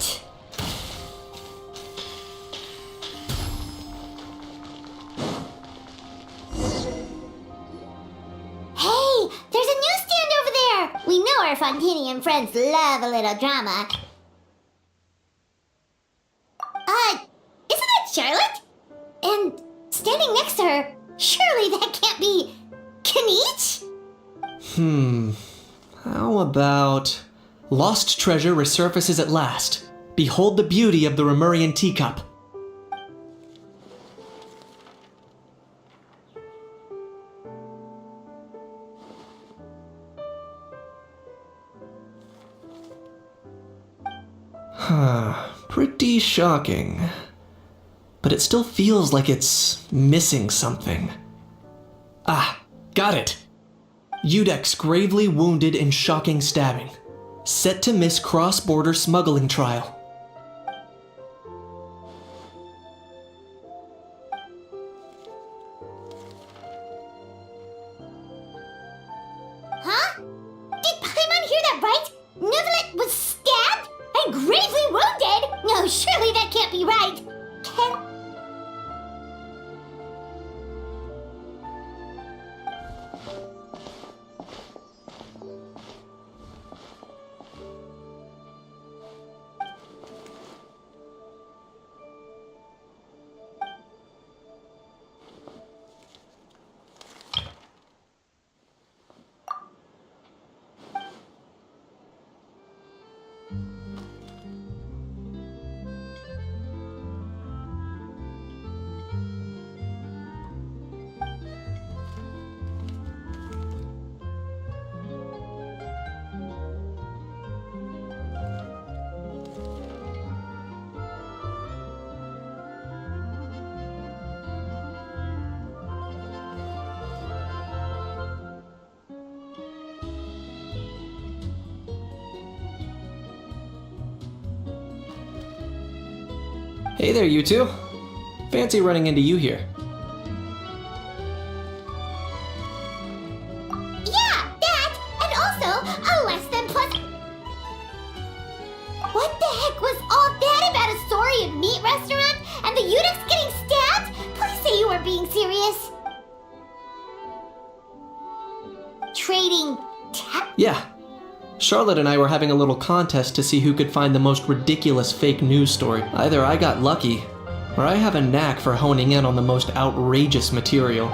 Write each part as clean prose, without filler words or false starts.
right. Hey, there's a newsstand over there! We know our Fontanian friends love a little drama. Isn't that Charlotte? And standing next to her, surely that can't be Kinich? How about... Lost treasure resurfaces at last. Behold the beauty of the Remurian teacup. Pretty shocking. But it still feels like it's missing something. Ah, got it! Udex gravely wounded in shocking stabbing. Set to miss cross-border smuggling trial. Huh? Did Paimon hear that right? Neuvillette was stabbed and gravely wounded? No, surely that can't be right. Hey there, you two. Fancy running into you here. Yeah, that, and also a less than plus. What the heck was all that about a Saurian meat restaurant and the Udex getting stabbed? Please say you are being serious. Trading Yeah. Charlotte and I were having a little contest to see who could find the most ridiculous fake news story. Either I got lucky, or I have a knack for honing in on the most outrageous material.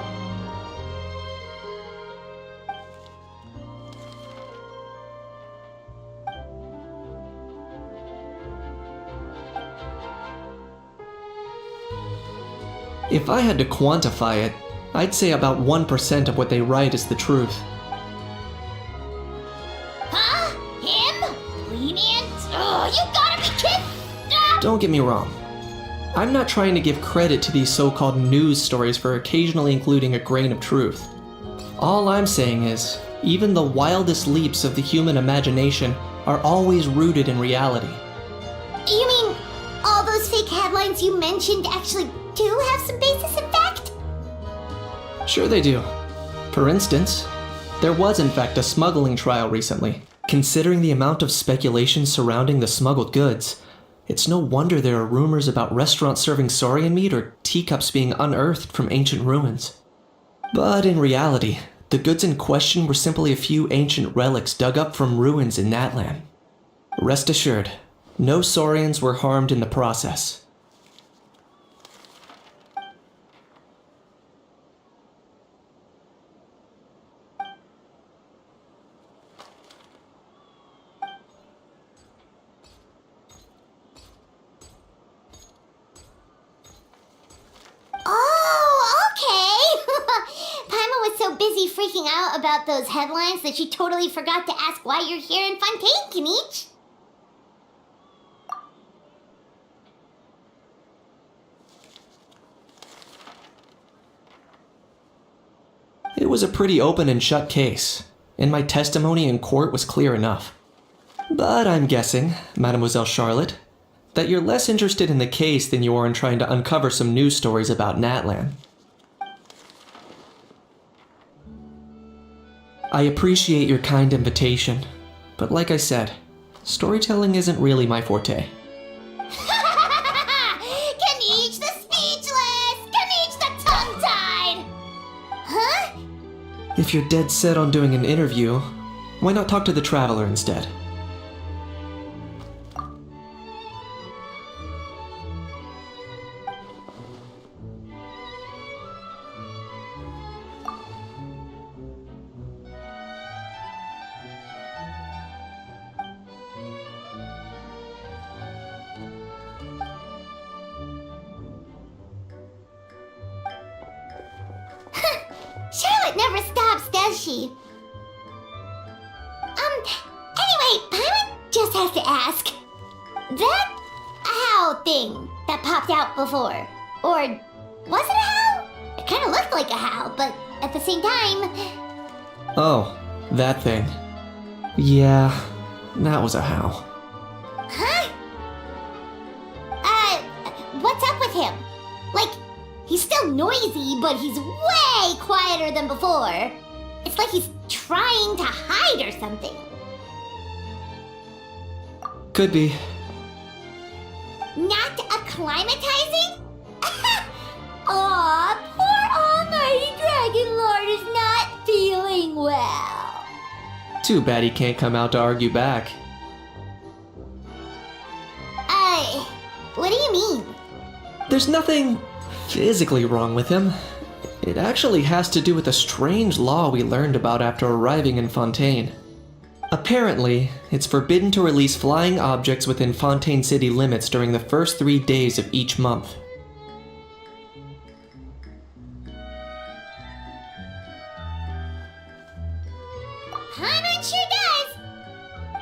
If I had to quantify it, I'd say about 1% of what they write is the truth. Huh? Him? Lenient? Oh, you gotta be kidding! Ah! Don't get me wrong. I'm not trying to give credit to these so-called news stories for occasionally including a grain of truth. All I'm saying is, even the wildest leaps of the human imagination are always rooted in reality. You mean all those fake headlines you mentioned actually do have some basis in fact? Sure they do. For instance, there was in fact a smuggling trial recently. Considering the amount of speculation surrounding the smuggled goods, it's no wonder there are rumors about restaurants serving saurian meat or teacups being unearthed from ancient ruins. But in reality, the goods in question were simply a few ancient relics dug up from ruins in Natlan. Rest assured, no saurians were harmed in the process. Oh, okay! Paimon was so busy freaking out about those headlines that she totally forgot to ask why you're here in Fontaine, Kinich. It was a pretty open and shut case, and my testimony in court was clear enough. But I'm guessing, Mademoiselle Charlotte, that you're less interested in the case than you are in trying to uncover some news stories about Natlan. I appreciate your kind invitation, but like I said, storytelling isn't really my forte. If you're dead set on doing an interview, why not talk to the Traveler instead? Charlotte never stops, does she? Anyway, Paimon just has to ask. That how thing that popped out before, or was it a how? It kind of looked like a how, but at the same time... Oh, that thing. Yeah, that was a how. Huh? What's up with him? Like, he's still noisy, but he's way quieter than before. It's like he's trying to hide or something. Could be. Not acclimatizing? Aw, poor Almighty Dragon Lord is not feeling well. Too bad he can't come out to argue back. What do you mean? There's nothing physically wrong with him. It actually has to do with a strange law we learned about after arriving in Fontaine. Apparently, it's forbidden to release flying objects within Fontaine city limits during the first 3 days of each month. Paimon sure does.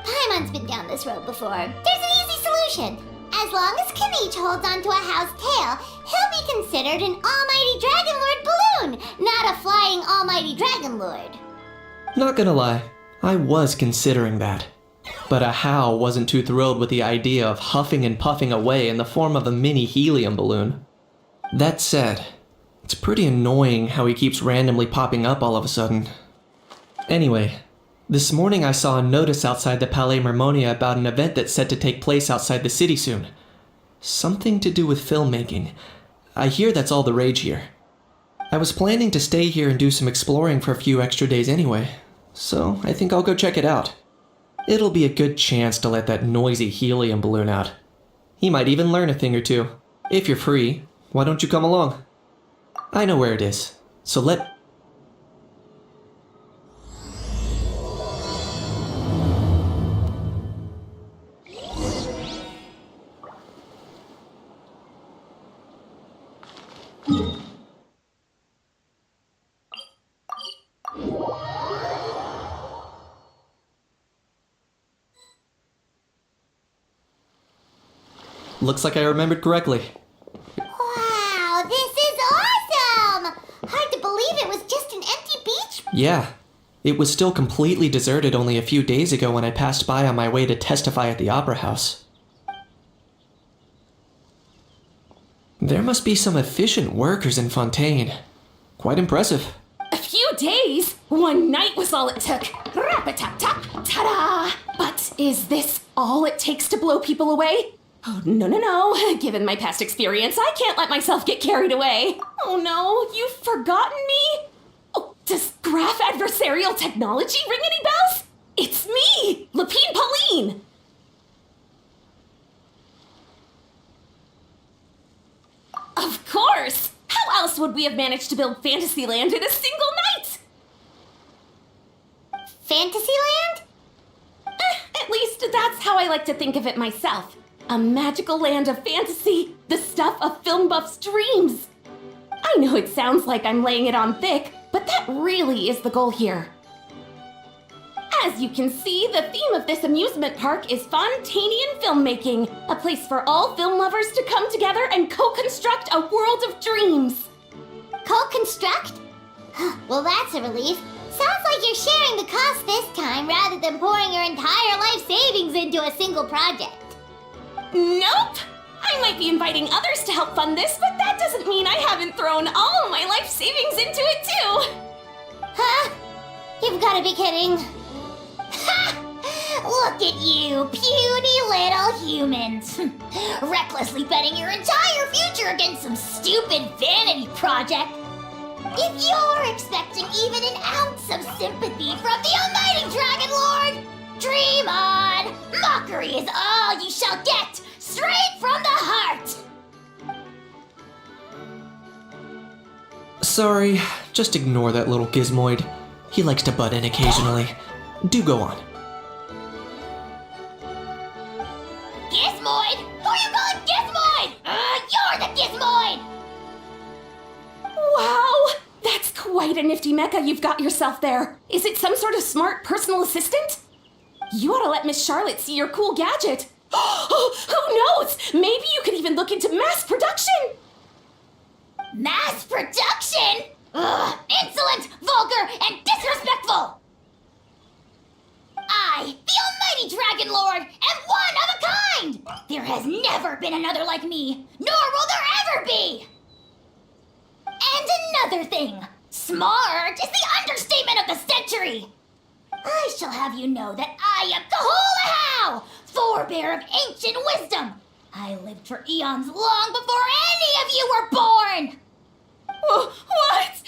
Paimon's been down this road before. There's an easy solution. As long as Kaniche holds onto a how's tail, he'll be considered an Almighty Dragon Lord balloon, not a flying Almighty Dragon Lord. Not gonna lie, I was considering that. But a how wasn't too thrilled with the idea of huffing and puffing away in the form of a mini helium balloon. That said, it's pretty annoying how he keeps randomly popping up all of a sudden. Anyway, this morning I saw a notice outside the Palais Mermonia about an event that's set to take place outside the city soon. Something to do with filmmaking. I hear that's all the rage here. I was planning to stay here and do some exploring for a few extra days anyway, so I think I'll go check it out. It'll be a good chance to let that noisy helium balloon out. He might even learn a thing or two. If you're free, why don't you come along? I know where it is, so let... Looks like I remembered correctly. Wow, this is awesome! Hard to believe it was just an empty beach. Yeah, it was still completely deserted only a few days ago when I passed by on my way to testify at the Opera House. There must be some efficient workers in Fontaine. Quite impressive. A few days? One night was all it took. Rap-a-tap-tap, ta-da! But is this all it takes to blow people away? Oh, no. Given my past experience, I can't let myself get carried away. Oh no, you've forgotten me? Oh, does graph adversarial technology ring any bells? It's me, Lapine Pauline! Of course! How else would we have managed to build Fantasyland in a single night? Fantasyland? At least that's how I like to think of it myself. A magical land of fantasy, the stuff of film buffs' dreams. I know it sounds like I'm laying it on thick, but that really is the goal here. As you can see, the theme of this amusement park is Fontainian filmmaking, a place for all film lovers to come together and co-construct a world of dreams. Co-construct? Well, that's a relief. Sounds like you're sharing the cost this time rather than pouring your entire life savings into a single project. Nope! I might be inviting others to help fund this, but that doesn't mean I haven't thrown all of my life savings into it too! Huh? You've gotta be kidding. Ha! Look at you, puny little humans. Recklessly betting your entire future against some stupid vanity project. If you're expecting even an ounce of sympathy from the Almighty Dragon Lord, dream on! Mockery is all you shall get, straight from the heart! Sorry, just ignore that little gizmoid. He likes to butt in occasionally. Do go on. Gizmoid? Who are you calling Gizmoid? You're the Gizmoid! Wow! That's quite a nifty mecha you've got yourself there. Is it some sort of smart personal assistant? You ought to let Miss Charlotte see your cool gadget. Who knows? Maybe you could even look into mass production! Mass production? Ugh, insolent, vulgar, and disrespectful! I, the Almighty Dragon Lord, am one of a kind! There has never been another like me, nor will there ever be! And another thing, smart is the understatement of the century! I shall have you know that I am Kahulahow, forebear of ancient wisdom! I lived for eons long before any of you were born! What?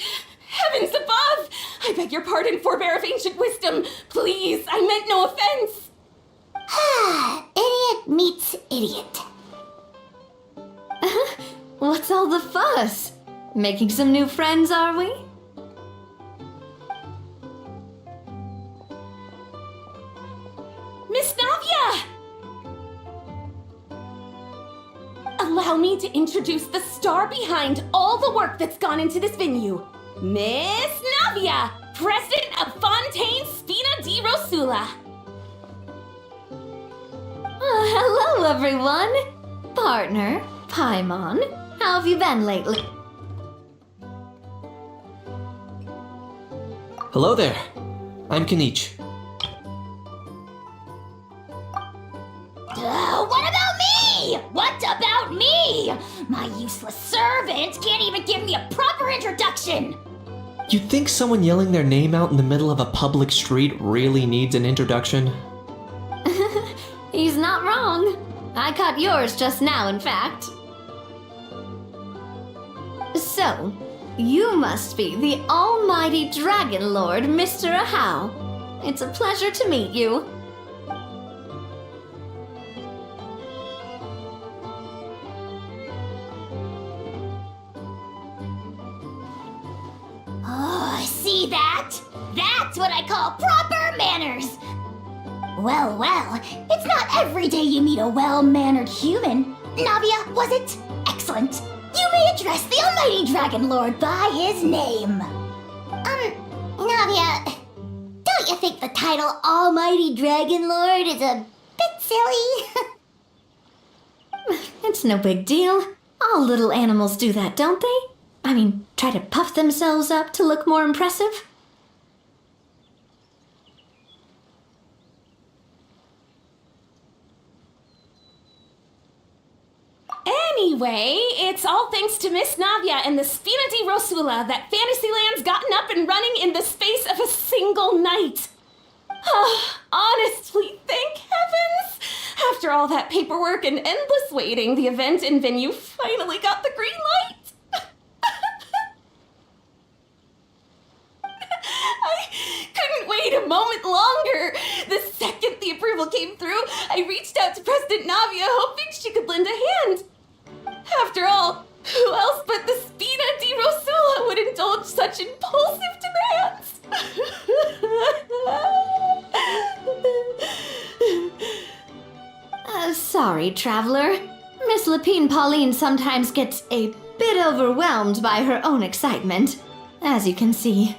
Heavens above! I beg your pardon, forebear of ancient wisdom. Please, I meant no offense. Idiot meets idiot. What's all the fuss? Making some new friends, are we? Miss Navia! Allow me to introduce the star behind all the work that's gone into this venue. Miss Navia, president of Fontaine Spina di Rosula. Hello, everyone. Partner, Paimon, how have you been lately? Hello there. I'm Kanich. What about me? What about me? My useless servant can't even give me a proper introduction. You'd think someone yelling their name out in the middle of a public street really needs an introduction? He's not wrong. I caught yours just now, in fact. So, you must be the almighty Dragon Lord, Mr. Ahau. It's a pleasure to meet you. Oh, see that? That's what I call proper manners. Well, it's not every day you meet a well-mannered human. Navia, was it? Excellent. You may address the Almighty Dragon Lord by his name. Navia, don't you think the title Almighty Dragon Lord is a bit silly? It's no big deal. All little animals do that, don't they? I mean, try to puff themselves up to look more impressive. Anyway, it's all thanks to Miss Navia and the Spina di Rosula that Fantasyland's gotten up and running in the space of a single night. Honestly, thank heavens! After all that paperwork and endless waiting, the event and venue finally got the green light. I couldn't wait a moment longer. The second the approval came through, I reached out to President Navia, hoping she could lend a hand. After all, who else but the Spina di Rosula would indulge such impulsive demands? Sorry, traveler. Miss Lapine Pauline sometimes gets a bit overwhelmed by her own excitement, as you can see.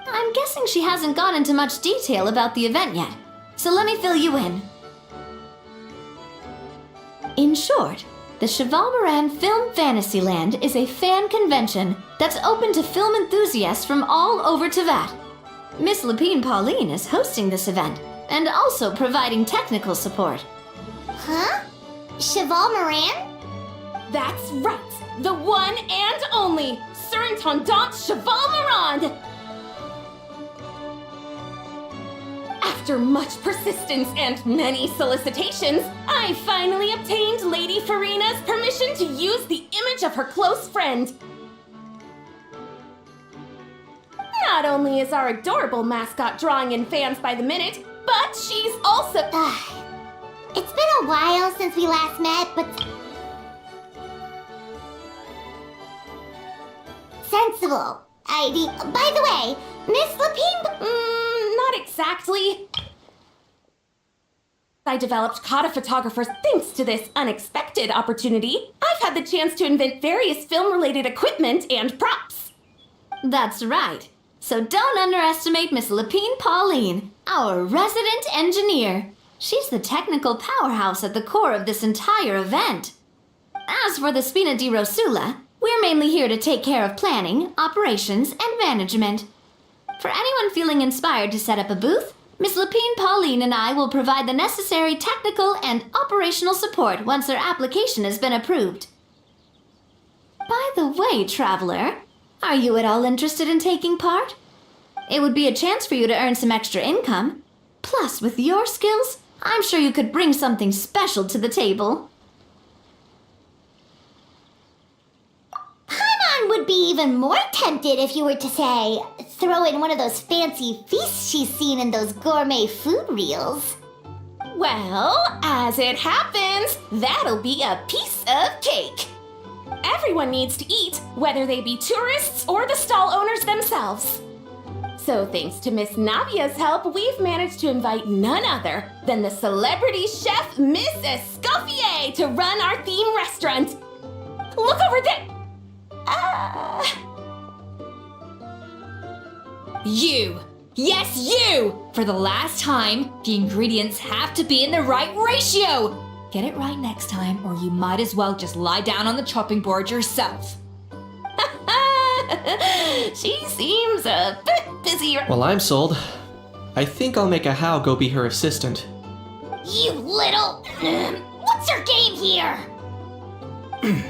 I'm guessing she hasn't gone into much detail about the event yet, so let me fill you in. In short, the Cheval Moran Film Fantasyland is a fan convention that's open to film enthusiasts from all over Teyvat. Miss Lapine Pauline is hosting this event and also providing technical support. Huh? Cheval Moran? That's right, the one and only Surintendant Cheval Moran! After much persistence and many solicitations, I finally obtained Lady Farina's permission to use the image of her close friend. Not only is our adorable mascot drawing in fans by the minute, but she's also... It's been a while since we last met, but... Sensible. By the way, Miss Lapine... not exactly. I developed Kata photographers thanks to this unexpected opportunity. I've had the chance to invent various film-related equipment and props. That's right. So don't underestimate Miss Lapine Pauline, our resident engineer. She's the technical powerhouse at the core of this entire event. As for the Spina di Rosula, we're mainly here to take care of planning, operations, and management. For anyone feeling inspired to set up a booth, Miss Lapine Pauline and I will provide the necessary technical and operational support once their application has been approved. By the way, traveler, are you at all interested in taking part? It would be a chance for you to earn some extra income. Plus, with your skills, I'm sure you could bring something special to the table. Paimon would be even more tempted if you were to, say, throw in one of those fancy feasts she's seen in those gourmet food reels. Well, as it happens, that'll be a piece of cake. Everyone needs to eat, whether they be tourists or the stall owners themselves. So thanks to Miss Navia's help, we've managed to invite none other than the celebrity chef Miss Escoffier to run our theme restaurant. Look over there! You! Yes, you! For the last time, the ingredients have to be in the right ratio! Get it right next time, or you might as well just lie down on the chopping board yourself. She seems a bit busy. Well, I'm sold. I think I'll make a How go be her assistant. You little... What's your game here?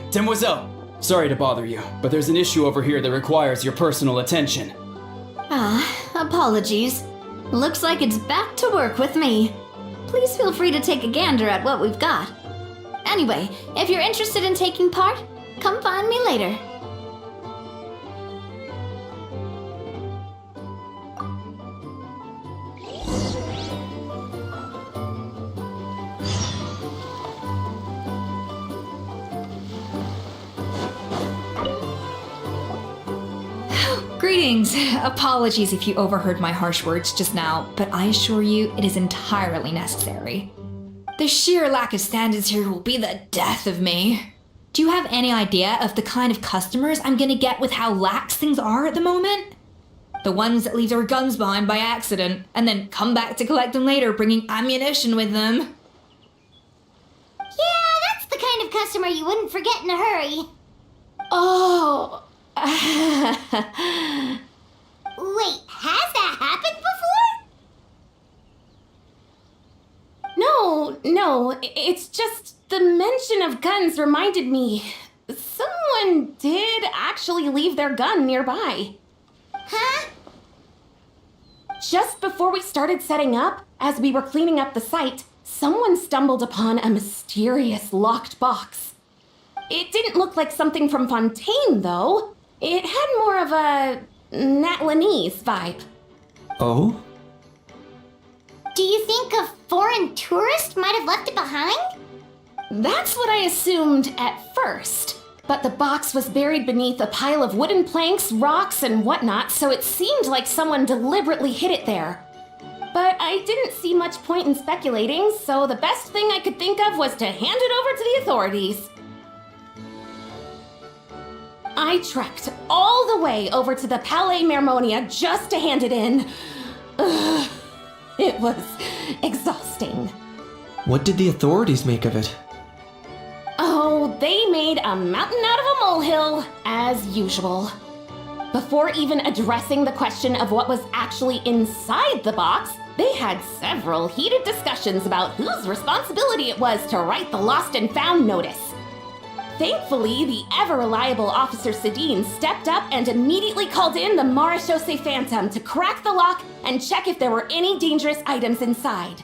Demoiselle, sorry to bother you, but there's an issue over here that requires your personal attention. Apologies. Looks like it's back to work with me. Please feel free to take a gander at what we've got. Anyway, if you're interested in taking part, come find me later. Greetings. Apologies if you overheard my harsh words just now, but I assure you it is entirely necessary. The sheer lack of standards here will be the death of me. Do you have any idea of the kind of customers I'm gonna get with how lax things are at the moment? The ones that leave their guns behind by accident and then come back to collect them later bringing ammunition with them. Yeah, that's the kind of customer you wouldn't forget in a hurry. Oh. Wait, has that happened before? No, it's just the mention of guns reminded me. Someone did actually leave their gun nearby. Huh? Just before we started setting up, as we were cleaning up the site, someone stumbled upon a mysterious locked box. It didn't look like something from Fontaine, though. It had more of a Natlanese vibe. Oh? Do you think a foreign tourist might have left it behind? That's what I assumed at first. But the box was buried beneath a pile of wooden planks, rocks, and whatnot, so it seemed like someone deliberately hid it there. But I didn't see much point in speculating, so the best thing I could think of was to hand it over to the authorities. I trekked all the way over to the Palais Mermonia just to hand it in. Ugh, it was exhausting. What did the authorities make of it? Oh, they made a mountain out of a molehill, as usual. Before even addressing the question of what was actually inside the box, they had several heated discussions about whose responsibility it was to write the lost and found notice. Thankfully, the ever-reliable Officer Sedine stepped up and immediately called in the Marechaussee Phantom to crack the lock and check if there were any dangerous items inside.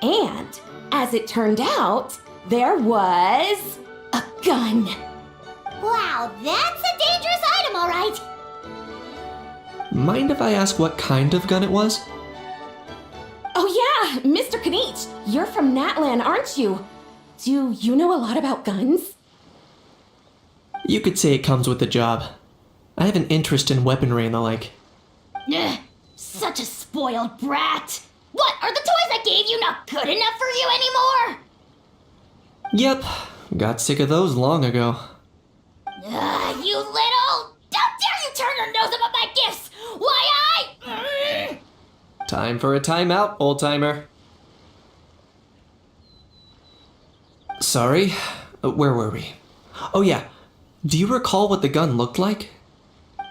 And, as it turned out, there was a gun. Wow, that's a dangerous item, all right. Mind if I ask what kind of gun it was? Oh yeah, Mr. Kanich, you're from Natlan, aren't you? Do you know a lot about guns? You could say it comes with the job. I have an interest in weaponry and the like. Ugh, such a spoiled brat. What, are the toys I gave you not good enough for you anymore? Yep, got sick of those long ago. You little... How dare you turn your nose up at my gifts? Why Time for a timeout, old-timer. Sorry, where were we? Oh yeah, do you recall what the gun looked like?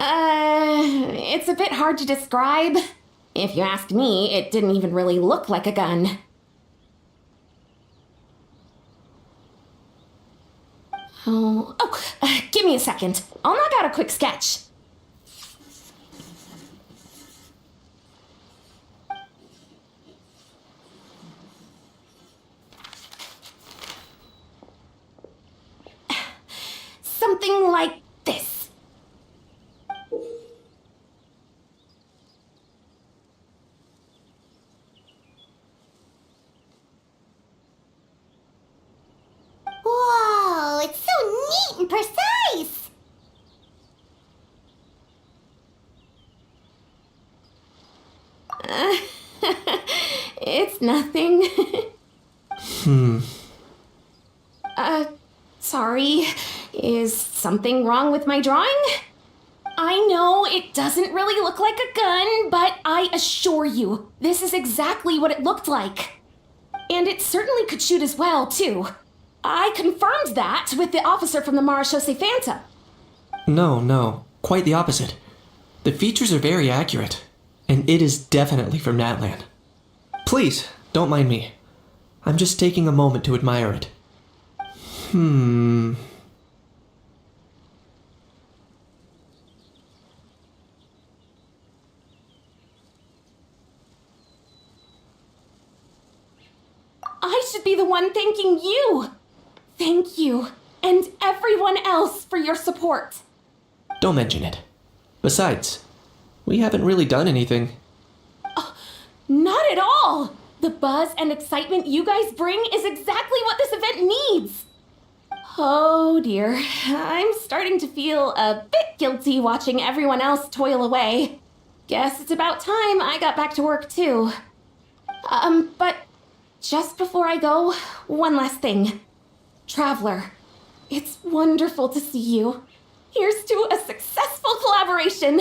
It's a bit hard to describe. If you ask me, it didn't even really look like a gun. Give me a second. I'll knock out a quick sketch. Something like this. Whoa, it's so neat and precise. It's nothing. Sorry. Is something wrong with my drawing? I know it doesn't really look like a gun, but I assure you, this is exactly what it looked like. And it certainly could shoot as well, too. I confirmed that with the officer from the Marechaussee Phantom. No, quite the opposite. The features are very accurate, and it is definitely from Natlan. Please, don't mind me. I'm just taking a moment to admire it. I should be the one thanking you. Thank you, and everyone else for your support. Don't mention it. Besides, we haven't really done anything. Not at all. The buzz and excitement you guys bring is exactly what this event needs. Oh dear, I'm starting to feel a bit guilty watching everyone else toil away. Guess it's about time I got back to work too. But just before I go, one last thing. Traveler, it's wonderful to see you. Here's to a successful collaboration.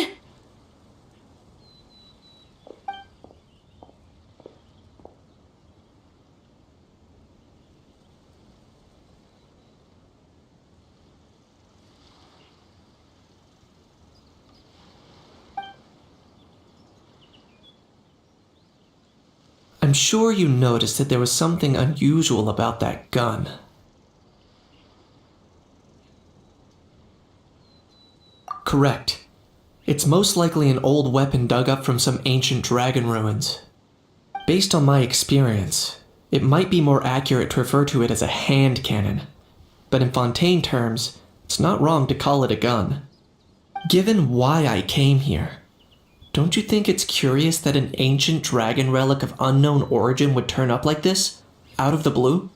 I'm sure you noticed that there was something unusual about that gun. Correct. It's most likely an old weapon dug up from some ancient dragon ruins. Based on my experience, it might be more accurate to refer to it as a hand cannon, but in Fontaine terms, it's not wrong to call it a gun. Given why I came here, don't you think it's curious that an ancient dragon relic of unknown origin would turn up like this, out of the blue?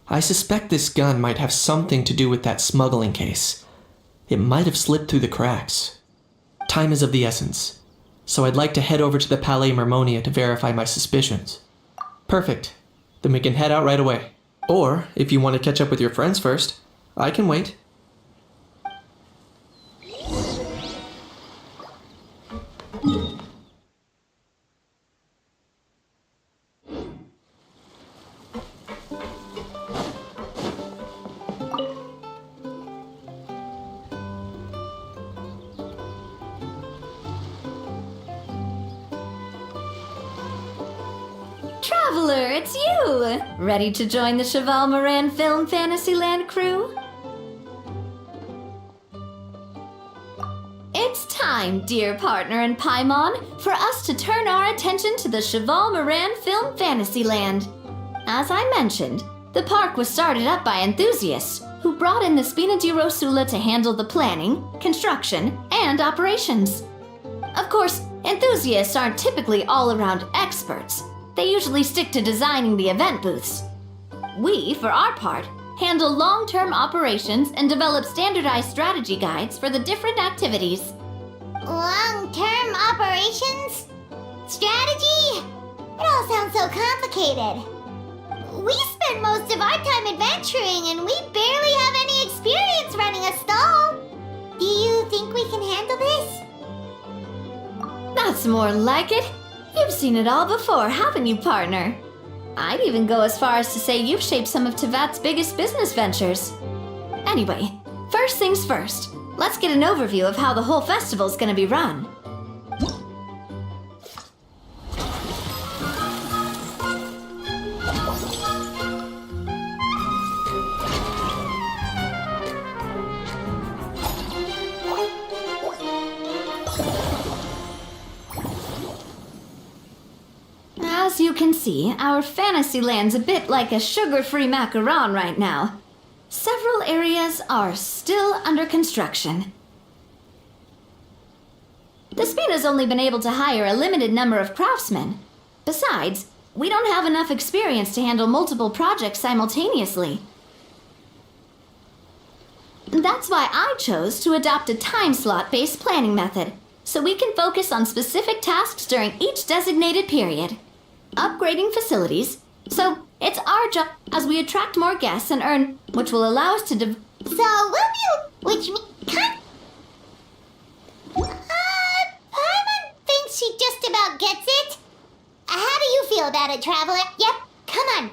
I suspect this gun might have something to do with that smuggling case. It might have slipped through the cracks. Time is of the essence, so I'd like to head over to the Palais Mermonia to verify my suspicions. Perfect. Then we can head out right away. Or, if you want to catch up with your friends first, I can wait. Traveler, it's you! Ready to join the Cheval Moran Film Fantasyland crew? It's time, dear partner in Paimon, for us to turn our attention to the Cheval Moran Film Fantasyland. As I mentioned, the park was started up by enthusiasts who brought in the Spina di Rosula to handle the planning, construction, and operations. Of course, enthusiasts aren't typically all-around experts. They usually stick to designing the event booths. We, for our part, handle long-term operations and develop standardized strategy guides for the different activities. Long-term operations? Strategy? It all sounds so complicated. We spend most of our time adventuring and we barely have any experience running a stall. Do you think we can handle this? That's more like it. You've seen it all before, haven't you, partner? I'd even go as far as to say you've shaped some of Tevat's biggest business ventures. Anyway, first things first. Let's get an overview of how the whole festival's gonna be run. As you can see, our Fantasyland's a bit like a sugar-free macaron right now. Several areas are still under construction. The Spina's only been able to hire a limited number of craftsmen. Besides, we don't have enough experience to handle multiple projects simultaneously. That's why I chose to adopt a time slot-based planning method, so we can focus on specific tasks during each designated period. Upgrading facilities, so it's our job as we attract more guests and earn, which will allow us to which Paimon thinks she just about gets it. How do you feel about it, Traveler? Yep, come on,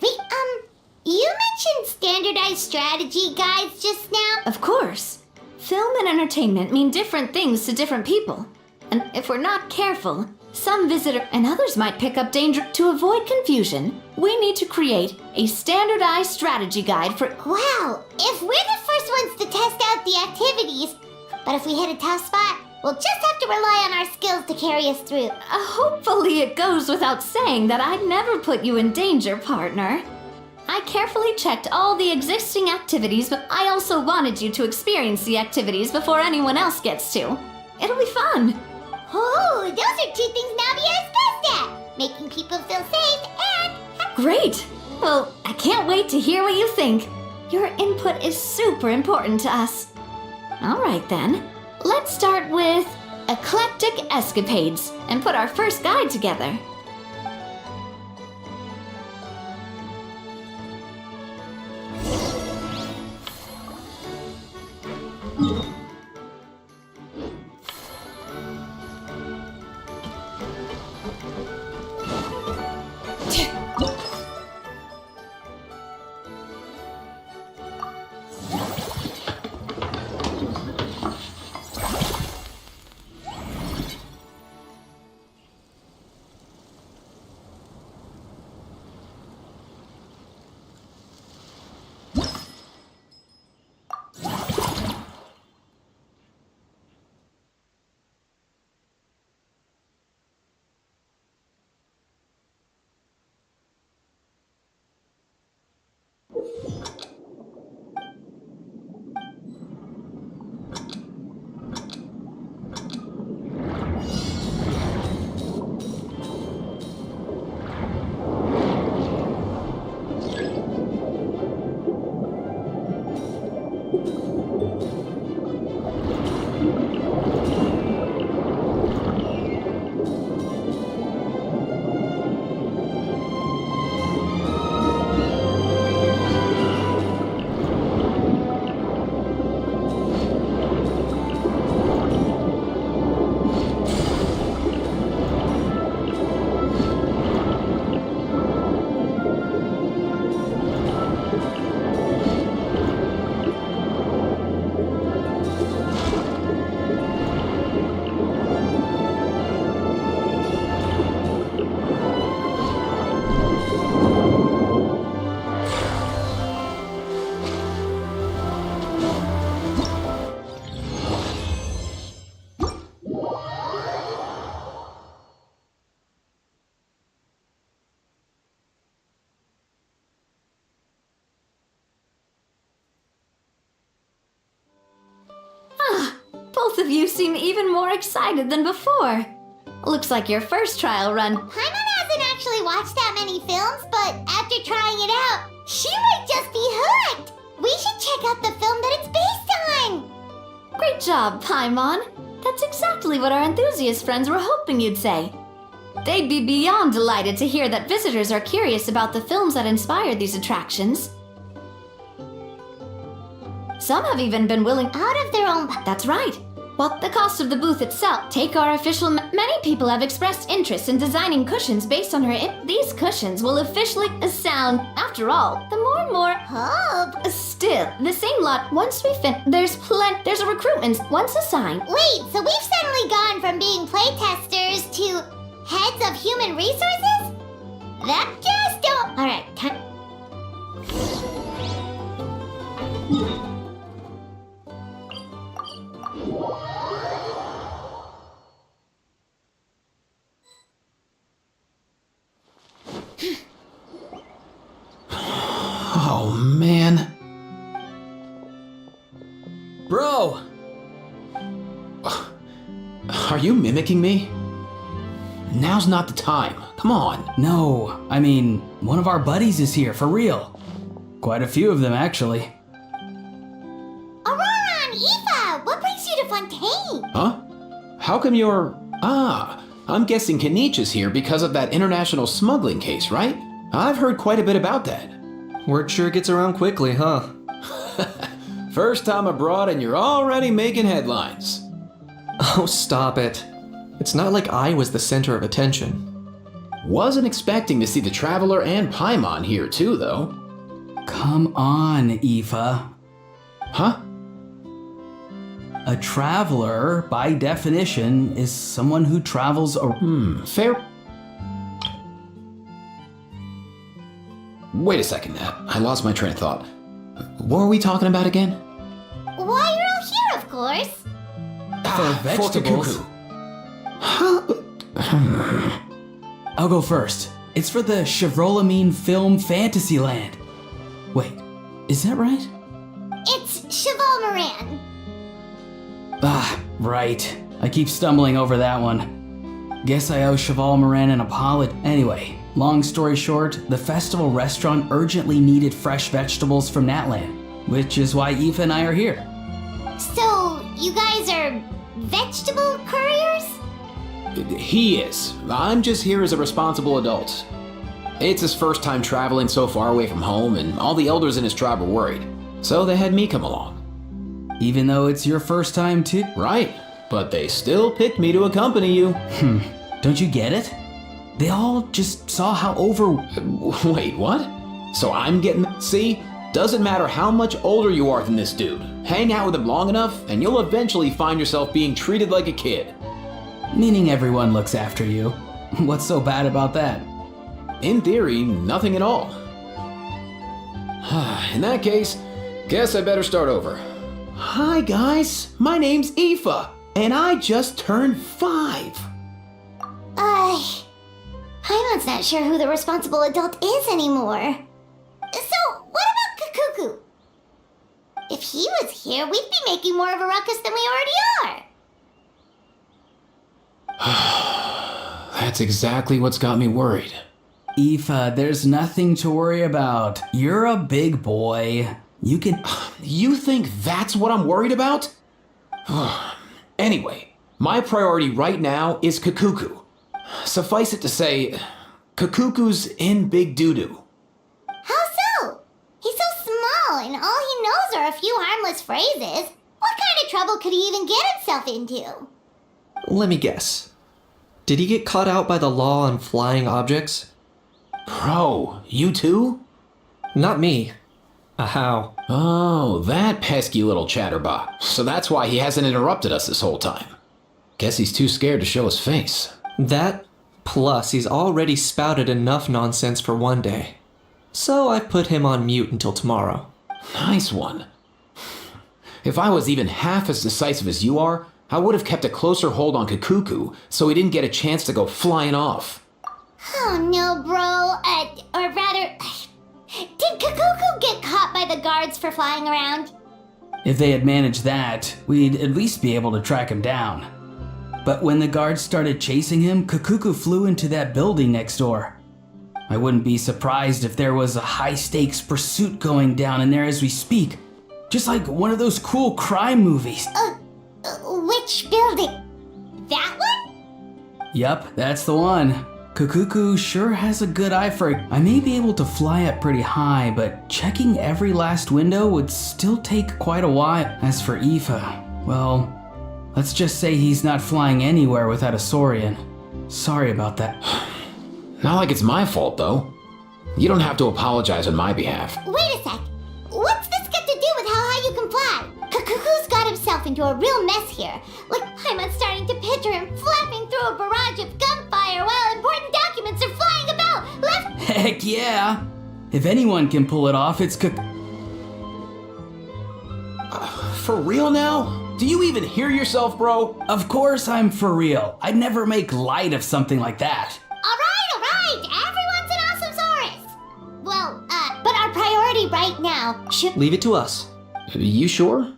you mentioned standardized strategy guides just now. Of course. Film and entertainment mean different things to different people. And if we're not careful, some visitor and others might pick up danger. To avoid confusion, we need to create a standardized strategy guide for... Wow, if we're the first ones to test out the activities, but if we hit a tough spot, we'll just have to rely on our skills to carry us through. Hopefully it goes without saying that I'd never put you in danger, partner. I carefully checked all the existing activities, but I also wanted you to experience the activities before anyone else gets to. It'll be fun. Oh, those are two things Navier is best at. Making people feel safe and happy. Great! Well, I can't wait to hear what you think. Your input is super important to us. All right then, let's start with Eclectic Escapades and put our first guide together. of you seem even more excited than before. Looks like your first trial run. Paimon hasn't actually watched that many films, but after trying it out, she might just be hooked. We should check out the film that it's based on. Great job, Paimon. That's exactly what our enthusiast friends were hoping you'd say. They'd be beyond delighted to hear that visitors are curious about the films that inspired these attractions. Some have even been willing Out of their own... That's right. Well, the cost of the booth itself, take our official... Many people have expressed interest in designing cushions based on her... These cushions will officially sound... After all, the more and more... Hope. Still, the same lot, once we there's a recruitment, once assigned. Wait, so we've suddenly gone from being playtesters to heads of human resources? That just don't... Alright, time... Oh, man. Bro! Are you mimicking me? Now's not the time. Come on. No, I mean, one of our buddies is here, for real. Quite a few of them, actually. Aurora and Aoife, what brings you to Fontaine? Huh? How come you're... I'm guessing Kanich is here because of that international smuggling case, right? I've heard quite a bit about that. Word sure gets around quickly, huh? First time abroad and you're already making headlines. Oh, stop it. It's not like I was the center of attention. Wasn't expecting to see the Traveler and Paimon here too, though. Come on, Aoife. Huh? A traveler, by definition, is someone who travels Fair. Wait a second, I lost my train of thought. What were we talking about again? Why, you're all here, of course. for vegetables. Huh? I'll go first. It's for the Chevrolamine Film Fantasyland. Wait, is that right? It's Cheval Moran. Ah, right. I keep stumbling over that one. Guess I owe Cheval Moran an apology. Anyway, long story short, the festival restaurant urgently needed fresh vegetables from Natland, which is why Aoife and I are here. So, you guys are vegetable couriers? He is. I'm just here as a responsible adult. It's his first time traveling so far away from home, and all the elders in his tribe were worried. So they had me come along. Even though it's your first time too? Right, but they still picked me to accompany you. Don't you get it? They all just saw how Wait, what? So I'm getting... See? Doesn't matter how much older you are than this dude. Hang out with him long enough, and you'll eventually find yourself being treated like a kid. Meaning everyone looks after you. What's so bad about that? In theory, nothing at all. In that case, guess I better start over. Hi guys, my name's Aoife, and I just turned 5. Paimon's not sure who the responsible adult is anymore. So, what about Kakuku? If he was here, we'd be making more of a ruckus than we already are. That's exactly what's got me worried. Aoife, there's nothing to worry about. You're a big boy. You can... You think that's what I'm worried about? Anyway, my priority right now is Kakuku. Suffice it to say, Kakuku's in big doo-doo. How so? He's so small, and all he knows are a few harmless phrases. What kind of trouble could he even get himself into? Let me guess. Did he get caught out by the law on flying objects? Bro, you too? Not me. How? Oh, that pesky little chatterbot. So that's why he hasn't interrupted us this whole time. Guess he's too scared to show his face. That, plus he's already spouted enough nonsense for one day. So I've put him on mute until tomorrow. Nice one. If I was even half as decisive as you are, I would have kept a closer hold on Kakuku so he didn't get a chance to go flying off. Oh no, bro. Or rather, did Kakuku get caught by the guards for flying around? If they had managed that, we'd at least be able to track him down. But when the guards started chasing him, Kakuku flew into that building next door. I wouldn't be surprised if there was a high-stakes pursuit going down in there as we speak. Just like one of those cool crime movies. Which building? That one? Yup, that's the one. Kakuku sure has a good eye for it. I may be able to fly up pretty high, but checking every last window would still take quite a while. As for Aoife, well, let's just say he's not flying anywhere without a Saurian. Sorry about that. Not like it's my fault, though. You don't have to apologize on my behalf. Wait a sec. What's this got to do with how high you can fly? Kakuku's got himself into a real mess here. Like, I'm starting to picture him flapping through a barrage of gunfire while important documents are flying about. Left. Heck yeah! If anyone can pull it off, it's For real now? Do you even hear yourself, bro? Of course I'm for real. I'd never make light of something like that. All right. Everyone's an awesome Saurus. Well, but our priority right now should... Leave it to us. You sure?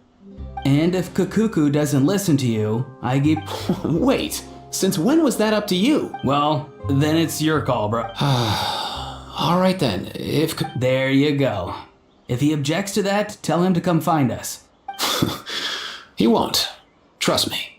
And if Kakuku doesn't listen to you, I give... Wait, since when was that up to you? Well, then it's your call, bro. All right then, There you go. If he objects to that, tell him to come find us. He won't. Trust me.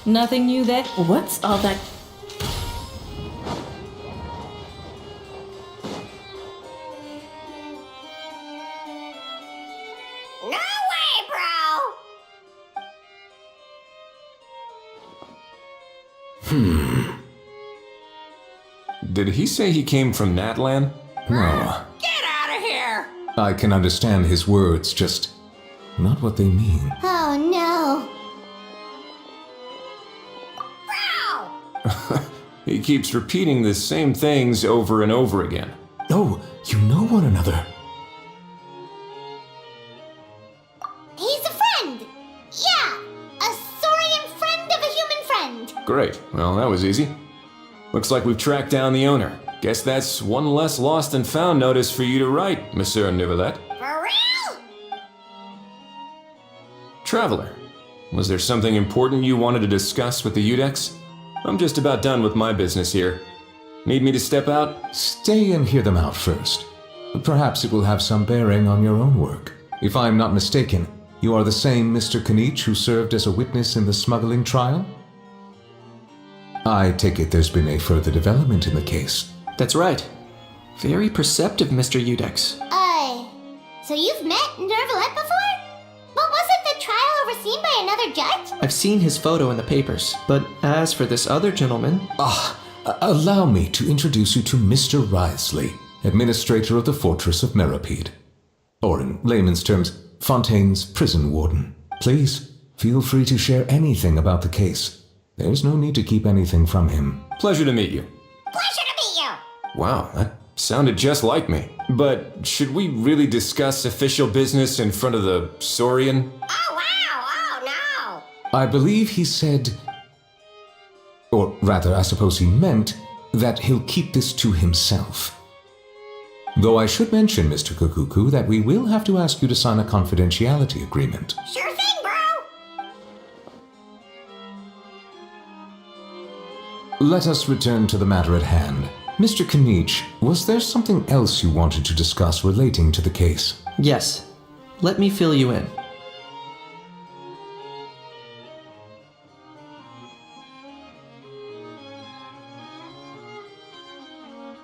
Nothing new there? What's all that? No way, bro! Did he say he came from Natlan? No. Get out of here! I can understand his words, just not what they mean. Oh no. Bro! He keeps repeating the same things over and over again. Oh, you know one another. He's a friend! Yeah! A Saurian friend of a human friend! Great. Well, that was easy. Looks like we've tracked down the owner. Guess that's one less lost and found notice for you to write, Monsieur Nivelet. For real? Traveler, was there something important you wanted to discuss with the Udex? I'm just about done with my business here. Need me to step out? Stay and hear them out first. Perhaps it will have some bearing on your own work. If I am not mistaken, you are the same Mr. Kanich who served as a witness in the smuggling trial? I take it there's been a further development in the case. That's right. Very perceptive, Mr. Udex. So you've met Nervalet before? But wasn't the trial overseen by another judge? I've seen his photo in the papers, but as for this other gentleman... Allow me to introduce you to Mr. Risley, administrator of the Fortress of Meripede. Or in layman's terms, Fontaine's prison warden. Please, feel free to share anything about the case. There's no need to keep anything from him. Pleasure to meet you. Pleasure to meet you! Wow, that sounded just like me. But should we really discuss official business in front of the Saurian? Oh wow! Oh no! I believe he said, or rather, I suppose he meant, that he'll keep this to himself. Though I should mention, Mr. Kukuku, that we will have to ask you to sign a confidentiality agreement. Sure thing, bro! Let us return to the matter at hand. Mr. Kanich, was there something else you wanted to discuss relating to the case? Yes. Let me fill you in.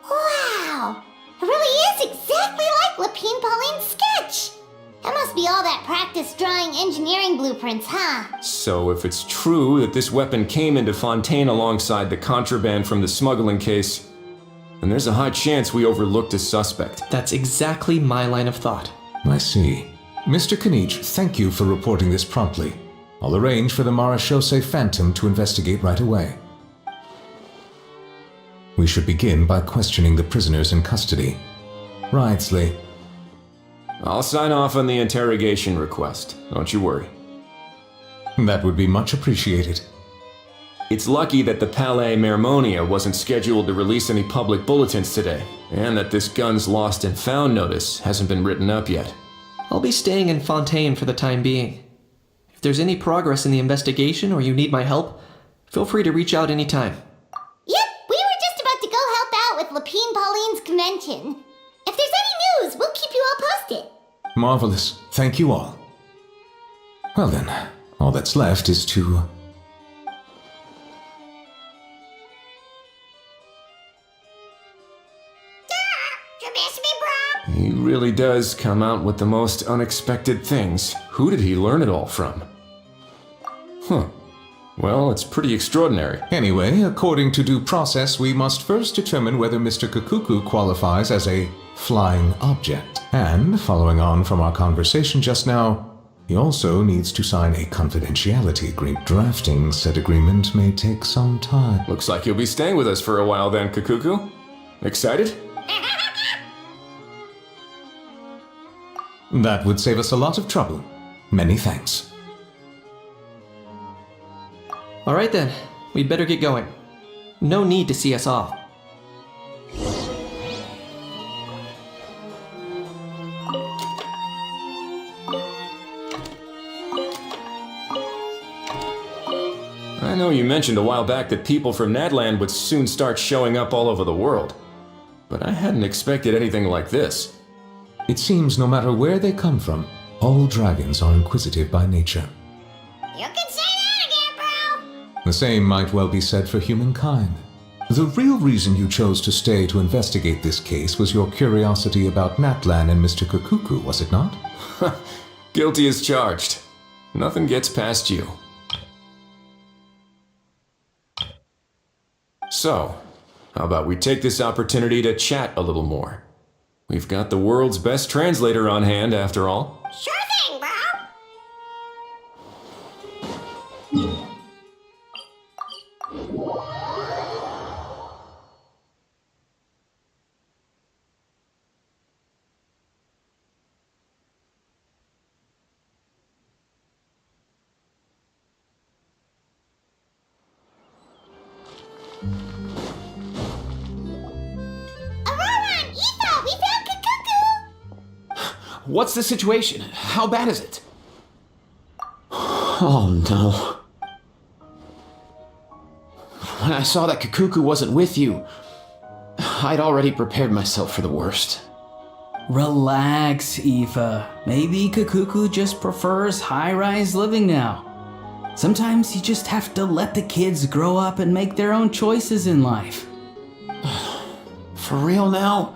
Wow! It really is exactly like Lapine Pauline's sketch! That must be all that practice drawing engineering blueprints, huh? So if it's true that this weapon came into Fontaine alongside the contraband from the smuggling case, then there's a high chance we overlooked a suspect. That's exactly my line of thought. I see. Mr. Kanich, thank you for reporting this promptly. I'll arrange for the Marechaussee Phantom to investigate right away. We should begin by questioning the prisoners in custody. Wrightsley. I'll sign off on the interrogation request. Don't you worry. That would be much appreciated. It's lucky that the Palais Mermonia wasn't scheduled to release any public bulletins today, and that this gun's lost and found notice hasn't been written up yet. I'll be staying in Fontaine for the time being. If there's any progress in the investigation or you need my help, feel free to reach out anytime. Yep, we were just about to go help out with Lapine Pauline's convention. If there's any news, we'll keep you all posted. Marvelous. Thank you all. Well then, all that's left is to... You miss me, bro? He really does come out with the most unexpected things. Who did he learn it all from? Huh. Well, it's pretty extraordinary. Anyway, according to due process, we must first determine whether Mr. Kakuku qualifies as a flying object. And, following on from our conversation just now, he also needs to sign a confidentiality agreement. Drafting said agreement may take some time. Looks like you'll be staying with us for a while then, Kakuku. Excited? That would save us a lot of trouble. Many thanks. All right then, we'd better get going. No need to see us off. I know you mentioned a while back that people from Nadland would soon start showing up all over the world, but I hadn't expected anything like this. It seems no matter where they come from, all dragons are inquisitive by nature. You can say that again, bro. The same might well be said for humankind. The real reason you chose to stay to investigate this case was your curiosity about Natlan and Mr. Kakuku, was it not? Guilty as charged. Nothing gets past you. So, how about we take this opportunity to chat a little more? We've got the world's best translator on hand, after all. Sure thing, bro. What's the situation? How bad is it? Oh no. When I saw that Kakuku wasn't with you, I'd already prepared myself for the worst. Relax, Aoife. Maybe Kakuku just prefers high-rise living now. Sometimes you just have to let the kids grow up and make their own choices in life. For real now?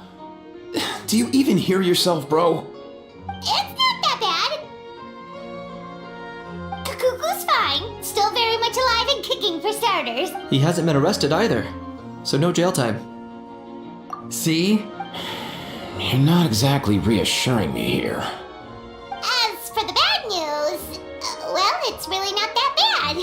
Do you even hear yourself, bro? It's not that bad. Kakuku's fine. Still very much alive and kicking for starters. He hasn't been arrested either, so no jail time. See? You're not exactly reassuring me here. As for the bad news, well, it's really not that bad.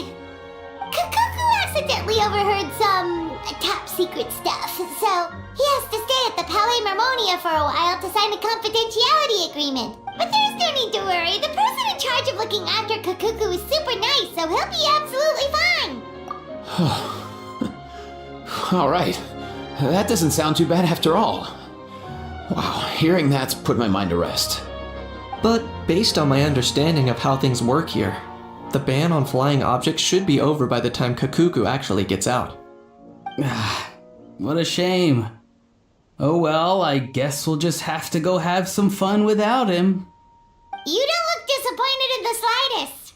Kakuku accidentally overheard some top secret stuff, so he has to stay at the Palais Mermonia for a while to sign a confidentiality agreement. But there's no need to worry. The person in charge of looking after Kakuku is super nice, so he'll be absolutely fine. All right. That doesn't sound too bad after all. Wow, hearing that's put my mind to rest. But based on my understanding of how things work here, the ban on flying objects should be over by the time Kakuku actually gets out. What a shame. Oh well, I guess we'll just have to go have some fun without him. You don't look disappointed in the slightest.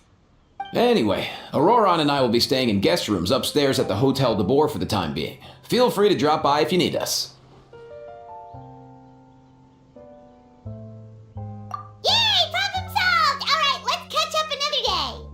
Anyway, Auroron and I will be staying in guest rooms upstairs at the Hotel de Boer for the time being. Feel free to drop by if you need us. Yay, problem solved! All right, let's catch up another day.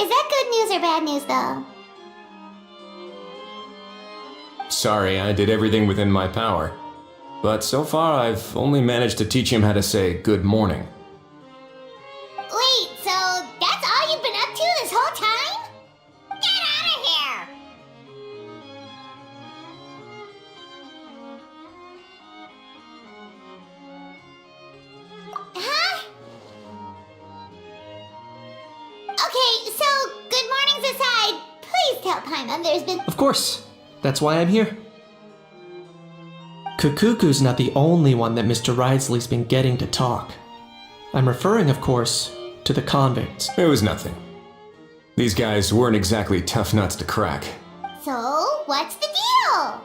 Is that good news or bad news, though? Sorry, I did everything within my power. But so far, I've only managed to teach him how to say good morning. Wait, so that's all you've been up to this whole time? Get out of here! Huh? Okay, so good mornings aside, please tell Paimon there's been... Of course. That's why I'm here. Kukuku's not the only one that Mr. Ridesley's been getting to talk. I'm referring, of course, to the convicts. It was nothing. These guys weren't exactly tough nuts to crack. So, what's the deal?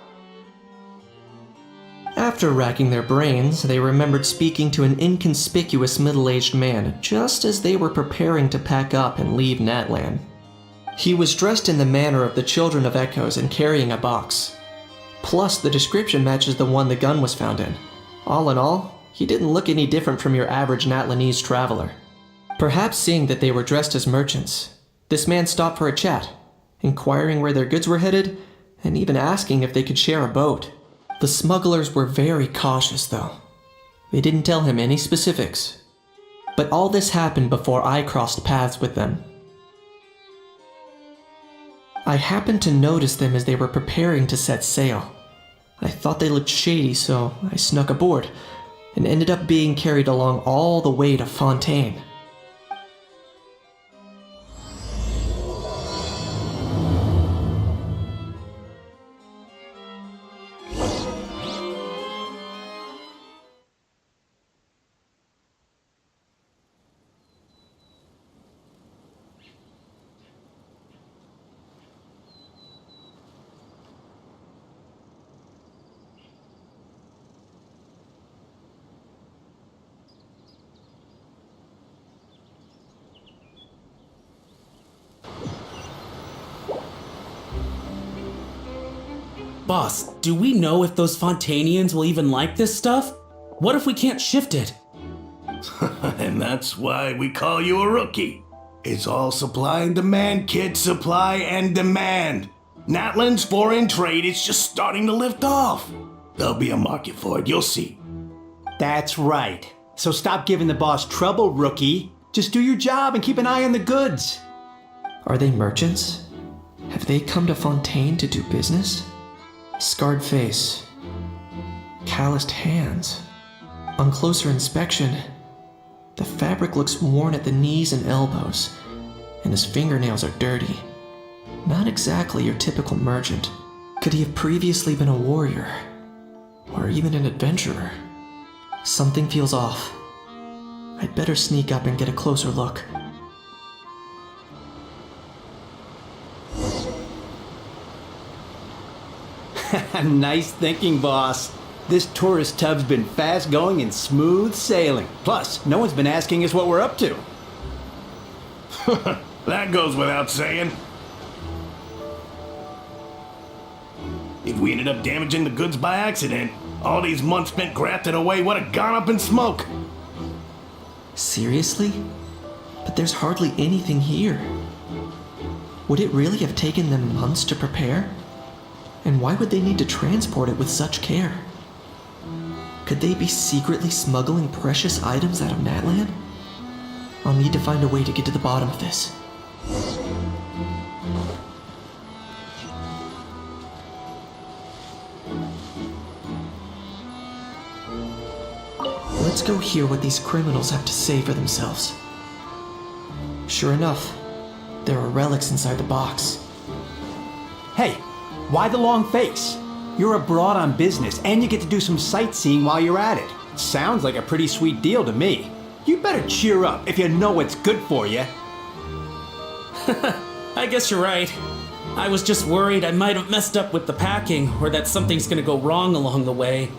After racking their brains, they remembered speaking to an inconspicuous middle-aged man just as they were preparing to pack up and leave Natlan. He was dressed in the manner of the Children of Echoes and carrying a box. Plus, the description matches the one the gun was found in. All in all, he didn't look any different from your average Natlanese traveler. Perhaps seeing that they were dressed as merchants, this man stopped for a chat, inquiring where their goods were headed, and even asking if they could share a boat. The smugglers were very cautious, though. They didn't tell him any specifics. But all this happened before I crossed paths with them. I happened to notice them as they were preparing to set sail. I thought they looked shady, so I snuck aboard, and ended up being carried along all the way to Fontaine. Boss, do we know if those Fontainians will even like this stuff? What if we can't shift it? And that's why we call you a rookie. It's all supply and demand, kid. Supply and demand. Natlan's foreign trade is just starting to lift off. There'll be a market for it, you'll see. That's right. So stop giving the boss trouble, rookie. Just do your job and keep an eye on the goods. Are they merchants? Have they come to Fontaine to do business? Scarred face. Calloused hands. On closer inspection, the fabric looks worn at the knees and elbows, and his fingernails are dirty. Not exactly your typical merchant. Could he have previously been a warrior? Or even an adventurer? Something feels off. I'd better sneak up and get a closer look. Nice thinking, boss. This tourist tub's been fast going and smooth sailing. Plus, no one's been asking us what we're up to. That goes without saying. If we ended up damaging the goods by accident, all these months spent grafting away would have gone up in smoke. Seriously? But there's hardly anything here. Would it really have taken them months to prepare? And why would they need to transport it with such care? Could they be secretly smuggling precious items out of Natlan? I'll need to find a way to get to the bottom of this. Let's go hear what these criminals have to say for themselves. Sure enough, there are relics inside the box. Hey, why the long face? You're abroad on business and you get to do some sightseeing while you're at it. Sounds like a pretty sweet deal to me. You better cheer up if you know what's good for you. I guess you're right. I was just worried I might have messed up with the packing or that something's gonna go wrong along the way.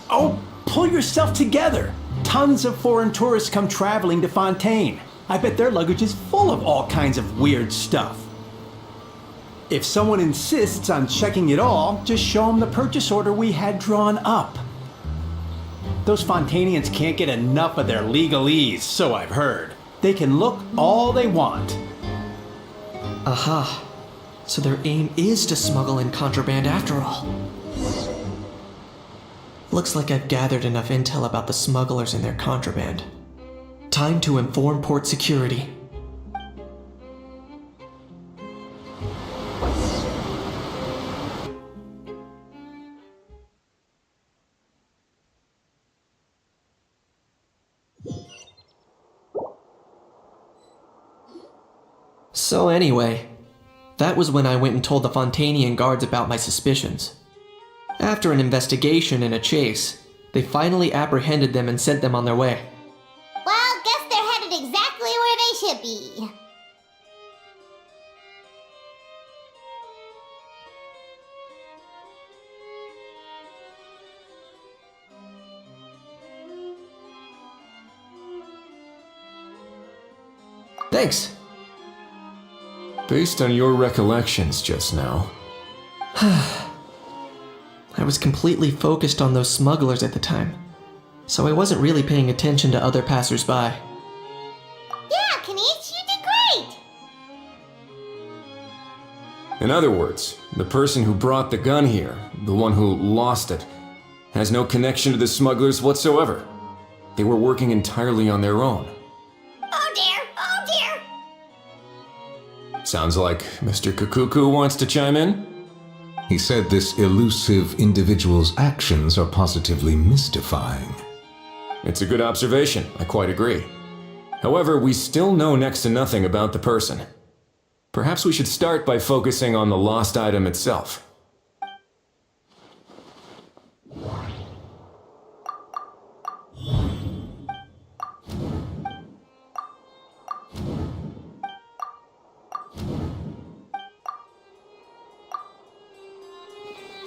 Oh, pull yourself together. Tons of foreign tourists come traveling to Fontaine. I bet their luggage is full of all kinds of weird stuff. If someone insists on checking it all, just show them the purchase order we had drawn up. Those Fontainians can't get enough of their legalese, so I've heard. They can look all they want. Aha. So their aim is to smuggle in contraband after all. Looks like I've gathered enough intel about the smugglers and their contraband. Time to inform port security. So anyway, that was when I went and told the Fontanian guards about my suspicions. After an investigation and a chase, they finally apprehended them and sent them on their way. Well, guess they're headed exactly where they should be. Thanks. Based on your recollections just now, I was completely focused on those smugglers at the time, so I wasn't really paying attention to other passersby. Yeah, Kanish, you did great! in other words, the person who brought the gun here, the one who lost it, has no connection to the smugglers whatsoever. They were working entirely on their own. Oh dear, oh dear! Sounds like Mr. Kukuku wants to chime in? He said this elusive individual's actions are positively mystifying. It's a good observation, I quite agree. However, we still know next to nothing about the person. Perhaps we should start by focusing on the lost item itself.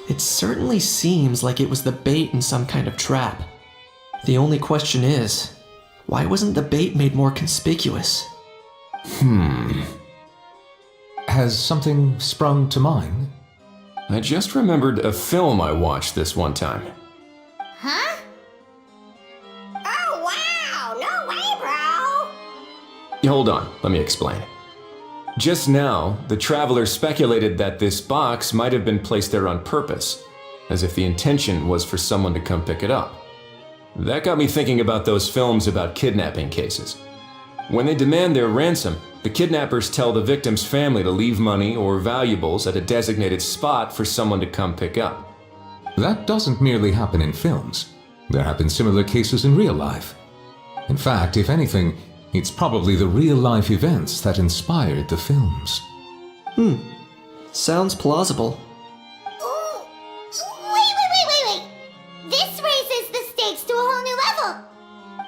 It certainly seems like it was the bait in some kind of trap. The only question is, why wasn't the bait made more conspicuous? Has something sprung to mind? I just remembered a film I watched this one time. Huh? Oh wow, no way, bro! Hold on, let me explain. Just now, the traveler speculated that this box might have been placed there on purpose, as if the intention was for someone to come pick it up. That got me thinking about those films about kidnapping cases. When they demand their ransom, the kidnappers tell the victim's family to leave money or valuables at a designated spot for someone to come pick up. That doesn't merely happen in films. There have been similar cases in real life. In fact, if anything, it's probably the real-life events that inspired the films. Sounds plausible. Ooh. Wait. This raises the stakes to a whole new level.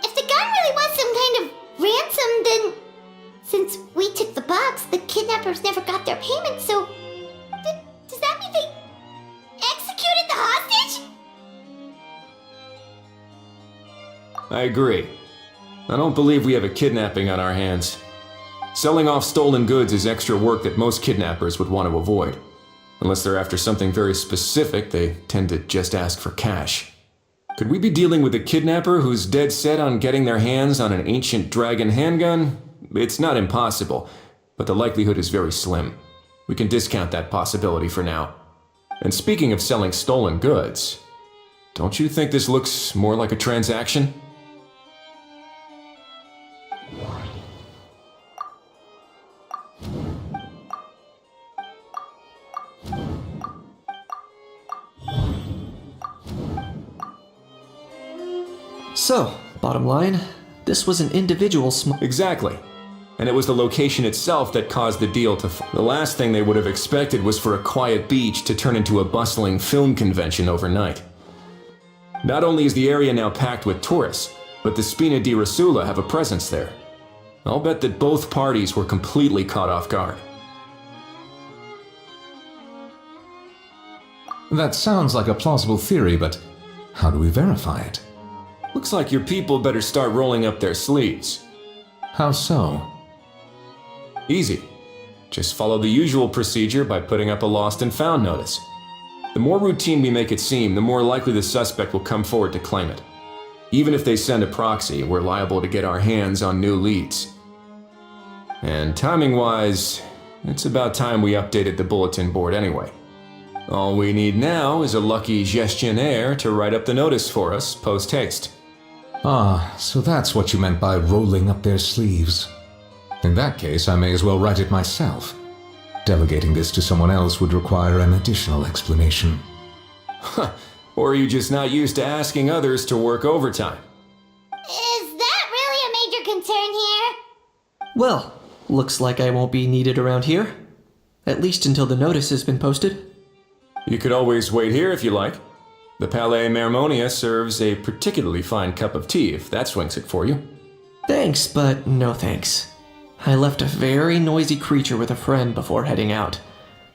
If the gun really was some kind of ransom, then since we took the box, the kidnappers never got their payment, so does that mean they executed the hostage? I agree. I don't believe we have a kidnapping on our hands. Selling off stolen goods is extra work that most kidnappers would want to avoid. Unless they're after something very specific, they tend to just ask for cash. Could we be dealing with a kidnapper who's dead set on getting their hands on an ancient dragon handgun? It's not impossible, but the likelihood is very slim. We can discount that possibility for now. And speaking of selling stolen goods, don't you think this looks more like a transaction? So, bottom line, this was an individual Exactly. And it was the location itself that caused the deal to The last thing they would have expected was for a quiet beach to turn into a bustling film convention overnight. Not only is the area now packed with tourists, but the Spina di Rosula have a presence there. I'll bet that both parties were completely caught off guard. That sounds like a plausible theory, but how do we verify it? Looks like your people better start rolling up their sleeves. How so? Easy. Just follow the usual procedure by putting up a lost and found notice. The more routine we make it seem, the more likely the suspect will come forward to claim it. Even if they send a proxy, we're liable to get our hands on new leads. And timing-wise, It's about time we updated the bulletin board anyway. All we need now is a lucky gestionnaire to write up the notice for us post-haste. Ah, so that's what you meant by rolling up their sleeves. In that case, I may as well write it myself. Delegating this to someone else would require an additional explanation. Or are you just not used to asking others to work overtime? Is that really a major concern here? Well, looks like I won't be needed around here. At least until the notice has been posted. You could always wait here if you like. The Palais Mermonia serves a particularly fine cup of tea if that swings it for you. Thanks, but no thanks. I left a very noisy creature with a friend before heading out,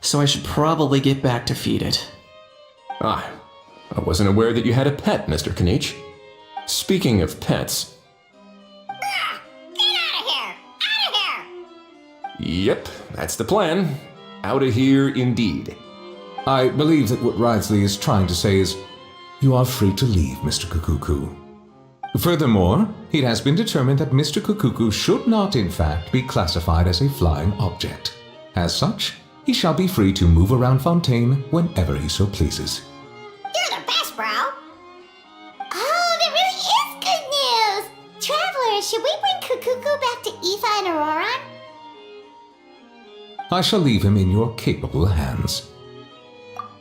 so I should probably get back to feed it. Ah, I wasn't aware that you had a pet, Mr. Kanich. Speaking of pets... Get out of here! Out of here! Yep, that's the plan. Out of here indeed. I believe that what Wriothesley is trying to say is, you are free to leave, Mr. Kukuku. Furthermore, it has been determined that Mr. Kukuku should not, in fact, be classified as a flying object. As such, he shall be free to move around Fontaine whenever he so pleases. You're the best, bro! Oh, that really is good news! Traveler, should we bring Kukuku back to Aoife and Auroran? I shall leave him in your capable hands.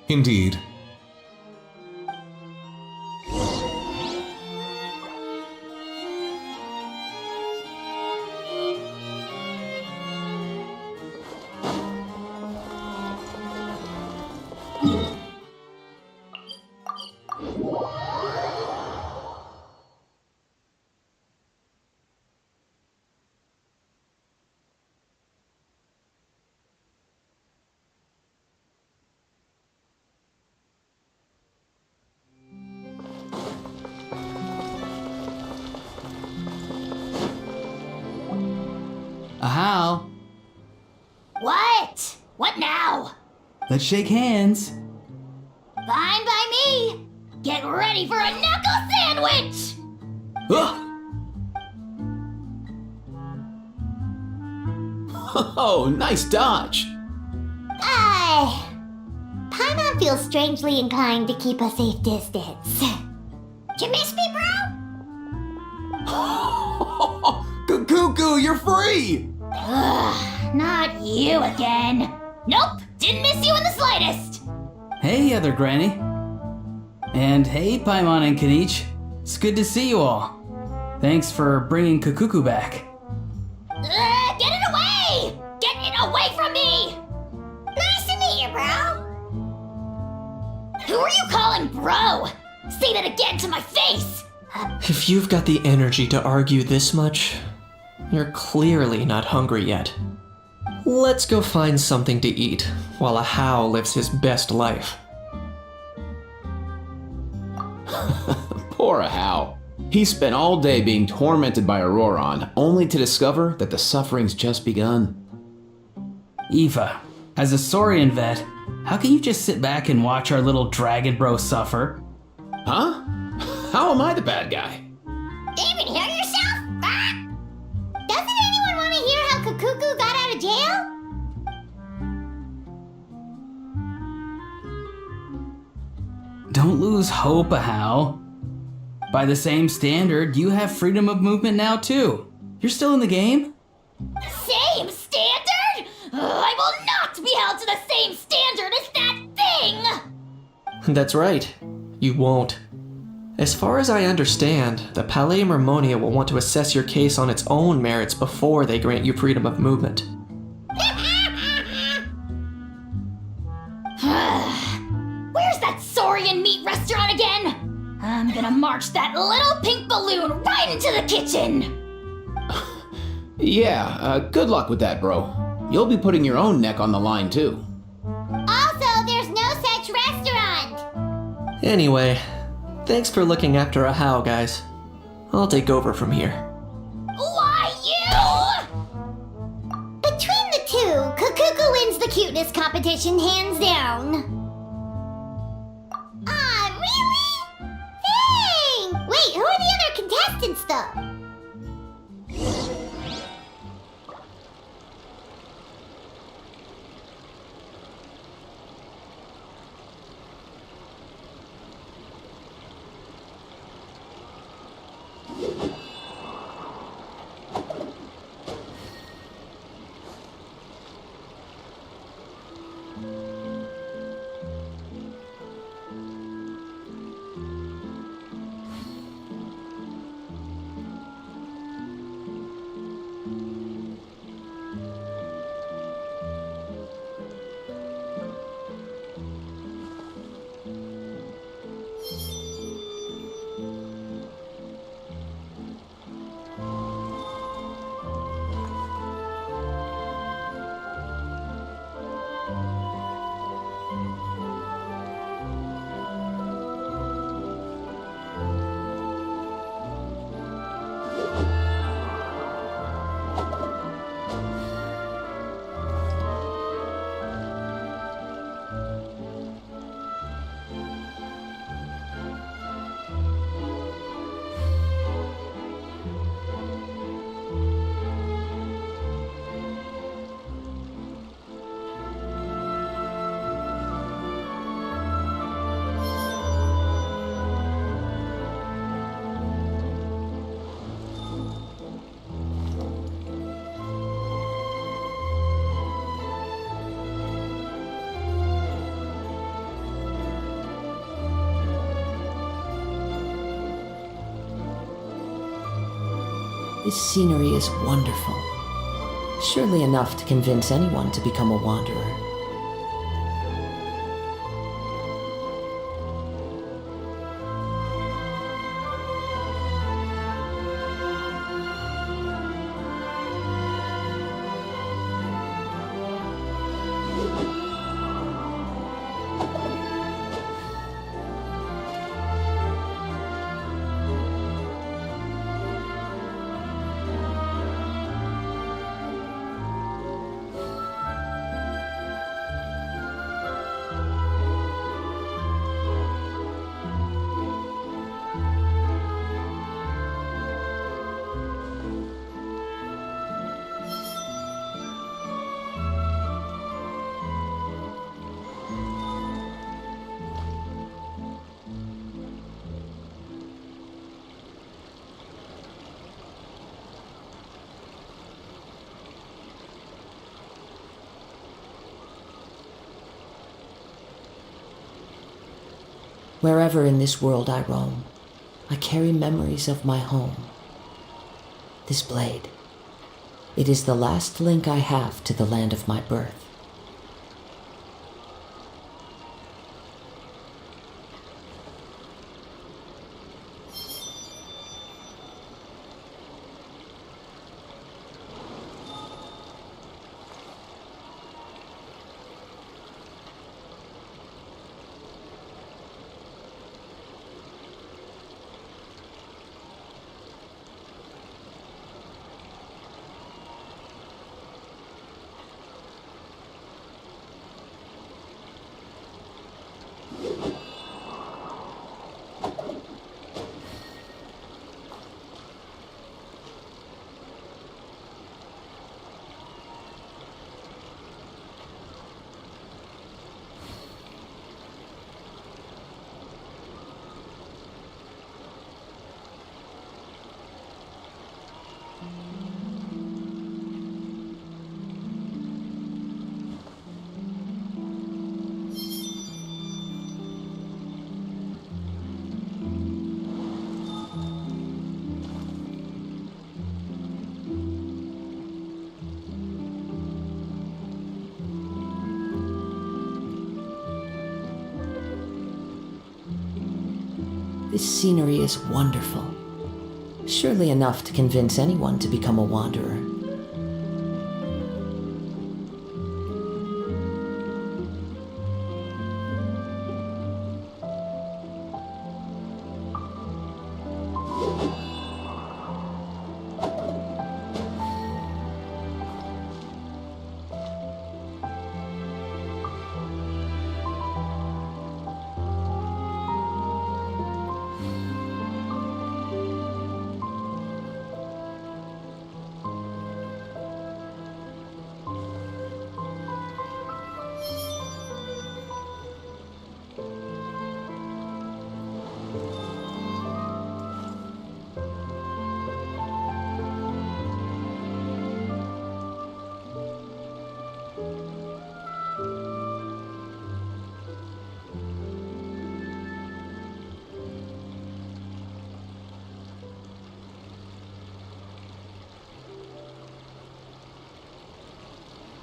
Indeed. Ahau, What? What now? let's shake hands. Fine by me! Get ready for a knuckle sandwich! Ugh. Oh, nice dodge. Paimon feels strangely inclined to keep a safe distance. Did you miss me, bro? Cuckoo, you're free! Ugh, not you again. Nope, didn't miss you in the slightest. Hey, other granny. And hey, Paimon and Kanich. It's good to see you all. Thanks for bringing Kukuku back. Get it away! Get it away from me! Nice to meet you, bro. Who are you calling bro? Say that again to my face! If you've got the energy to argue this much, you're clearly not hungry yet. Let's go find something to eat while Ahau lives his best life. Poor Ahau. He spent all day being tormented by Auroran, only to discover that the suffering's just begun. Aoife, as a Saurian vet, how can you just sit back and watch our little dragon bro suffer? Huh? How am I the bad guy? Even hear yourself? Ah! Doesn't anyone want to hear how Kukuku got out of jail? Don't lose hope, Ahau. By the same standard, you have freedom of movement now too. You're still in the game? Same standard? I will not be held to the same standard as that thing! That's right. You won't. As far as I understand, the Palais Mermonia will want to assess your case on its own merits before they grant you freedom of movement. Where's that Saurian meat restaurant again? I'm gonna march that little pink balloon right into the kitchen! Yeah, good luck with that, bro. You'll be putting your own neck on the line, too. Also, there's no such restaurant! Anyway, thanks for looking after Ahau, guys. I'll take over from here. Why, you? Between the two, Kukuku wins the cuteness competition hands down. Ah, really? Dang! Wait, who are the other contestants, though? This scenery is wonderful. Surely enough to convince anyone to become a wanderer. Wherever in this world I roam, I carry memories of my home. This blade, it is the last link I have to the land of my birth. This scenery is wonderful. Surely enough to convince anyone to become a wanderer.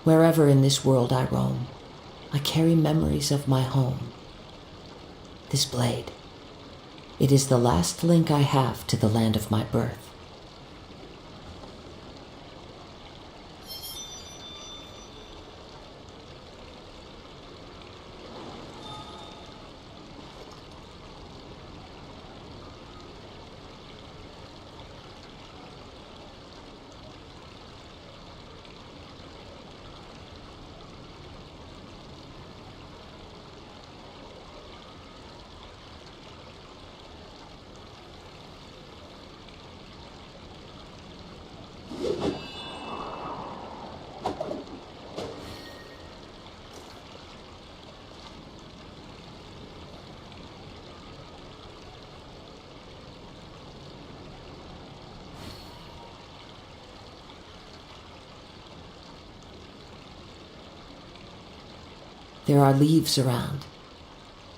Wherever in this world I roam, I carry memories of my home. This blade, it is the last link I have to the land of my birth. There are leaves around,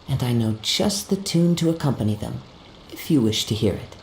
and I know just the tune to accompany them, if you wish to hear it.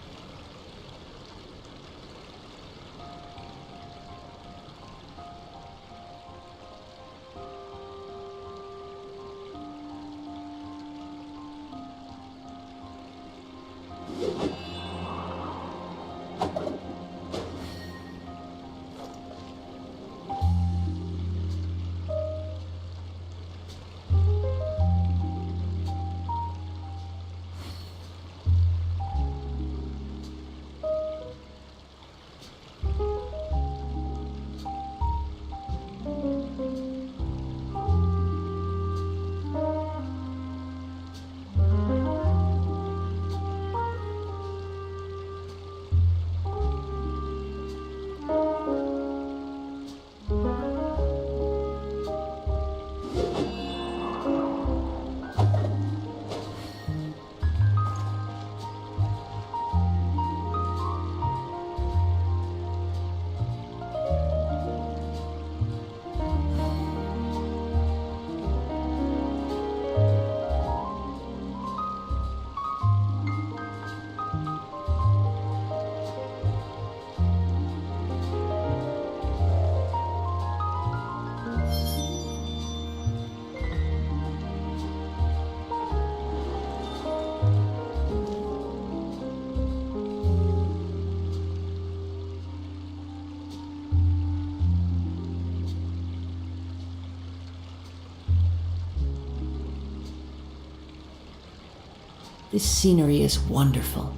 This scenery is wonderful.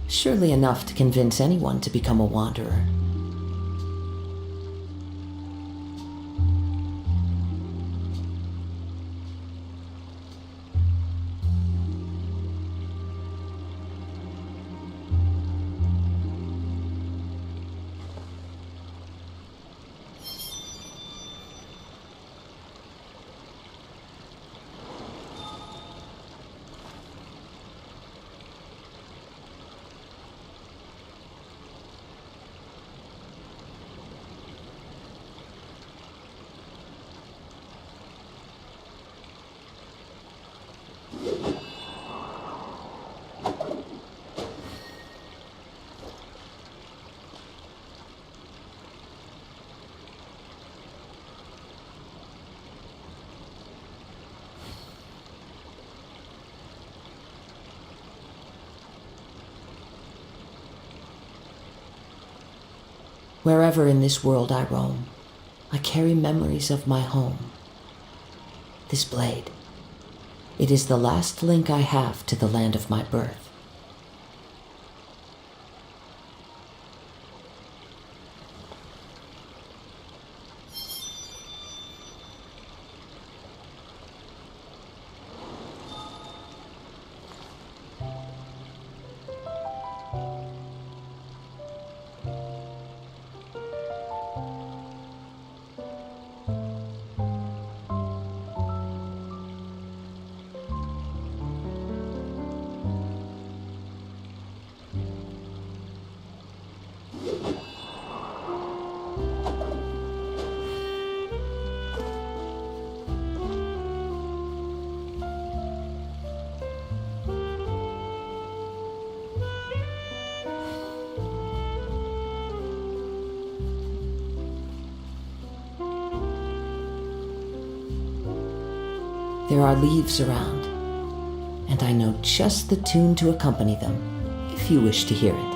Surely enough to convince anyone to become a wanderer. Wherever in this world I roam, I carry memories of my home. This blade, it is the last link I have to the land of my birth. There are leaves around, and I know just the tune to accompany them, if you wish to hear it.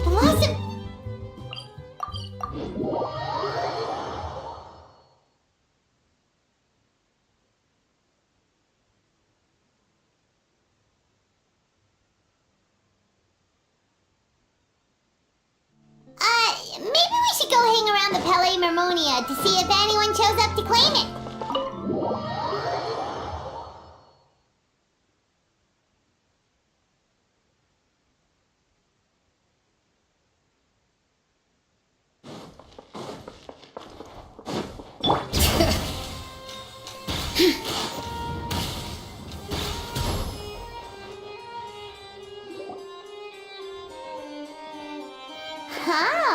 Blossom! Maybe we should go hang around the Pele Mermonia to see if anyone shows up to claim it.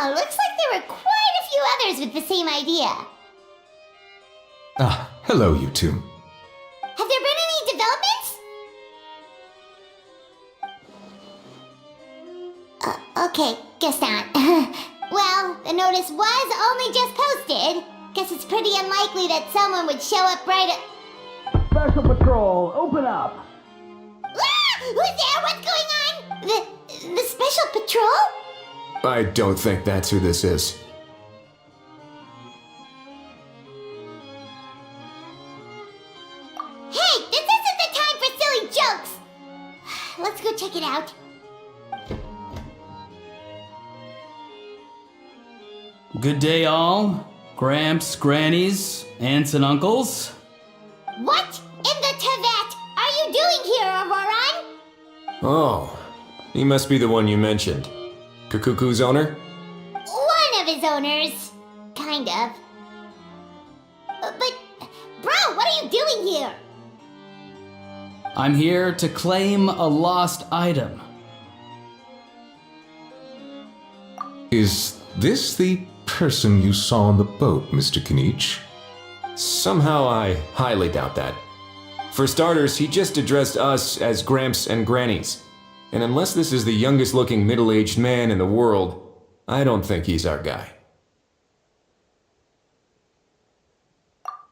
Oh, looks like there were quite a few others with the same idea. Ah, hello, you two. Have there been any developments? Okay, guess not. Well, the notice was only just posted. Guess it's pretty unlikely that someone would show up right at... Special Patrol, open up! Ah! Who's there? What's going on? The Special Patrol? I don't think that's who this is. Hey, this isn't the time for silly jokes! Let's go check it out. Good day, all. Gramps, grannies, aunts, and uncles. What in the Tevat are you doing here, Auroran? Oh, he must be the one you mentioned. Kukuku's owner? One of his owners. Kind of. But, bro, what are you doing here? I'm here to claim a lost item. Is this the person you saw on the boat, Mr. Kinich? Somehow I highly doubt that. For starters, he just addressed us as Gramps and Grannies. And unless this is the youngest looking middle-aged man in the world, I don't think he's our guy.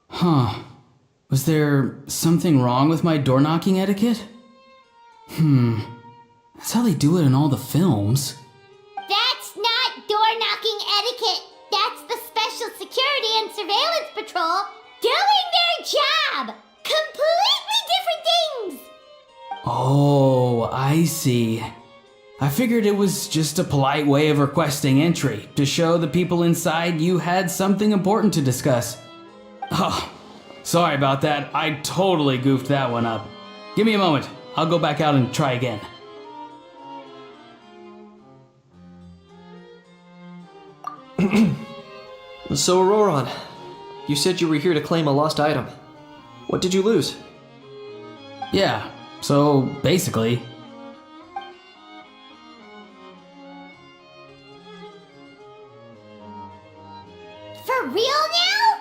Huh. Was there something wrong with my door knocking etiquette? That's how they do it in all the films. That's not door-knocking etiquette. That's the Special Security and Surveillance Patrol doing their job. Completely different things. Oh, I see. I figured it was just a polite way of requesting entry to show the people inside you had something important to discuss. Oh, sorry about that. I totally goofed that one up. Give me a moment. I'll go back out and try again. So, Auroran, you said you were here to claim a lost item. What did you lose? Yeah, so basically... For real now?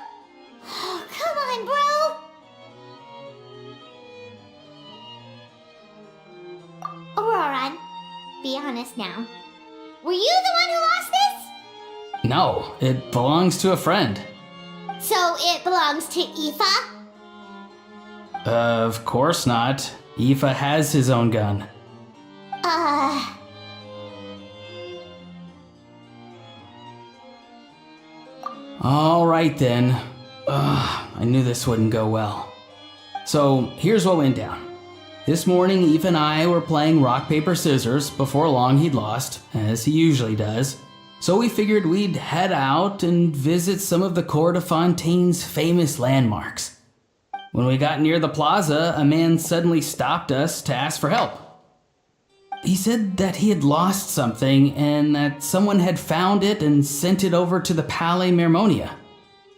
Oh, come on, bro. Auroran, be honest now. Were you the one who lost this? No, it belongs to a friend. So it belongs to Aoife? Of course not. Aoife has his own gun. Alright then. I knew this wouldn't go well. So, here's what went down. This morning, Aoife and I were playing rock, paper, scissors. Before long, he'd lost, as he usually does. So we figured we'd head out and visit some of the Cour de Fontaine's famous landmarks. When we got near the plaza, a man suddenly stopped us to ask for help. He said that he had lost something and that someone had found it and sent it over to the Palais Mermonia.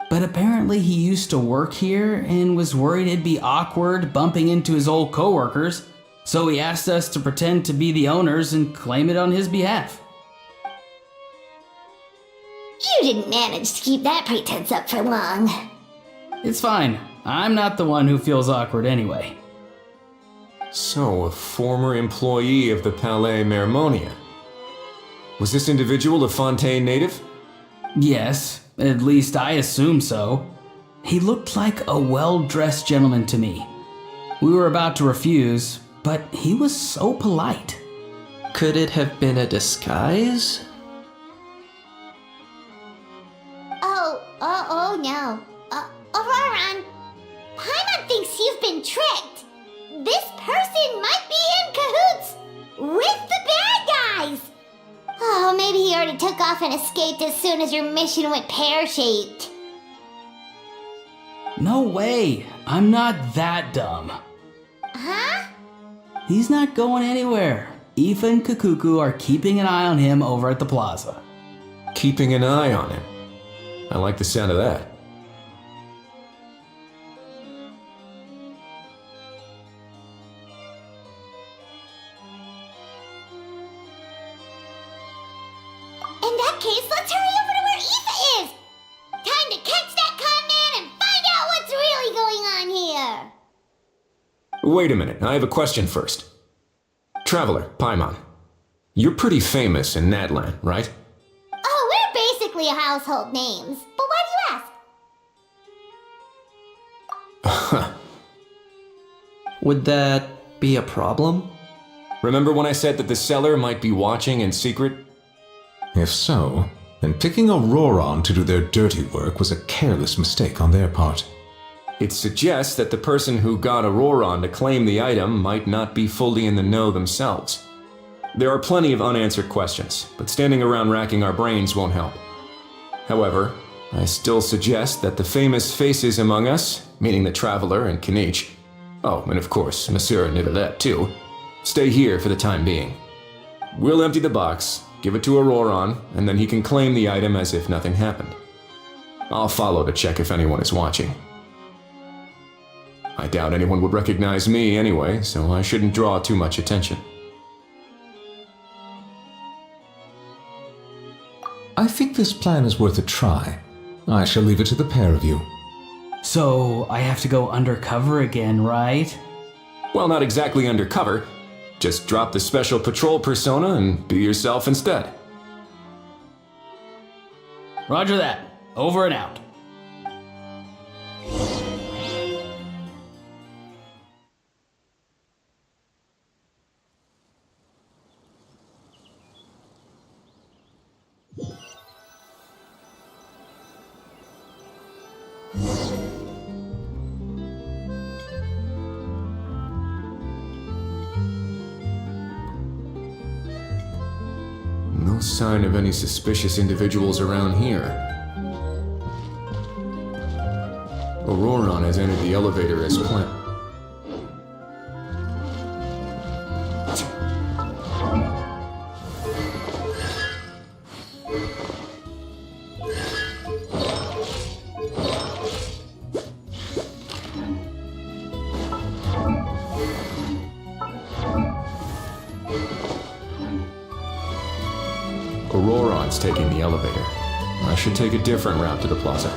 But apparently he used to work here and was worried it'd be awkward bumping into his old coworkers, so he asked us to pretend to be the owners and claim it on his behalf. You didn't manage to keep that pretense up for long. It's fine. I'm not the one who feels awkward anyway. So, a former employee of the Palais Mermonia. Was this individual a Fontaine native? Yes, at least I assume so. He looked like a well-dressed gentleman to me. We were about to refuse, but he was so polite. Could it have been a disguise? Oh no. Auroran, Paimon thinks you've been tricked. This person might be in cahoots with the bad guys. Oh, maybe he already took off and escaped as soon as your mission went pear-shaped. No way! I'm not that dumb. Huh? He's not going anywhere. Aoife and Kukuku are keeping an eye on him over at the plaza. Keeping an eye on him. I like the sound of that. And that that case, let's hurry over to where Aoife is! Time to catch that con man and find out what's really going on here! Wait a minute, I have a question first. Traveler, Paimon. You're pretty famous in Natlan, right? Oh, we're basically household names. But why do you ask? Would that be a problem? Remember when I said that the seller might be watching in secret? If so, then picking Auroron to do their dirty work was a careless mistake on their part. It suggests that the person who got Auroron to claim the item might not be fully in the know themselves. There are plenty of unanswered questions, but standing around racking our brains won't help. However, I still suggest that the famous faces among us, meaning the Traveler and Kinich, oh, and of course, Monsieur Nivelette too, stay here for the time being. We'll empty the box, give it to Auroron, and then he can claim the item as if nothing happened. I'll follow to check if anyone is watching. I doubt anyone would recognize me anyway, so I shouldn't draw too much attention. I think this plan is worth a try. I shall leave it to the pair of you. So, I have to go undercover again, right? Well, not exactly undercover. Just drop the special patrol persona and be yourself instead. Roger that. Over and out. No sign of any suspicious individuals around here. Auroron has entered the elevator as planned. Auroron's taking the elevator. I should take a different route to the plaza.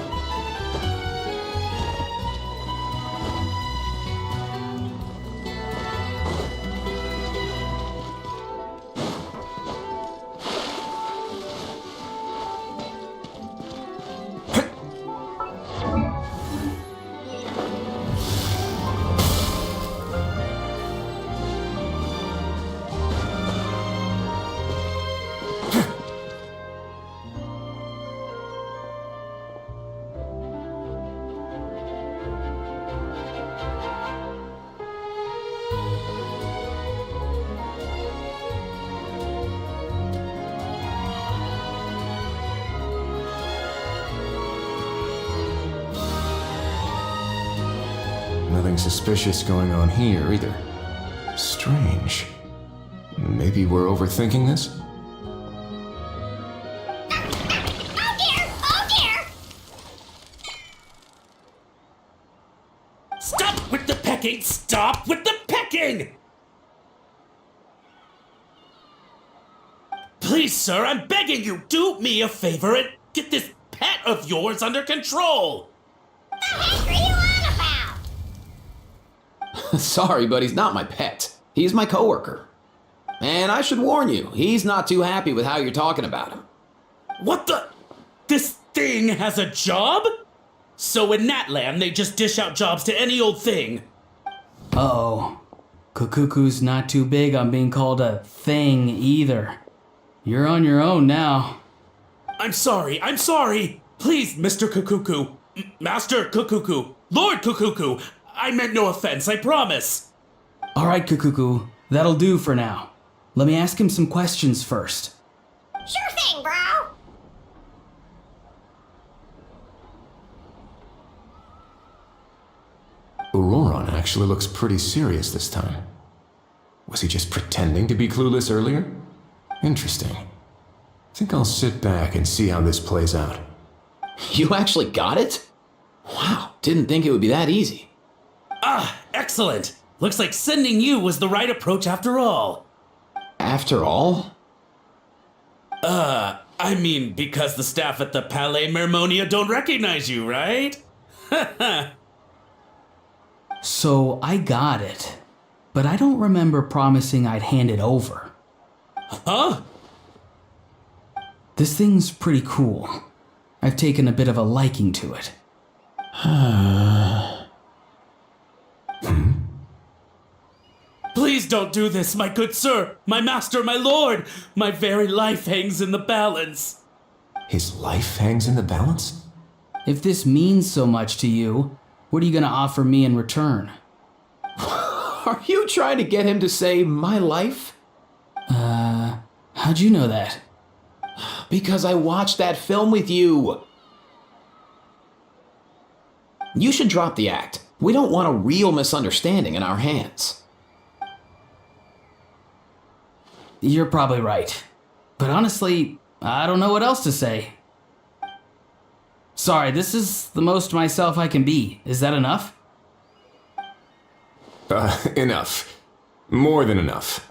Nothing suspicious going on here either. Strange. Maybe we're overthinking this? Oh dear! Oh dear! Stop with the pecking! Stop with the pecking! Please, sir, I'm begging you, do me a favor and get this pet of yours under control! The heck are you on about? Sorry, but he's not my pet. He's my coworker. And I should warn you, he's not too happy with how you're talking about him. What the? This thing has a job? So in Natlan, they just dish out jobs to any old thing. Uh-oh. Kukuku's not too big on being called a thing either. You're on your own now. I'm sorry. Please, Mr. Kukuku. Master Kukuku. Lord Kukuku. I meant no offense, I promise. Alright, Kukuku. That'll do for now. Let me ask him some questions first. Sure thing, bro! Auroron actually looks pretty serious this time. Was he just pretending to be clueless earlier? Interesting. Think I'll sit back and see how this plays out. You actually got it? Wow, didn't think it would be that easy. Ah, excellent. Looks like sending you was the right approach after all. After all? I I mean, because the staff at the Palais Mermonia don't recognize you, right? So I got it, but I don't remember promising I'd hand it over. Huh? This thing's pretty cool. I've taken a bit of a liking to it. Please don't do this, my good sir, my master, my lord. My very life hangs in the balance. His life hangs in the balance? If this means so much to you, what are you gonna offer me in return? Are you trying to get him to say my life? How'd you know that? Because I watched that film with you. You should drop the act. We don't want a real misunderstanding in our hands. You're probably right. But honestly, I don't know what else to say. Sorry, this is the most myself I can be. Is that enough? Enough. More than enough.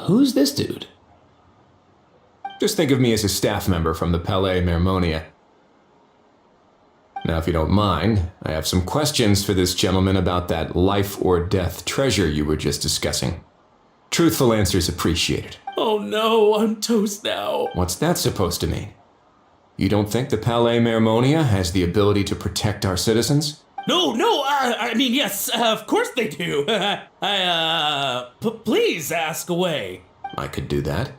Who's this dude? Just think of me as a staff member from the Palais Mermonia. Now, if you don't mind, I have some questions for this gentleman about that life or death treasure you were just discussing. Truthful answers appreciated. Oh no, I'm toast now. What's that supposed to mean? You don't think the Palais Mermonia has the ability to protect our citizens? No, I mean, yes, of course they do. Please ask away. I could do that.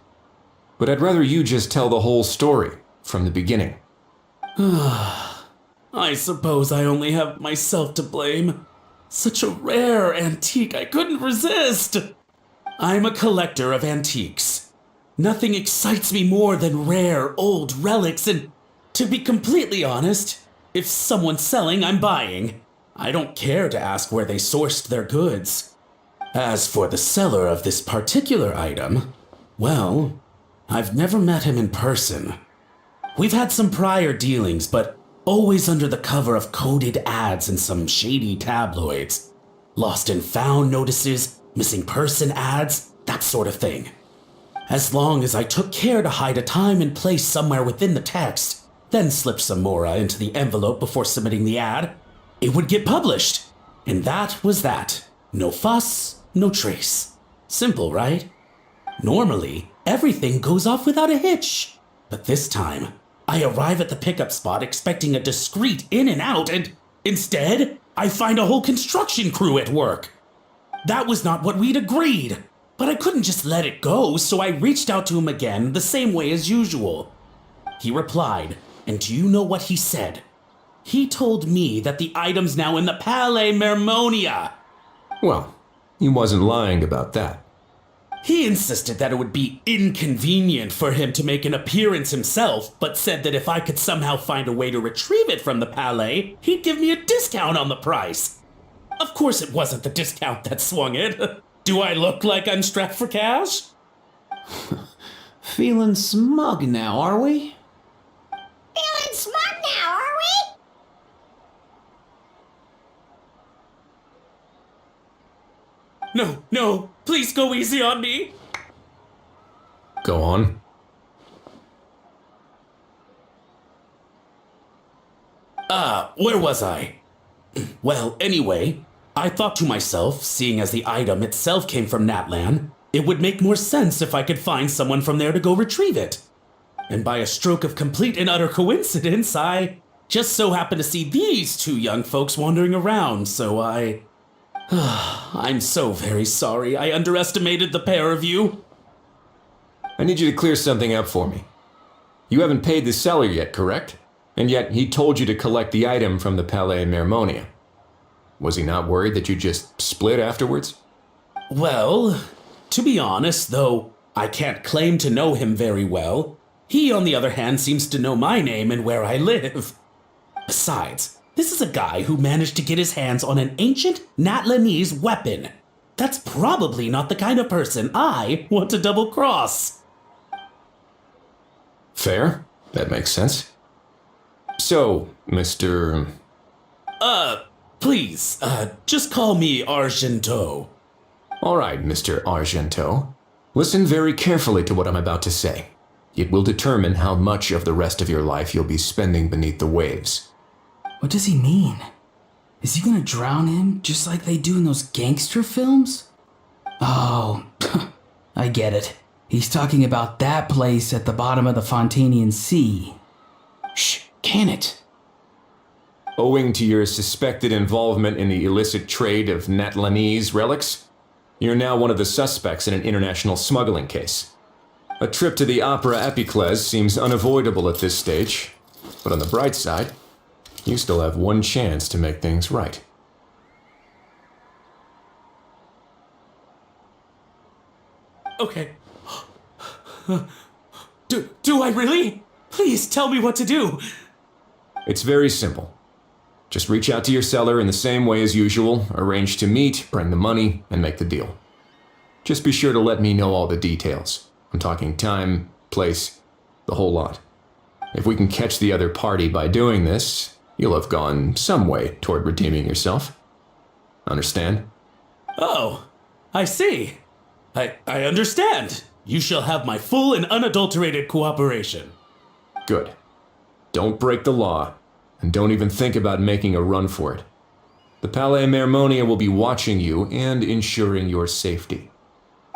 But I'd rather you just tell the whole story from the beginning. I suppose I only have myself to blame. Such a rare antique, I couldn't resist. I'm a collector of antiques. Nothing excites me more than rare old relics, and to be completely honest, if someone's selling, I'm buying. I don't care to ask where they sourced their goods. As for the seller of this particular item, well, I've never met him in person. We've had some prior dealings, but always under the cover of coded ads in some shady tabloids. Lost and found notices, missing person ads, that sort of thing. As long as I took care to hide a time and place somewhere within the text, then slip some mora into the envelope before submitting the ad, it would get published. And that was that. No fuss, no trace. Simple, right? Normally, everything goes off without a hitch. But this time, I arrive at the pickup spot expecting a discreet in and out, and instead, I find a whole construction crew at work. That was not what we'd agreed. But I couldn't just let it go, so I reached out to him again the same way as usual. He replied, and do you know what he said? He told me that the item's now in the Palais Mermonia. Well, he wasn't lying about that. He insisted that it would be inconvenient for him to make an appearance himself, but said that if I could somehow find a way to retrieve it from the Palais, he'd give me a discount on the price. Of course it wasn't the discount that swung it. Do I look like I'm strapped for cash? Feeling smug now, are we? Feeling smart now, are we? No, please go easy on me. Go on. Where was I? Well, anyway, I thought to myself, seeing as the item itself came from Natlan, it would make more sense if I could find someone from there to go retrieve it. And by a stroke of complete and utter coincidence, I just so happened to see these two young folks wandering around, so I'm so very sorry. I underestimated the pair of you. I need you to clear something up for me. You haven't paid the seller yet, correct? And yet he told you to collect the item from the Palais Mermonia. Was he not worried that you just split afterwards? Well, to be honest, though I can't claim to know him very well, he, on the other hand, seems to know my name and where I live. Besides, this is a guy who managed to get his hands on an ancient Natlanese weapon. That's probably not the kind of person I want to double-cross. Fair. That makes sense. So, Mr. Please, just call me Argento. All right, Mr. Argento. Listen very carefully to what I'm about to say. It will determine how much of the rest of your life you'll be spending beneath the waves. What does he mean? Is he gonna drown him just like they do in those gangster films? Oh, I get it. He's talking about that place at the bottom of the Fontanian Sea. Shh, can it? Owing to your suspected involvement in the illicit trade of Natlanese relics, you're now one of the suspects in an international smuggling case. A trip to the Opera Epiclese seems unavoidable at this stage, but on the bright side, you still have one chance to make things right. Okay. Do I really? Please tell me what to do. It's very simple. Just reach out to your seller in the same way as usual, arrange to meet, bring the money, and make the deal. Just be sure to let me know all the details. I'm talking time, place, the whole lot. If we can catch the other party by doing this, you'll have gone some way toward redeeming yourself. Understand? Oh, I see. I understand. You shall have my full and unadulterated cooperation. Good. Don't break the law, and don't even think about making a run for it. The Palais Mermonia will be watching you and ensuring your safety.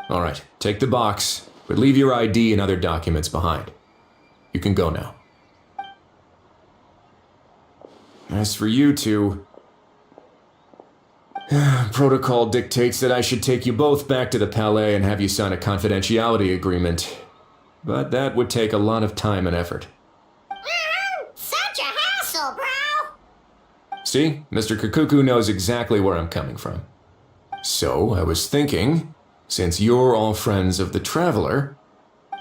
All right, take the box, but leave your ID and other documents behind. You can go now. As for you two, protocol dictates that I should take you both back to the Palais and have you sign a confidentiality agreement. But that would take a lot of time and effort. Such a hassle, bro! See, Mr. Kakuku knows exactly where I'm coming from. So, I was thinking, since you're all friends of the Traveler...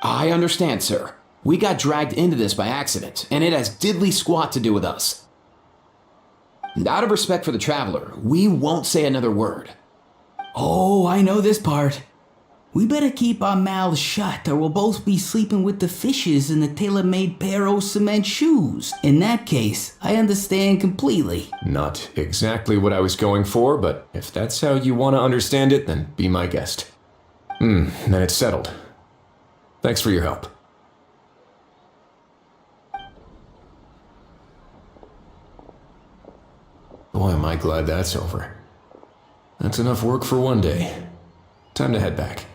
I understand, sir. We got dragged into this by accident, and it has diddly squat to do with us. And out of respect for the Traveler, we won't say another word. Oh, I know this part. We better keep our mouths shut or we'll both be sleeping with the fishes in the tailor-made pair of cement shoes. In that case, I understand completely. Not exactly what I was going for, but if that's how you want to understand it, then be my guest. Then it's settled. Thanks for your help. Boy, am I glad that's over. That's enough work for one day. Time to head back.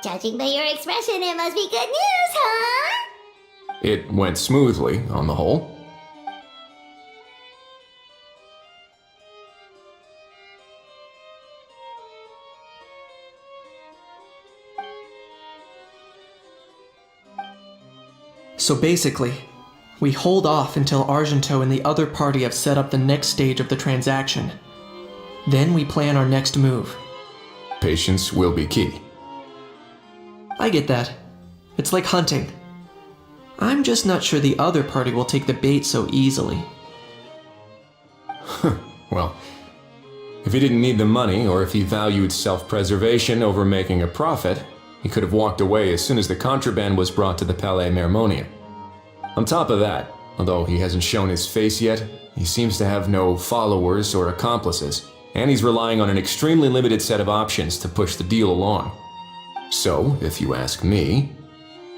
Judging by your expression, it must be good news, huh? It went smoothly, on the whole. So basically, we hold off until Argento and the other party have set up the next stage of the transaction. Then we plan our next move. Patience will be key. I get that. It's like hunting. I'm just not sure the other party will take the bait so easily. Well, if he didn't need the money, or if he valued self-preservation over making a profit, he could have walked away as soon as the contraband was brought to the Palais Mermonia. On top of that, although he hasn't shown his face yet, he seems to have no followers or accomplices, and he's relying on an extremely limited set of options to push the deal along. So, if you ask me,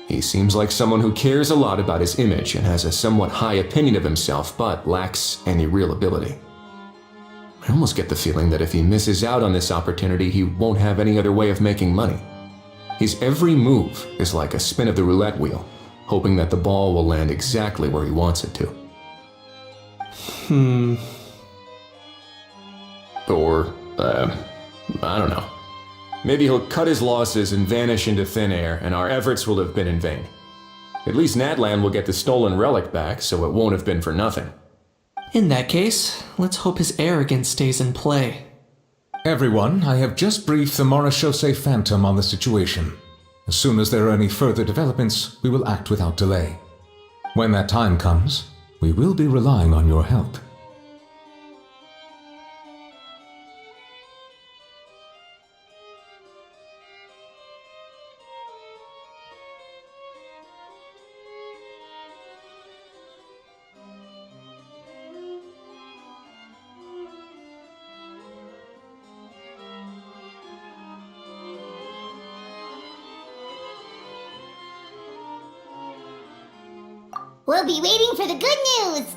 he seems like someone who cares a lot about his image and has a somewhat high opinion of himself, but lacks any real ability. I almost get the feeling that if he misses out on this opportunity, he won't have any other way of making money. His every move is like a spin of the roulette wheel, hoping that the ball will land exactly where he wants it to. Or, I don't know. Maybe he'll cut his losses and vanish into thin air, and our efforts will have been in vain. At least Natlan will get the stolen relic back, so it won't have been for nothing. In that case, let's hope his arrogance stays in play. Everyone, I have just briefed the Marechaussee Phantom on the situation. As soon as there are any further developments, we will act without delay. When that time comes, we will be relying on your help. We'll be waiting for the good news!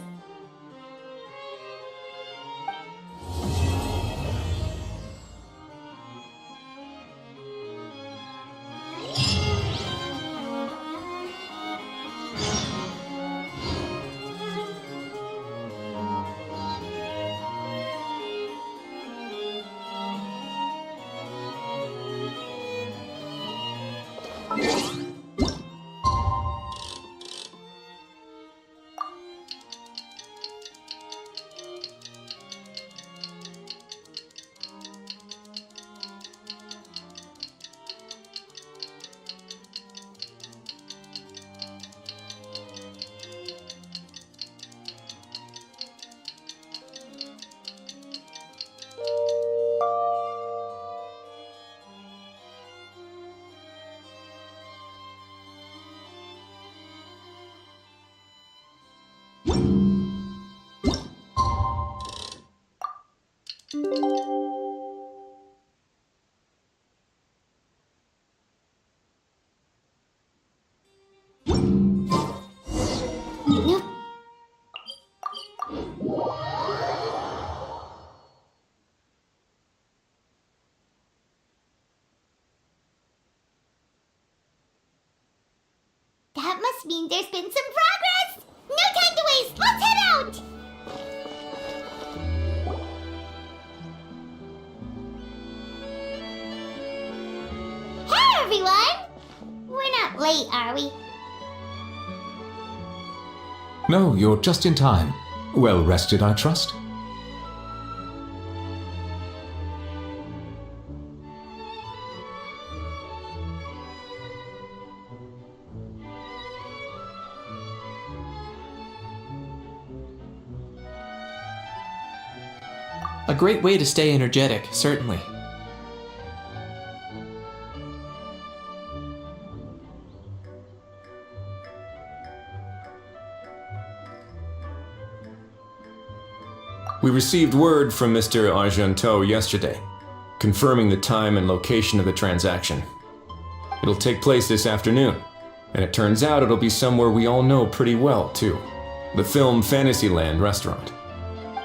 That must mean there's been some progress! No time to waste! Let's head out! Hey, everyone! We're not late, are we? No, you're just in time. Well rested, I trust? A great way to stay energetic, certainly. We received word from Mr. Argenteau yesterday, confirming the time and location of the transaction. It'll take place this afternoon, and it turns out it'll be somewhere we all know pretty well, too. The Film Fantasyland restaurant.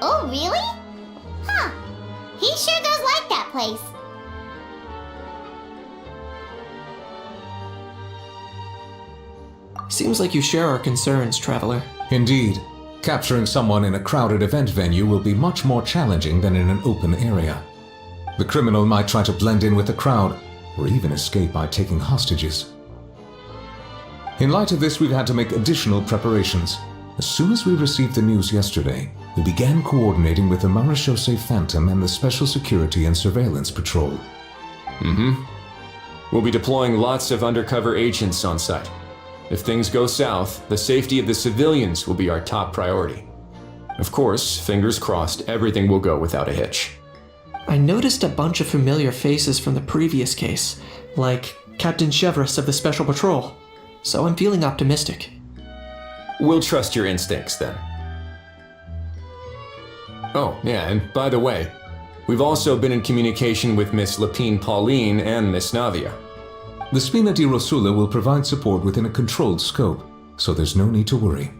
Oh, really? Huh. He sure does like that place. Seems like you share our concerns, Traveler. Indeed. Capturing someone in a crowded event venue will be much more challenging than in an open area. The criminal might try to blend in with the crowd, or even escape by taking hostages. In light of this, we've had to make additional preparations. As soon as we received the news yesterday, we began coordinating with the Marechaussee Phantom and the Special Security and Surveillance Patrol. We'll be deploying lots of undercover agents on site. If things go south, the safety of the civilians will be our top priority. Of course, fingers crossed, everything will go without a hitch. I noticed a bunch of familiar faces from the previous case, like Captain Chevrolet of the Special Patrol, so I'm feeling optimistic. We'll trust your instincts then. Oh, yeah, and by the way, we've also been in communication with Miss Lapine Pauline and Miss Navia. The Spina di Rosula will provide support within a controlled scope, so there's no need to worry.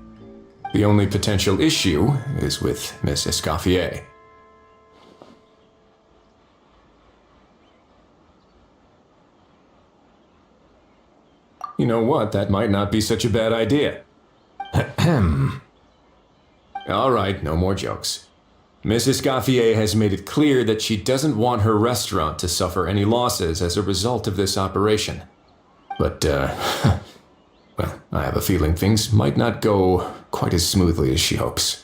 The only potential issue is with Miss Escoffier. You know what, that might not be such a bad idea. All right, no more jokes. Miss Escoffier has made it clear that she doesn't want her restaurant to suffer any losses as a result of this operation. But, well, I have a feeling things might not go quite as smoothly as she hopes.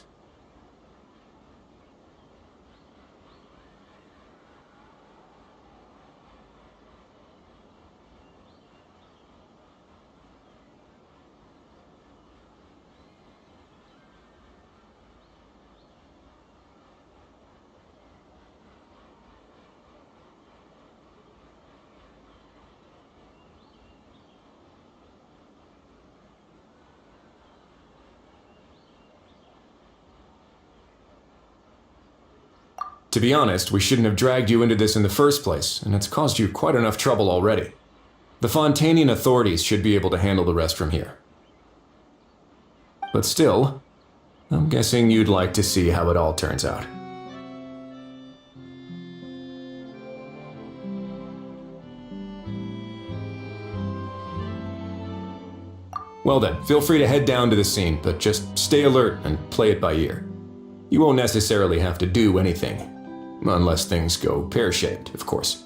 To be honest, we shouldn't have dragged you into this in the first place, and it's caused you quite enough trouble already. The Fontainian authorities should be able to handle the rest from here. But still, I'm guessing you'd like to see how it all turns out. Well then, feel free to head down to the scene, but just stay alert and play it by ear. You won't necessarily have to do anything, unless things go pear-shaped, of course.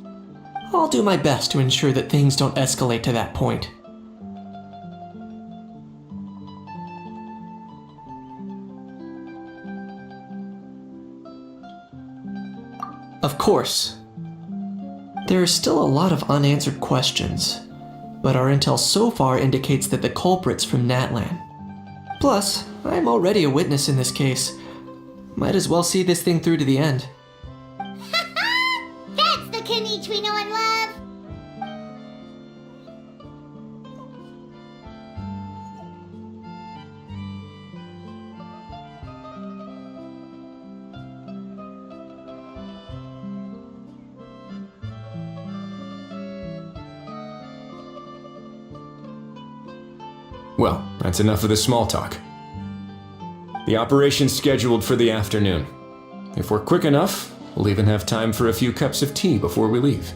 I'll do my best to ensure that things don't escalate to that point. Of course, there are still a lot of unanswered questions, but our intel so far indicates that the culprit's from Natlan. Plus, I'm already a witness in this case. Might as well see this thing through to the end. That's the Kenichi we know and love! Well, that's enough of the small talk. The operation's scheduled for the afternoon. If we're quick enough, we'll even have time for a few cups of tea before we leave.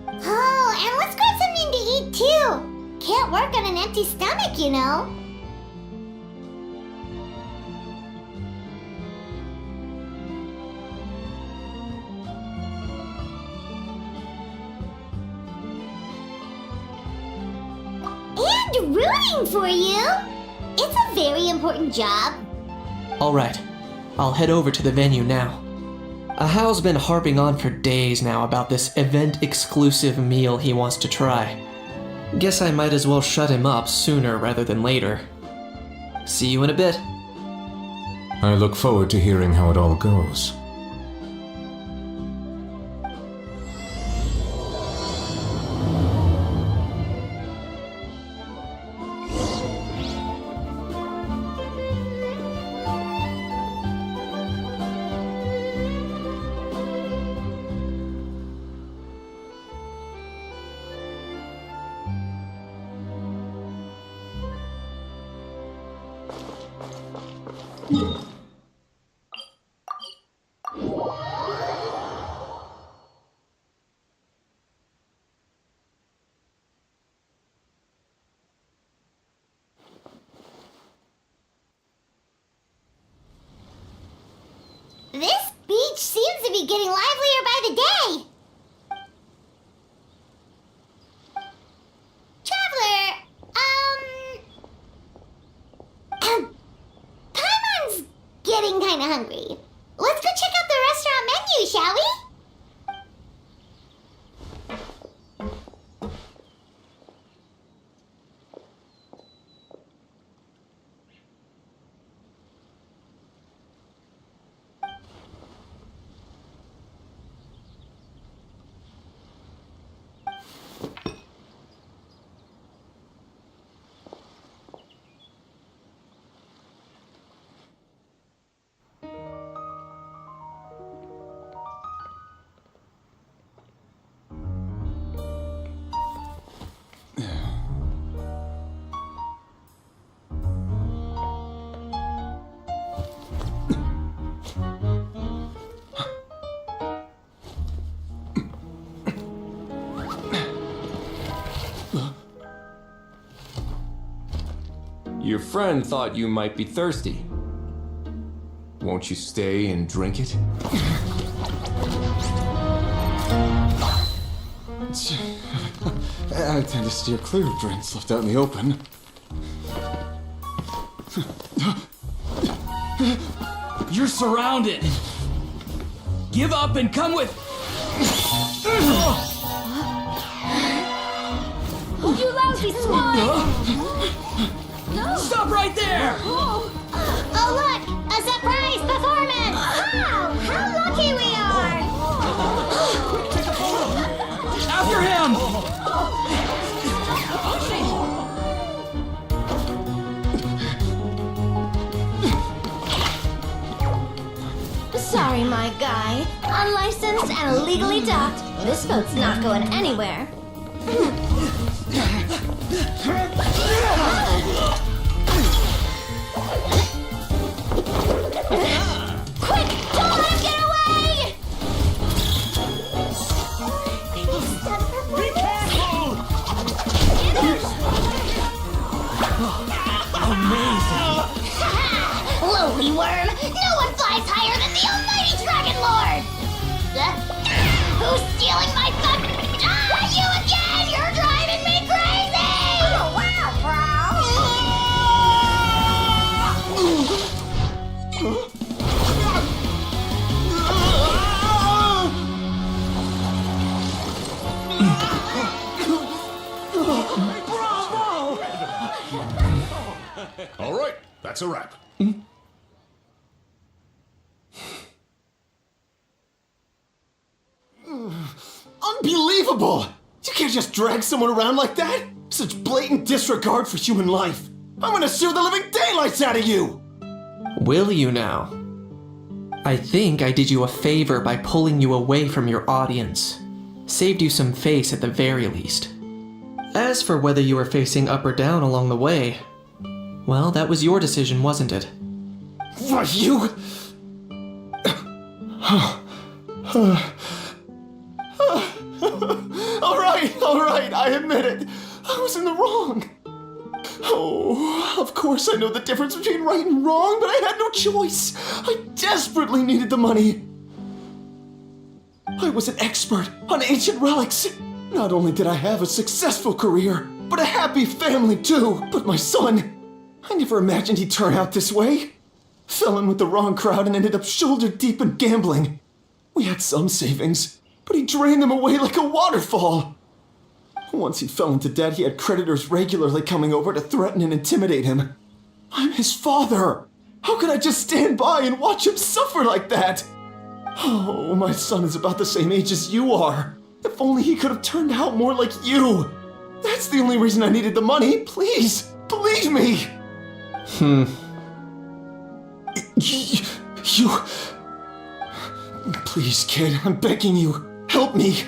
Oh, and let's grab something to eat too! Can't work on an empty stomach, you know. And rooting for you! It's a very important job. Alright, I'll head over to the venue now. Ahal's been harping on for days now about this event-exclusive meal he wants to try. Guess I might as well shut him up sooner rather than later. See you in a bit. I look forward to hearing how it all goes. This beach seems to be getting livelier by the day. Traveler, Paimon's getting kinda hungry. Let's go check out the restaurant menu, shall we? Your friend thought you might be thirsty. Won't you stay and drink it? I tend to steer clear of drinks left out in the open. You're surrounded! Give up and come with... You lousy swine! Stop right there! Oh, look! A surprise performance! Wow! How lucky we are! After him! Sorry, my guy. Unlicensed and illegally docked. This boat's not going anywhere. Quick! Don't let him get away! Be careful! Lowly worm! No one flies higher than the almighty Dragon Lord! Who's stealing my thunder? Ah, you again! You're driving me crazy! Oh, wow, All right, that's a wrap. Unbelievable! You can't just drag someone around like that! Such blatant disregard for human life! I'm gonna sue the living daylights out of you! Will you now? I think I did you a favor by pulling you away from your audience. Saved you some face at the very least. As for whether you were facing up or down along the way, well, that was your decision, wasn't it? What, you? Alright, I admit it. I was in the wrong. Oh, of course I know the difference between right and wrong, but I had no choice. I desperately needed the money. I was an expert on ancient relics. Not only did I have a successful career, but a happy family too. But my son, I never imagined he'd turn out this way. Fell in with the wrong crowd and ended up shoulder deep in gambling. We had some savings, but he drained them away like a waterfall. Once he fell into debt, he had creditors regularly coming over to threaten and intimidate him. I'm his father. How could I just stand by and watch him suffer like that? Oh, my son is about the same age as you are. If only he could have turned out more like you. That's the only reason I needed the money. Please, believe me. You... Please, kid, I'm begging you. Help me.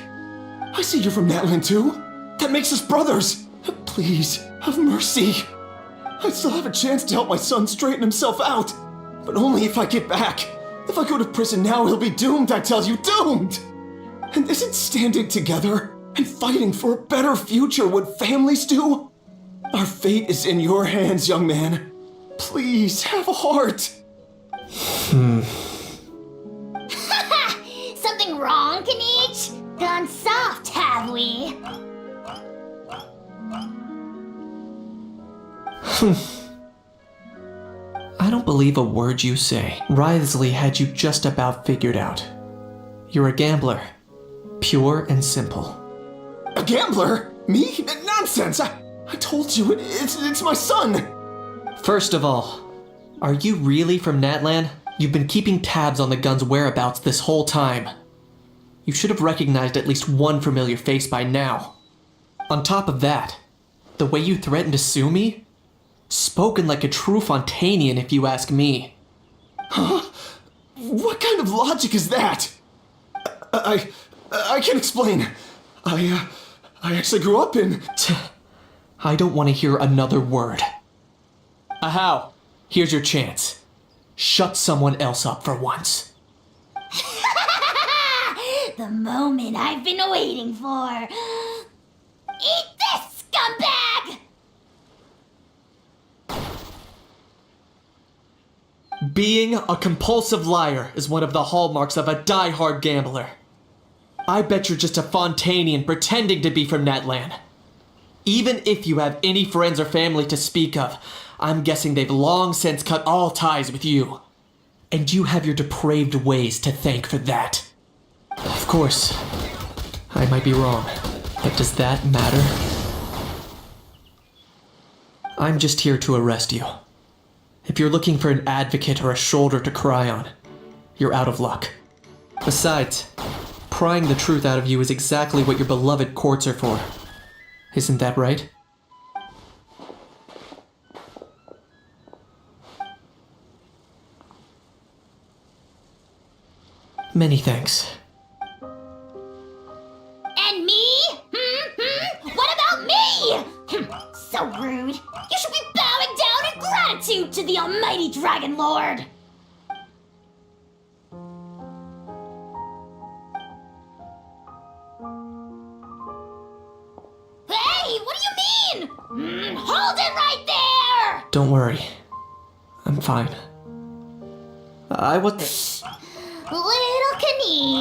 I see you're from Natlan too. That makes us brothers. Please, have mercy. I still have a chance to help my son straighten himself out. But only if I get back. If I go to prison now, he'll be doomed, I tell you, doomed! And isn't standing together and fighting for a better future what families do? Our fate is in your hands, young man. Please, have a heart. Something wrong, Kanich? Gone soft, have we? I don't believe a word you say. Wriothesley had you just about figured out. You're a gambler. Pure and simple. A gambler? Me? Nonsense! I told you, it's my son! First of all, are you really from Natlan? You've been keeping tabs on the gun's whereabouts this whole time. You should have recognized at least one familiar face by now. On top of that, the way you threatened to sue me? Spoken like a true Fontainian, if you ask me. Huh? What kind of logic is that? I can explain. I actually grew up in... I don't want to hear another word. Ahau, here's your chance. Shut someone else up for once. The moment I've been waiting for. Eat this, scumbag! Being a compulsive liar is one of the hallmarks of a die-hard gambler. I bet you're just a Fontainian pretending to be from Natlan. Even if you have any friends or family to speak of, I'm guessing they've long since cut all ties with you. And you have your depraved ways to thank for that. Of course, I might be wrong, but does that matter? I'm just here to arrest you. If you're looking for an advocate or a shoulder to cry on, you're out of luck. Besides, prying the truth out of you is exactly what your beloved courts are for. Isn't that right? Many thanks. And me? What about me? So rude. You should be bowing down in gratitude to the almighty Dragon Lord. Hey, what do you mean? Hold it right there! Don't worry. I'm fine. I was... Little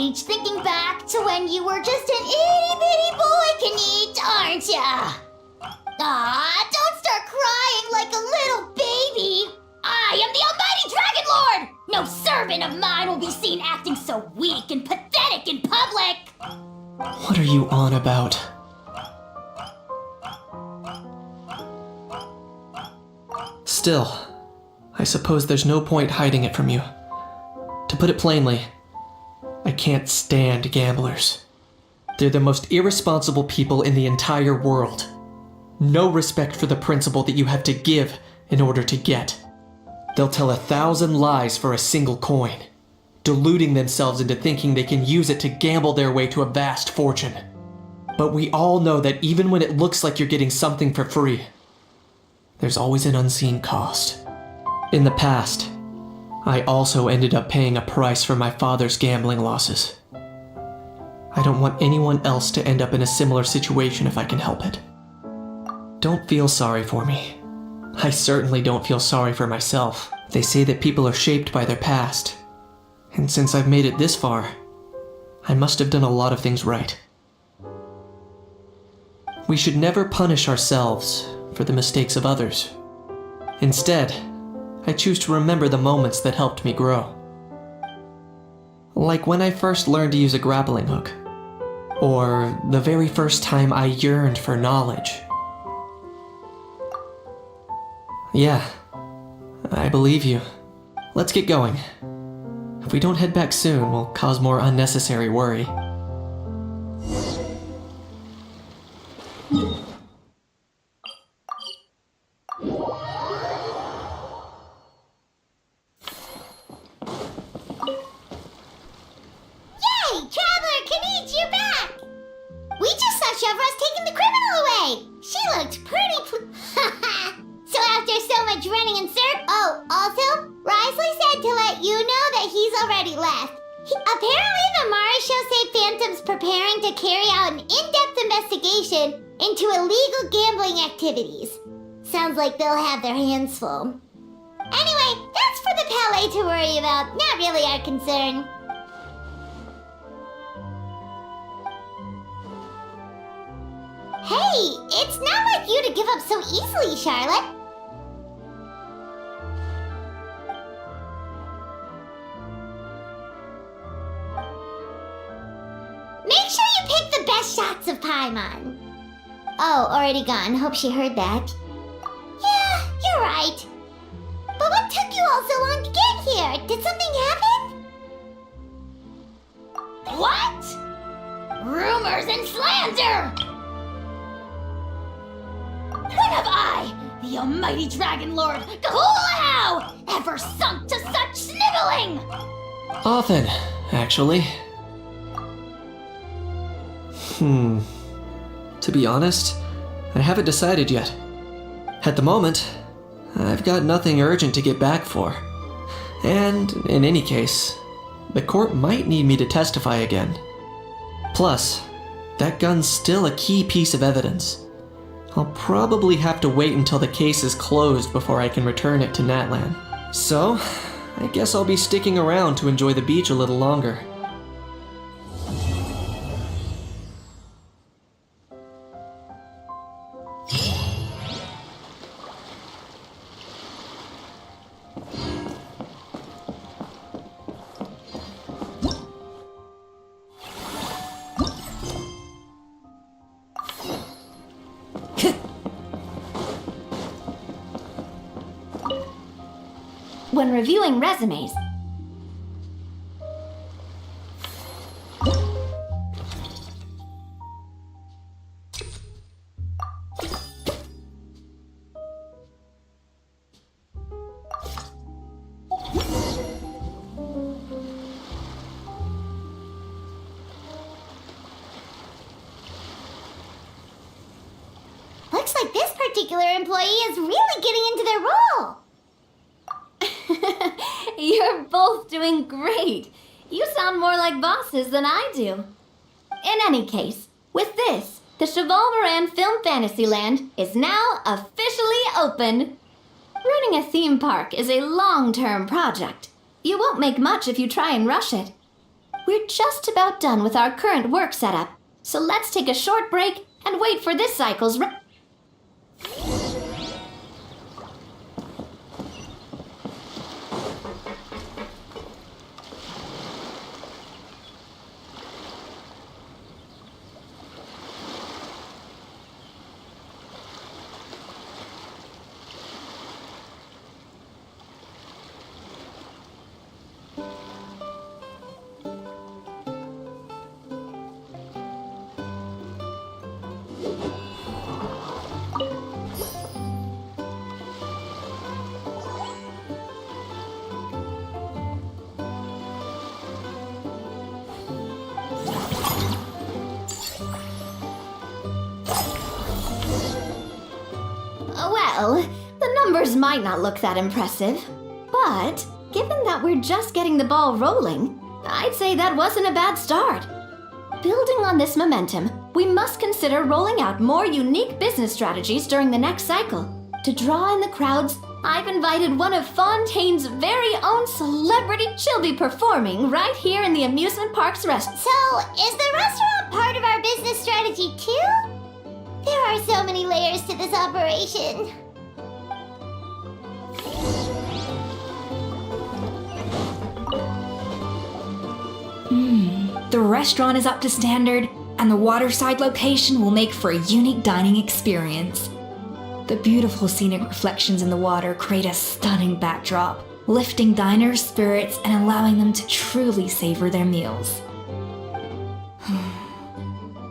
Knight, thinking back to when you were just an itty-bitty boy, Knight, aren't ya? Aw, don't start crying like a little baby. I am the almighty Dragon Lord! No servant of mine will be seen acting so weak and pathetic in public! What are you on about? Still, I suppose there's no point hiding it from you. To put it plainly, I can't stand gamblers. They're the most irresponsible people in the entire world. No respect for the principle that you have to give in order to get. They'll tell 1,000 lies for a single coin, deluding themselves into thinking they can use it to gamble their way to a vast fortune. But we all know that even when it looks like you're getting something for free, there's always an unseen cost. In the past, I also ended up paying a price for my father's gambling losses. I don't want anyone else to end up in a similar situation if I can help it. Don't feel sorry for me. I certainly don't feel sorry for myself. They say that people are shaped by their past. And since I've made it this far, I must have done a lot of things right. We should never punish ourselves for the mistakes of others. Instead, I choose to remember the moments that helped me grow. Like when I first learned to use a grappling hook. Or the very first time I yearned for knowledge. Yeah, I believe you. Let's get going. If we don't head back soon, we'll cause more unnecessary worry. Yay! Traveler Knight, you're back! We just saw Chevro's taking the criminal away! She looked pretty So after so much running in circles... Oh, also, Risley said to let you know that he's already left. Apparently the Mara show say Phantom's preparing to carry out an in-depth investigation into illegal gambling activities. Sounds like they'll have their hands full. Anyway, that's for the Palais to worry about, not really our concern. Hey, it's not like you to give up so easily, Charlotte. Make sure you pick the best shots of Paimon. Oh, already gone. Hope she heard that. Yeah, you're right. But what took you all so long to get here? Did something happen? What? Rumors and slander! When have I, the almighty Dragon Lord, Kahulahau, ever sunk to such sniveling? Often, actually. To be honest, I haven't decided yet. At the moment, I've got nothing urgent to get back for. And, in any case, the court might need me to testify again. Plus, that gun's still a key piece of evidence. I'll probably have to wait until the case is closed before I can return it to Natlan. So, I guess I'll be sticking around to enjoy the beach a little longer. When reviewing resumes, particular employee is really getting into their role. You're both doing great. You sound more like bosses than I do. In any case, with this, the Cheval Moran Film Fantasyland is now officially open. Running a theme park is a long-term project. You won't make much if you try and rush it. We're just about done with our current work setup, so let's take a short break and wait for this cycle's Well, the numbers might not look that impressive, but given that we're just getting the ball rolling, I'd say that wasn't a bad start. Building on this momentum, we must consider rolling out more unique business strategies during the next cycle. To draw in the crowds, I've invited one of Fontaine's very own celebrity. She'll be performing right here in the amusement park's restaurant. So, is the restaurant part of our business strategy too? There are so many layers to this operation. The restaurant is up to standard, and the waterside location will make for a unique dining experience. The beautiful scenic reflections in the water create a stunning backdrop, lifting diners' spirits and allowing them to truly savor their meals.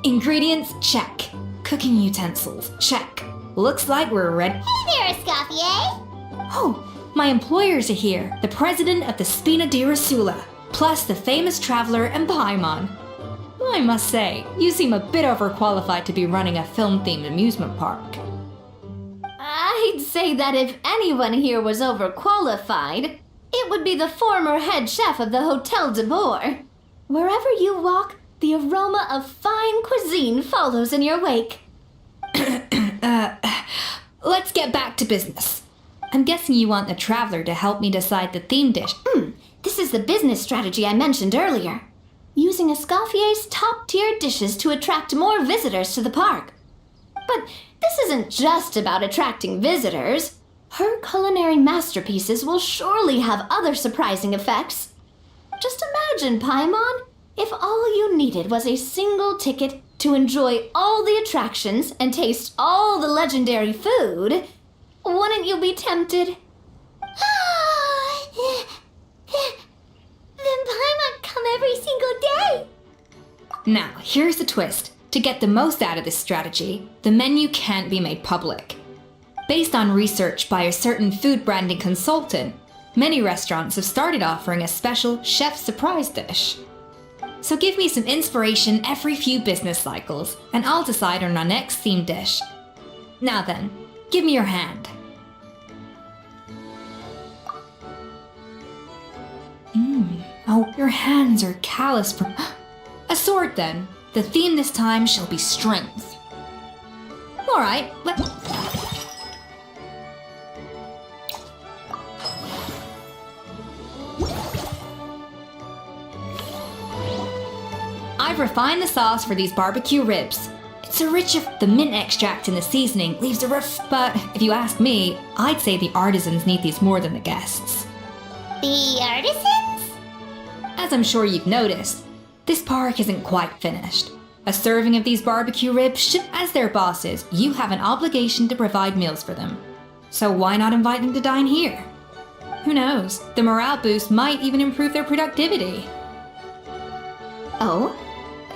Ingredients, check. Cooking utensils, check. Looks like we're ready. Hey there, Escoffier! Oh, my employers are here. The president of the Spina di Rosula, plus the famous traveler and Paimon. I must say, you seem a bit overqualified to be running a film-themed amusement park. I'd say that if anyone here was overqualified, it would be the former head chef of the Hotel de Boer. Wherever you walk, the aroma of fine cuisine follows in your wake. Let's get back to business. I'm guessing you want the traveler to help me decide the theme dish. This is the business strategy I mentioned earlier. Using Escoffier's top-tier dishes to attract more visitors to the park. But this isn't just about attracting visitors. Her culinary masterpieces will surely have other surprising effects. Just imagine, Paimon, if all you needed was a single ticket to enjoy all the attractions and taste all the legendary food. Wouldn't you be tempted? Then Paimon come every single day. Now, here's the twist. To get the most out of this strategy, the menu can't be made public. Based on research by a certain food branding consultant, many restaurants have started offering a special chef surprise dish. So give me some inspiration every few business cycles, and I'll decide on our next theme dish. Now then, give me your hand. Oh, your hands are calloused from... A sword then. The theme this time shall be strength. Alright, I've refined the sauce for these barbecue ribs. It's a rich of the mint extract in the seasoning leaves a but if you ask me, I'd say the artisans need these more than the guests. The artisans? As I'm sure you've noticed, this park isn't quite finished. A serving of these barbecue ribs should, as their bosses, you have an obligation to provide meals for them. So why not invite them to dine here? Who knows, the morale boost might even improve their productivity. Oh?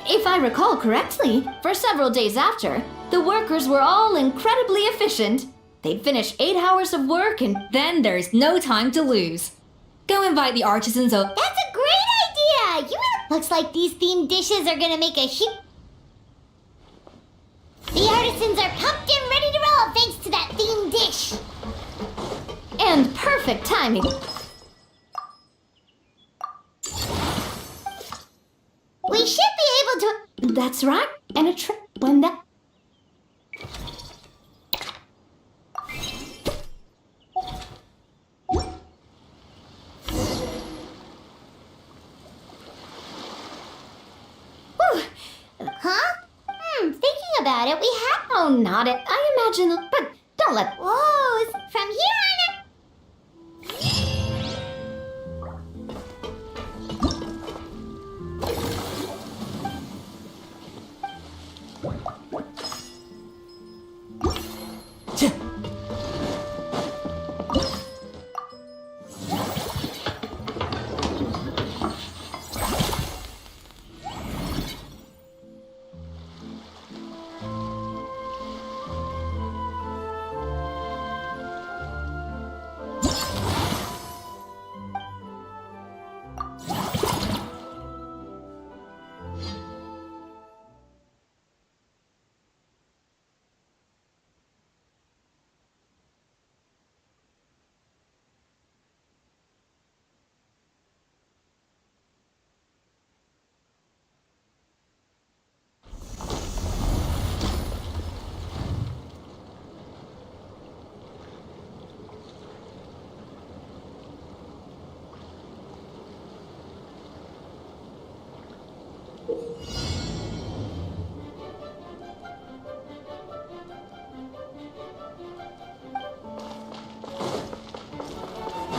If I recall correctly, for several days after, the workers were all incredibly efficient. They'd finish 8 hours of work and then there's no time to lose. Go invite the artisans over. That's a great idea! Looks like these themed dishes are gonna make a The artisans are pumped and ready to roll thanks to that And perfect timing. We should be able to. That's right. And a trick when that. Huh? Thinking about it, we have. Oh, not it. I imagine, but don't let. Whoa, from here on out.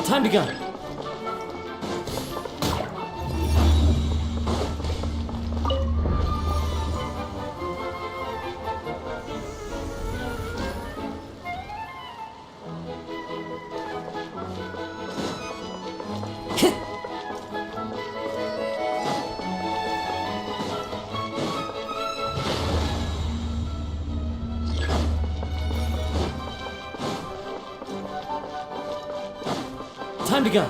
Time to go. Time to go.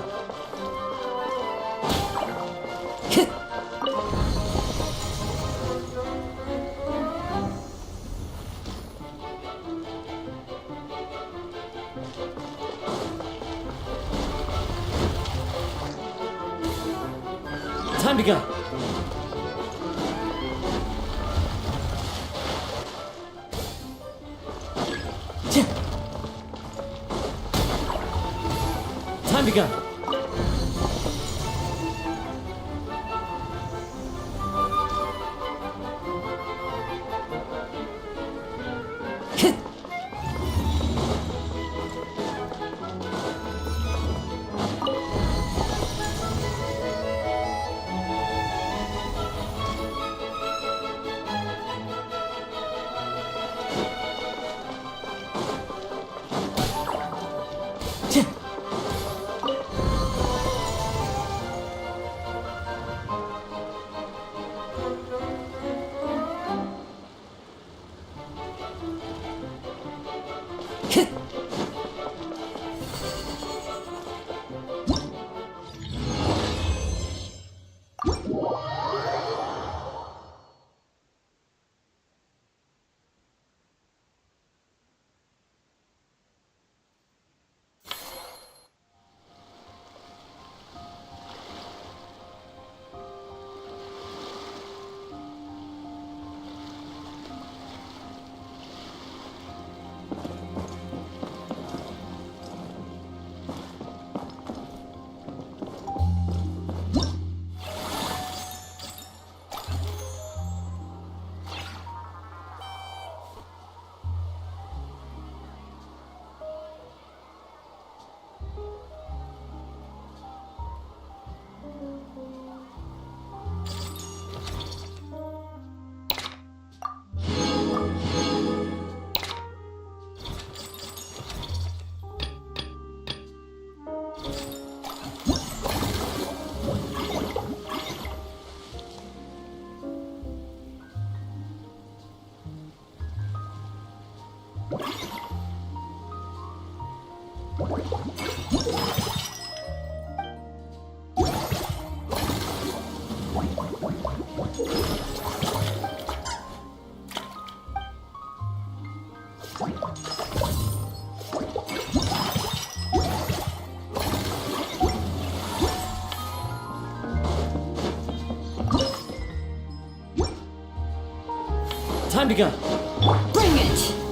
Time to go. Time to go. begun. Bring it!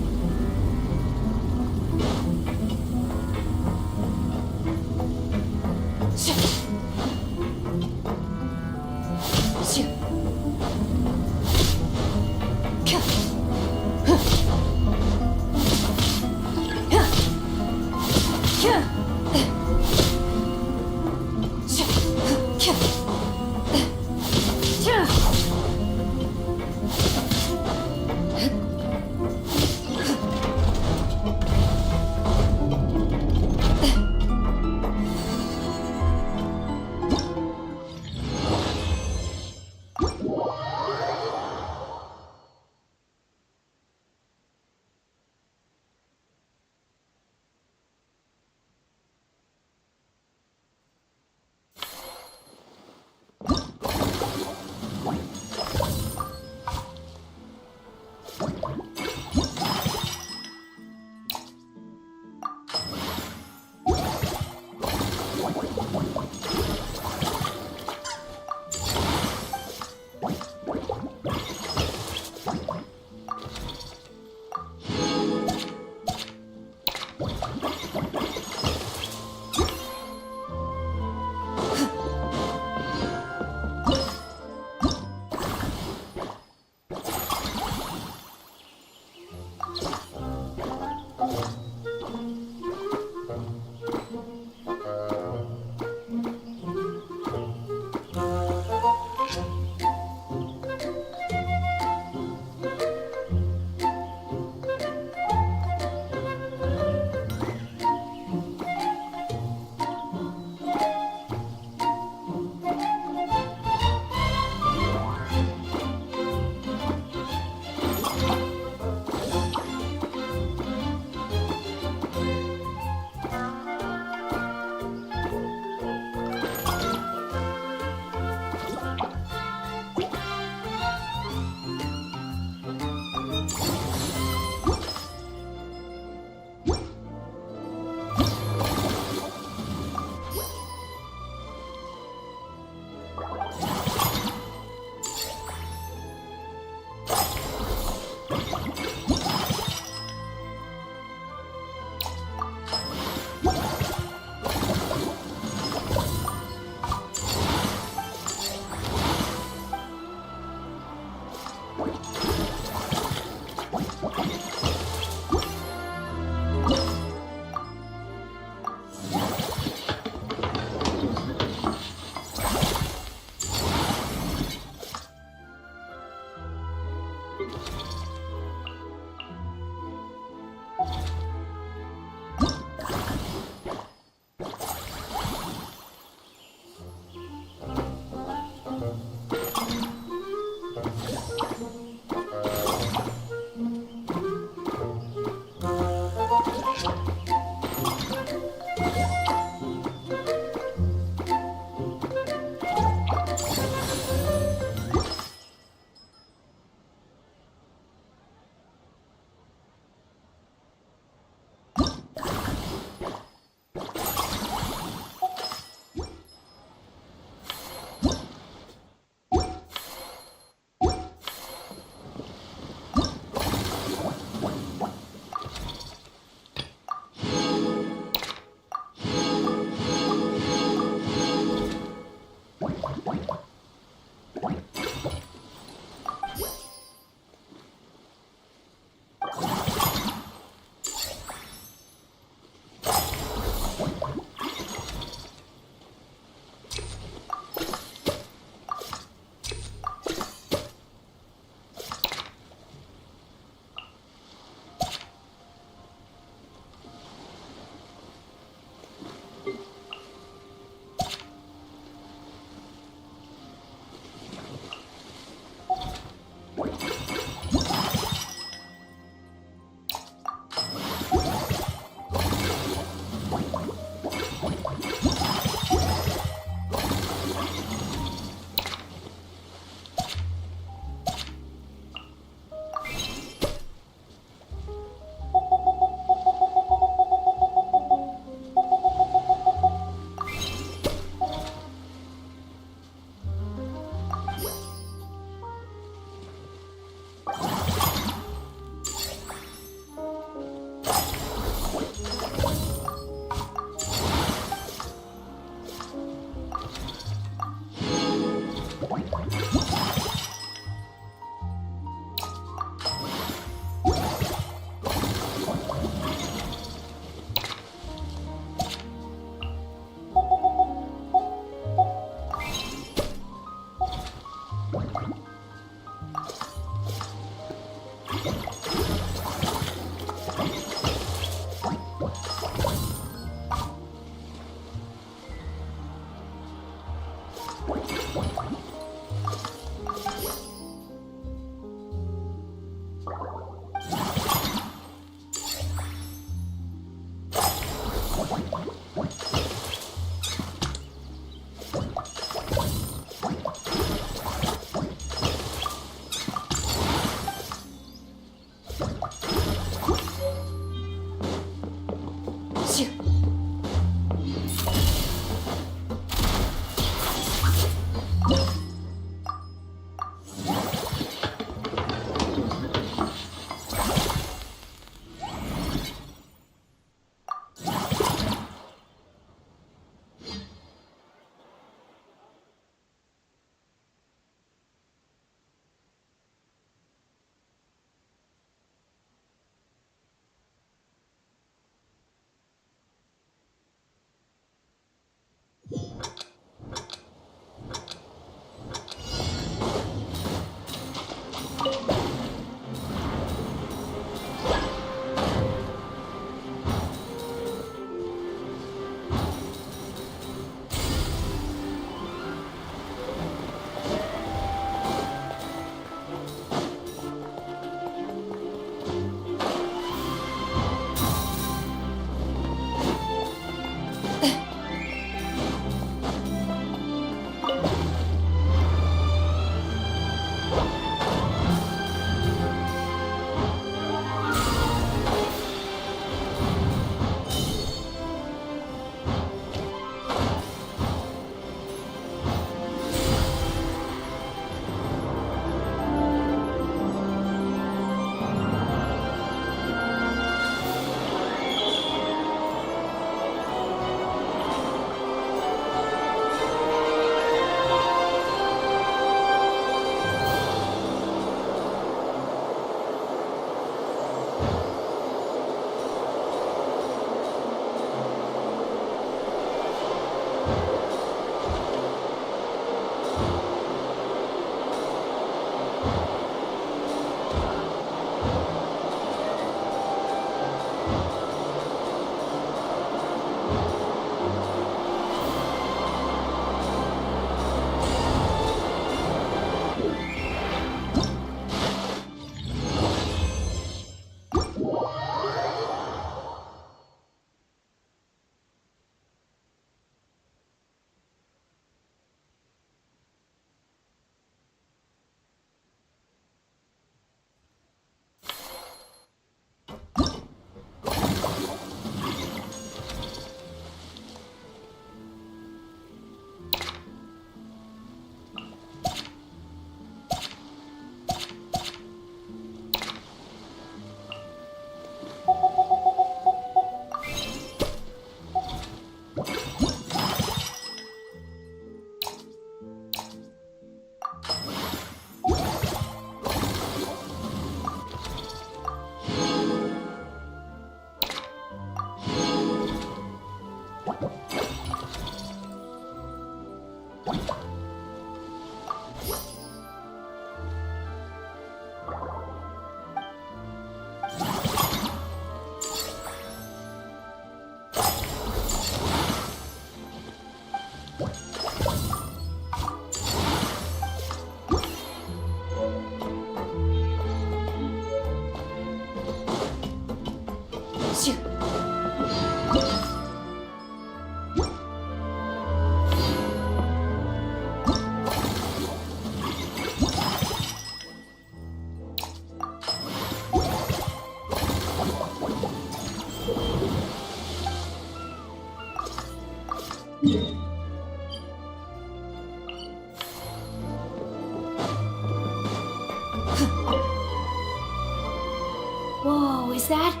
Whoa, is that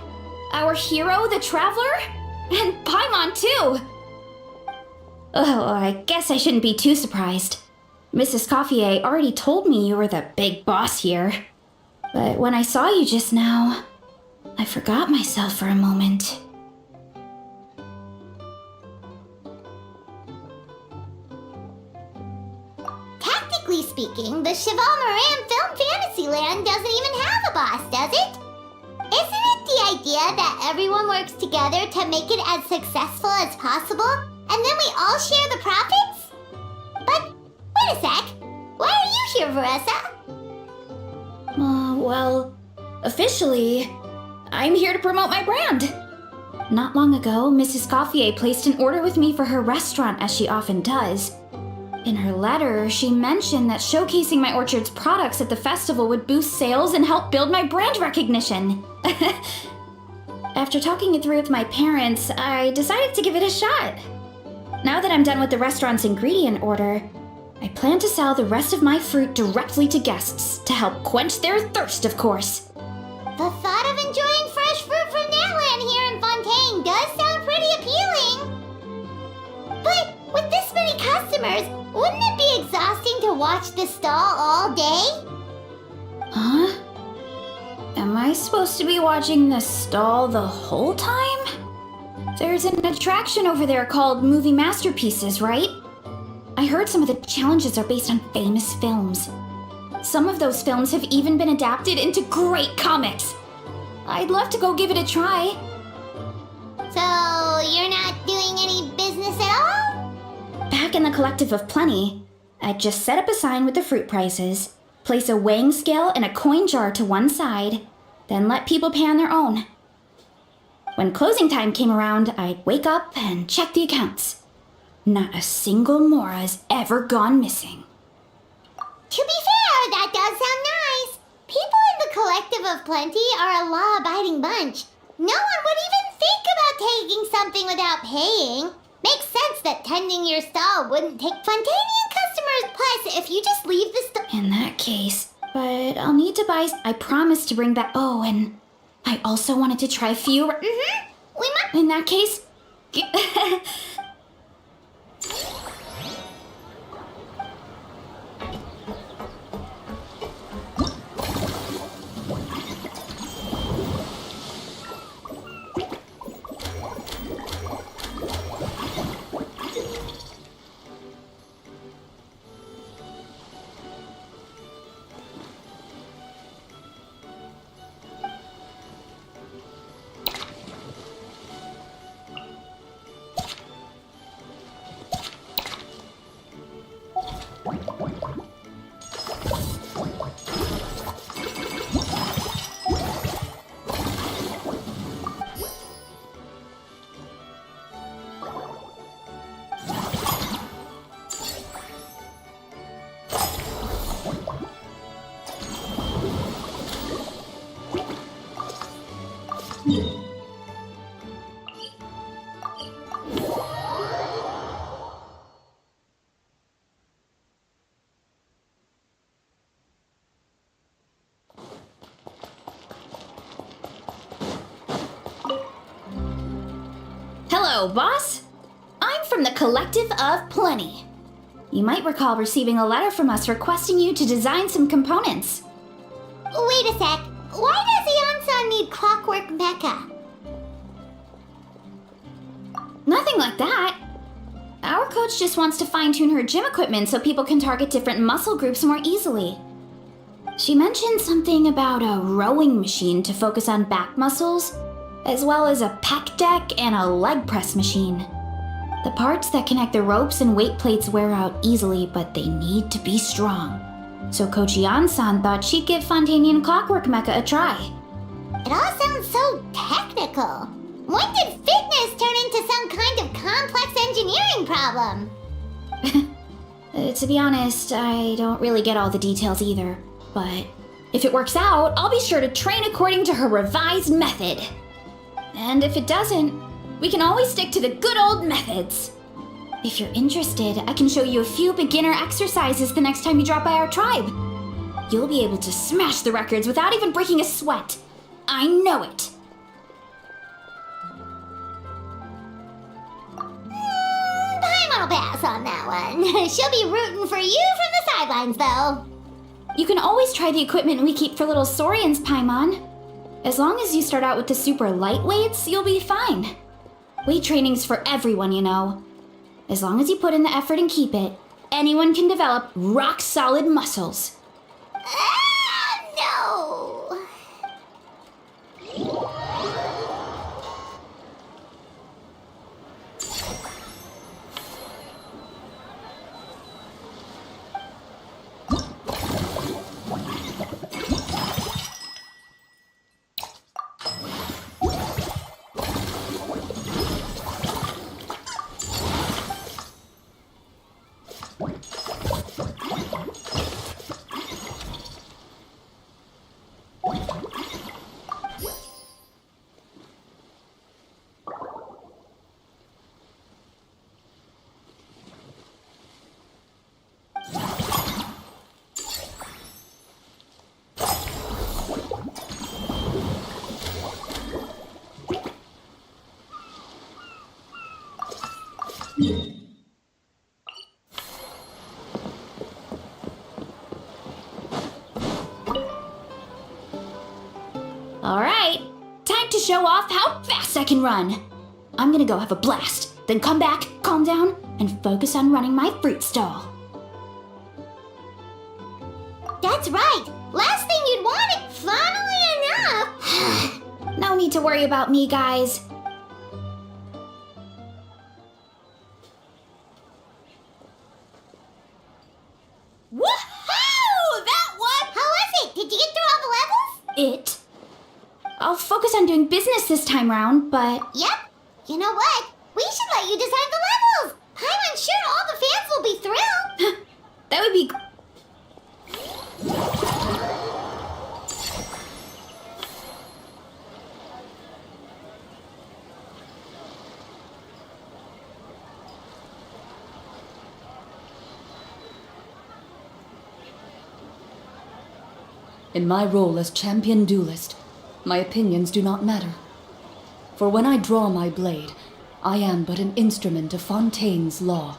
our hero, the Traveler? And Paimon, too! Oh, I guess I shouldn't be too surprised. Mrs. Coiffier already told me you were the big boss here. But when I saw you just now, I forgot myself for a moment. Tactically speaking, the Cheval Moran Film Fantasyland doesn't even have a boss, does it? Isn't it the idea that everyone works together to make it as successful as possible, and then we all share the profits? But, wait a sec. Why are you here, Veressa? Well, officially, I'm here to promote my brand. Not long ago, Mrs. Gauffier placed an order with me for her restaurant, as she often does. In her letter, she mentioned that showcasing my orchard's products at the festival would boost sales and help build my brand recognition. After talking it through with my parents, I decided to give it a shot. Now that I'm done with the restaurant's ingredient order, I plan to sell the rest of my fruit directly to guests to help quench their thirst, of course. The thought of enjoying fresh fruit from Natland here in Fontaine does sound pretty appealing. But with this many customers, wouldn't it be exhausting to watch the stall all day? Huh? Am I supposed to be watching the stall the whole time? There's an attraction over there called Movie Masterpieces, right? I heard some of the challenges are based on famous films. Some of those films have even been adapted into great comics. I'd love to go give it a try. So, you're not doing any business at all? Back in the Collective of Plenty, I'd just set up a sign with the fruit prices, place a weighing scale and a coin jar to one side, then let people pay on their own. When closing time came around, I'd wake up and check the accounts. Not a single Mora has ever gone missing. To be fair, that does sound nice. People in the Collective of Plenty are a law-abiding bunch. No one would even think about taking something without paying. Makes sense that tending your stall wouldn't take Fontanian customers. Plus, if you just leave the stall... In that case, but I'll need to buy... I promised to bring back... Oh, and I also wanted to try a few... We might... In that case... Hello, boss. I'm from the Collective of Plenty. You might recall receiving a letter from us requesting you to design some components. Wait a sec. Why does Eonsan need Clockwork Mecha? Nothing like that. Our coach just wants to fine-tune her gym equipment so people can target different muscle groups more easily. She mentioned something about a rowing machine to focus on back muscles, as well as a pec deck and a leg press machine. The parts that connect the ropes and weight plates wear out easily, but they need to be strong. So Coach Eon-san thought she'd give Fontanian Clockwork Mecha a try. It all sounds so technical. When did fitness turn into some kind of complex engineering problem? To be honest, I don't really get all the details either. But if it works out, I'll be sure to train according to her revised method. And if it doesn't, we can always stick to the good old methods. If you're interested, I can show you a few beginner exercises the next time you drop by our tribe. You'll be able to smash the records without even breaking a sweat. I know it. Paimon will pass on that one. She'll be rooting for you from the sidelines, though. You can always try the equipment we keep for little Saurians, Paimon. As long as you start out with the super lightweights, you'll be fine. Weight training's for everyone, you know. As long as you put in the effort and keep it, anyone can develop rock-solid muscles. No! All right, time to show off how fast I can run. I'm gonna go have a blast, then come back, calm down, and focus on running my fruit stall. That's right! Last thing you'd want, funnily enough! No need to worry about me, guys. Woohoo! That one! How was it? Did you get through all the levels? I'll focus on doing business this time round, but... Yep. You know what? We should let you design the levels! I'm sure all the fans will be thrilled! That would be... In my role as champion duelist, my opinions do not matter. For when I draw my blade, I am but an instrument of Fontaine's law.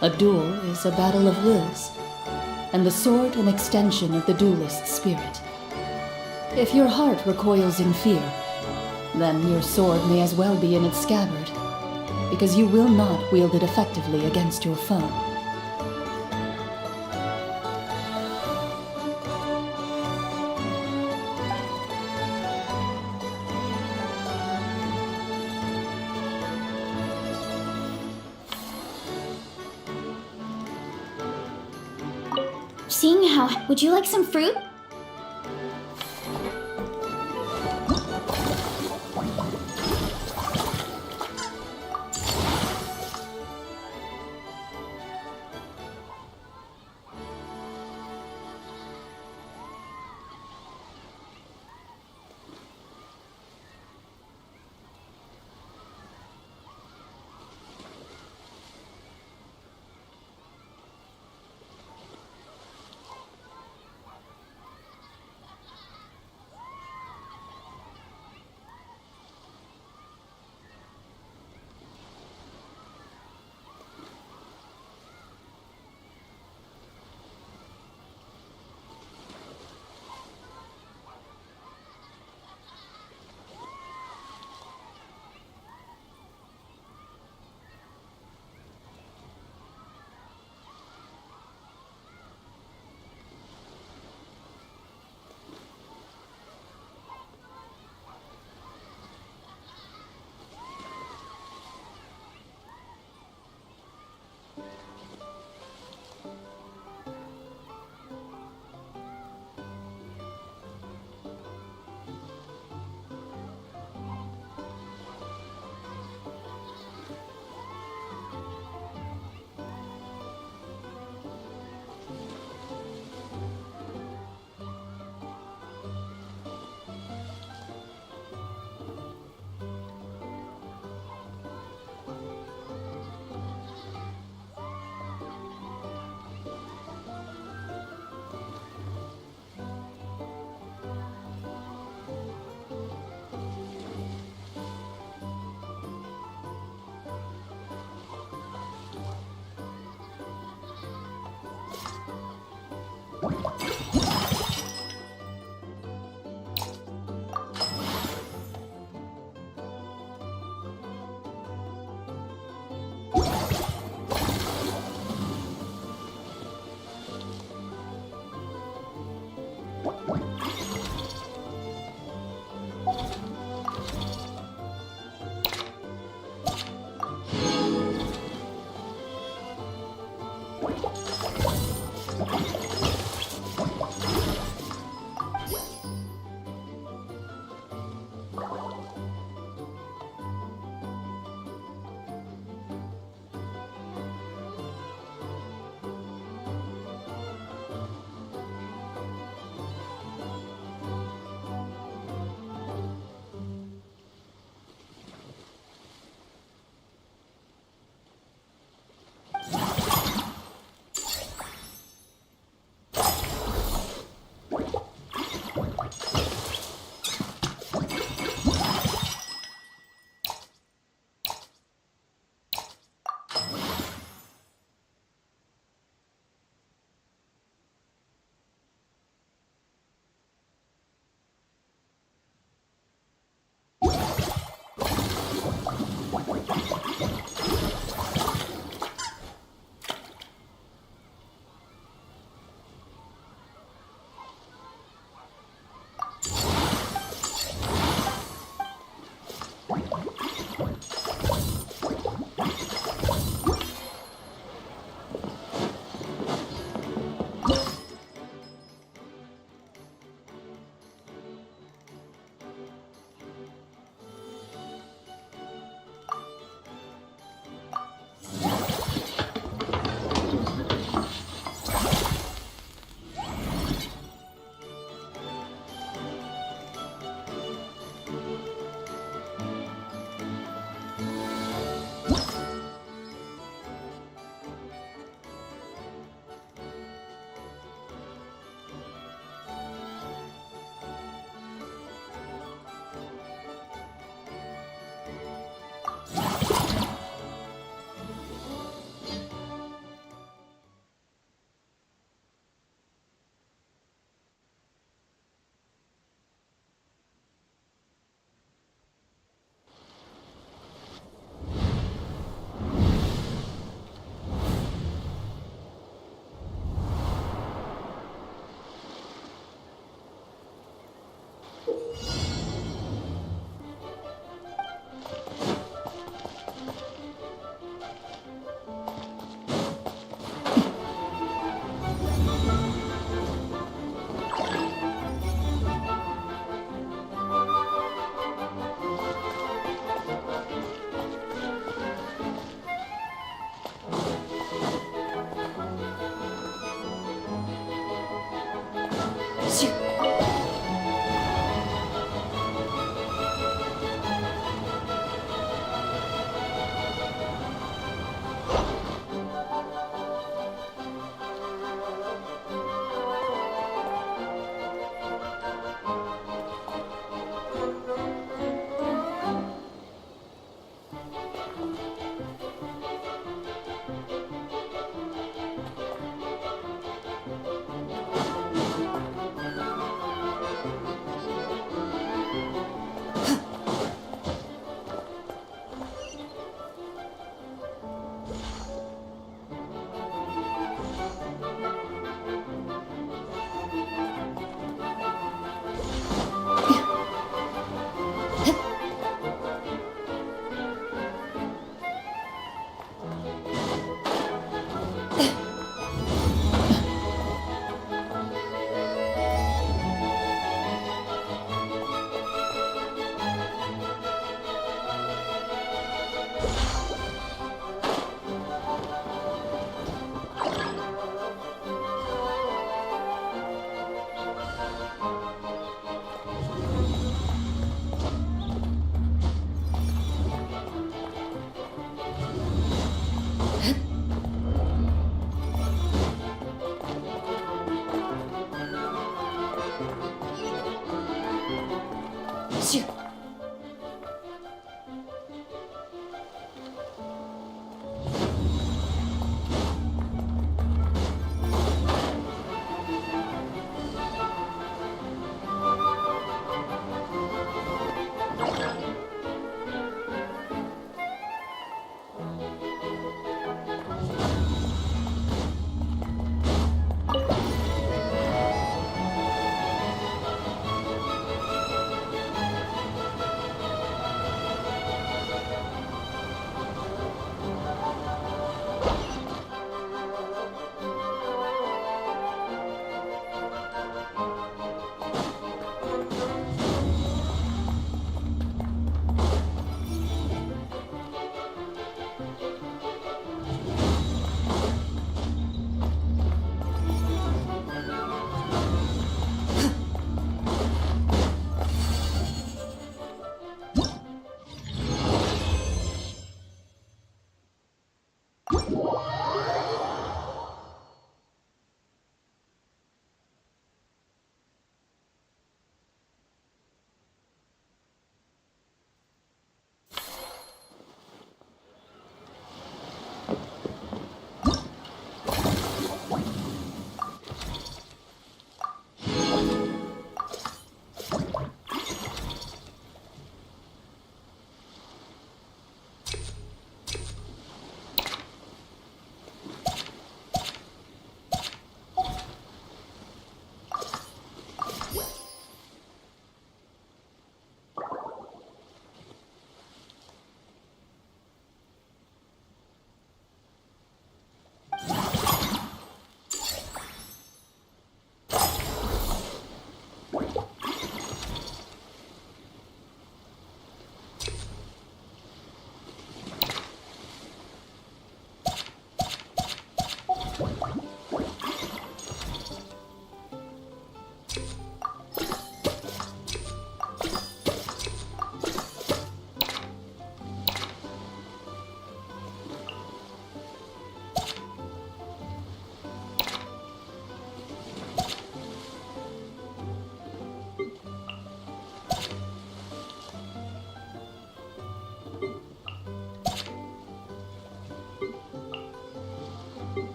A duel is a battle of wills, and the sword an extension of the duelist's spirit. If your heart recoils in fear, then your sword may as well be in its scabbard, because you will not wield it effectively against your foe. Seeing how... Would you like some fruit?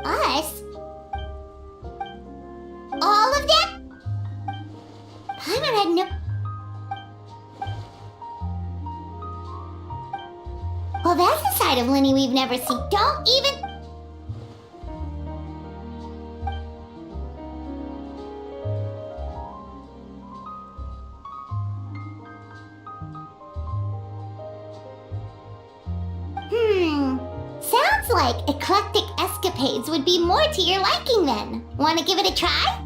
Us? All of them? Paimon had no... Well, that's a side of Linny we've never seen. Don't even... Sounds like eclectic escapades would be more to your liking then. Want to give it a try?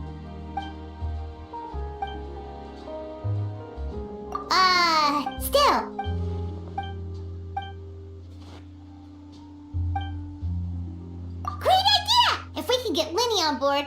Still. Great idea! If we can get Linny on board.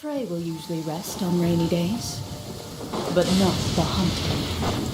Prey will usually rest on rainy days, but not the hunted.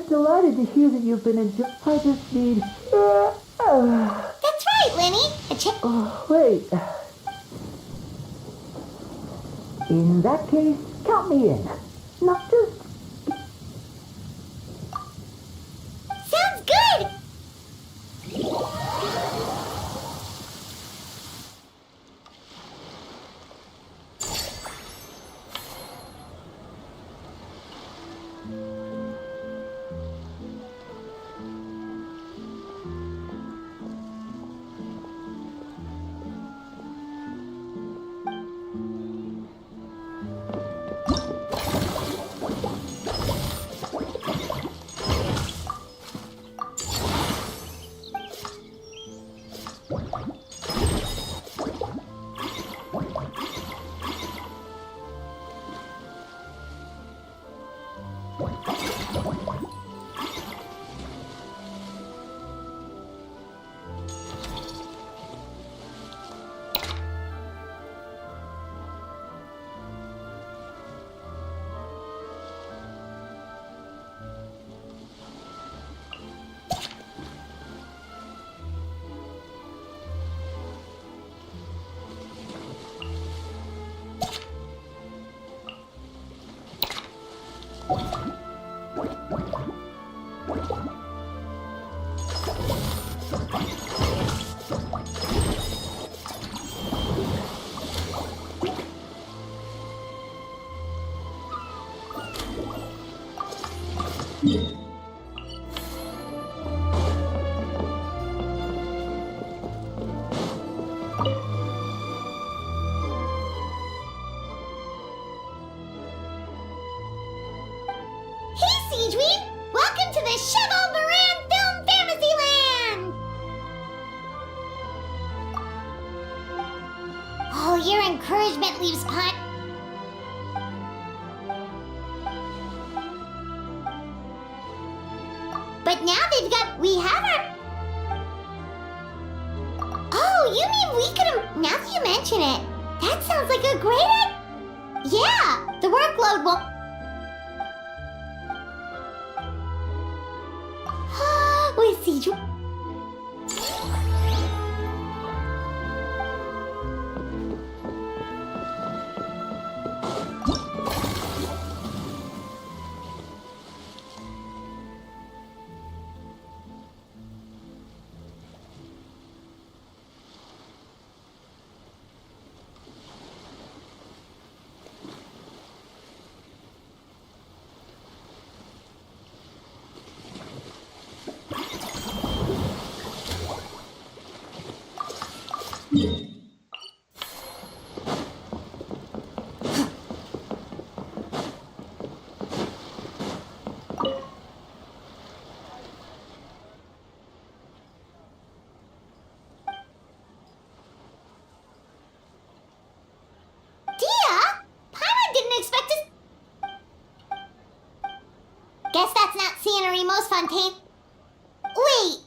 Delighted to hear that you've been enjoying. I just need. That's right, Linny. Wait. In that case, count me in. Not just. Sounds good! Welcome to the Cheval Moran Film Fantasyland! Oh, your encouragement leaves Punt. But now we have our... Oh, you mean we could have... Now that you mention it, That sounds like a great idea. Yeah, the workload won't... We'll see you. Guess that's not scenery, most Fontaine. Wait,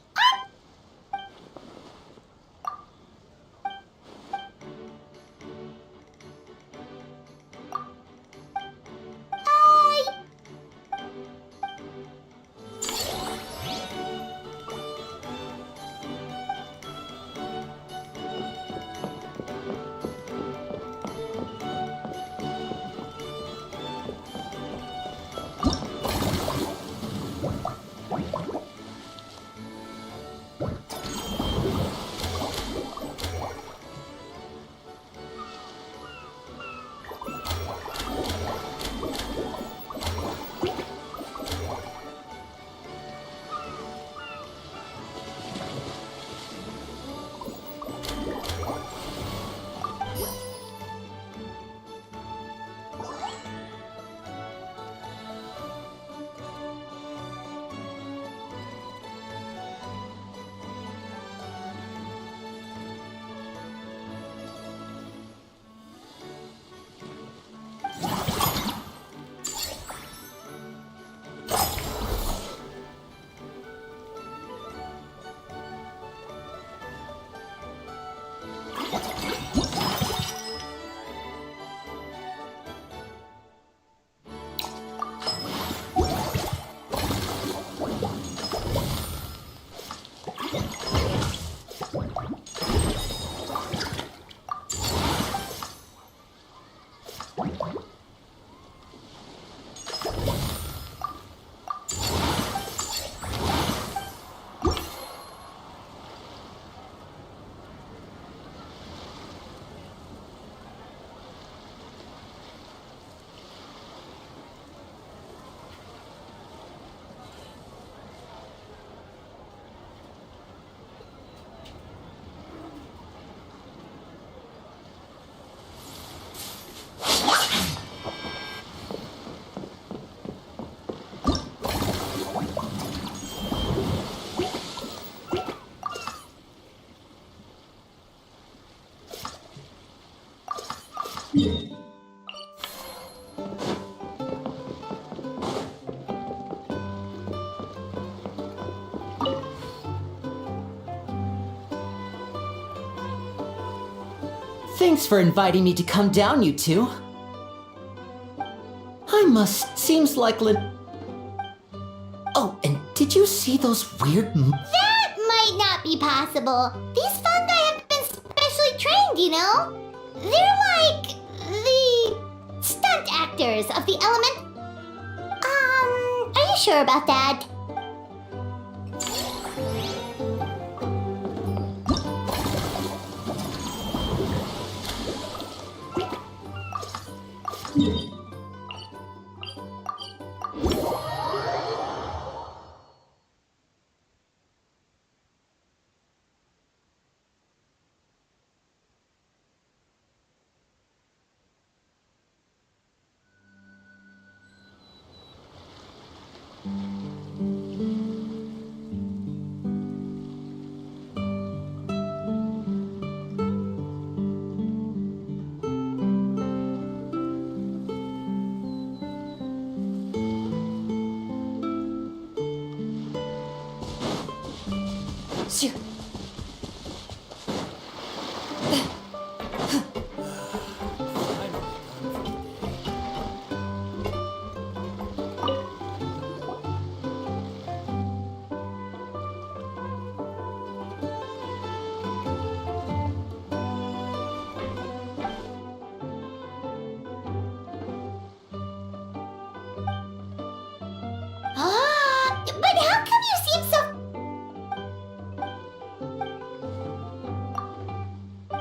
Thanks for inviting me to come down, you two. Seems like Oh, and did you see those weird that might not be possible. These fungi have been specially trained, you know? They're like the stunt actors of the element. Are you sure about that?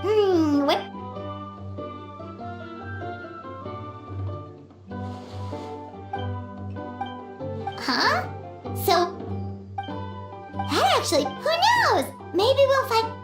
What? Huh? So, that actually, who knows? Maybe we'll find...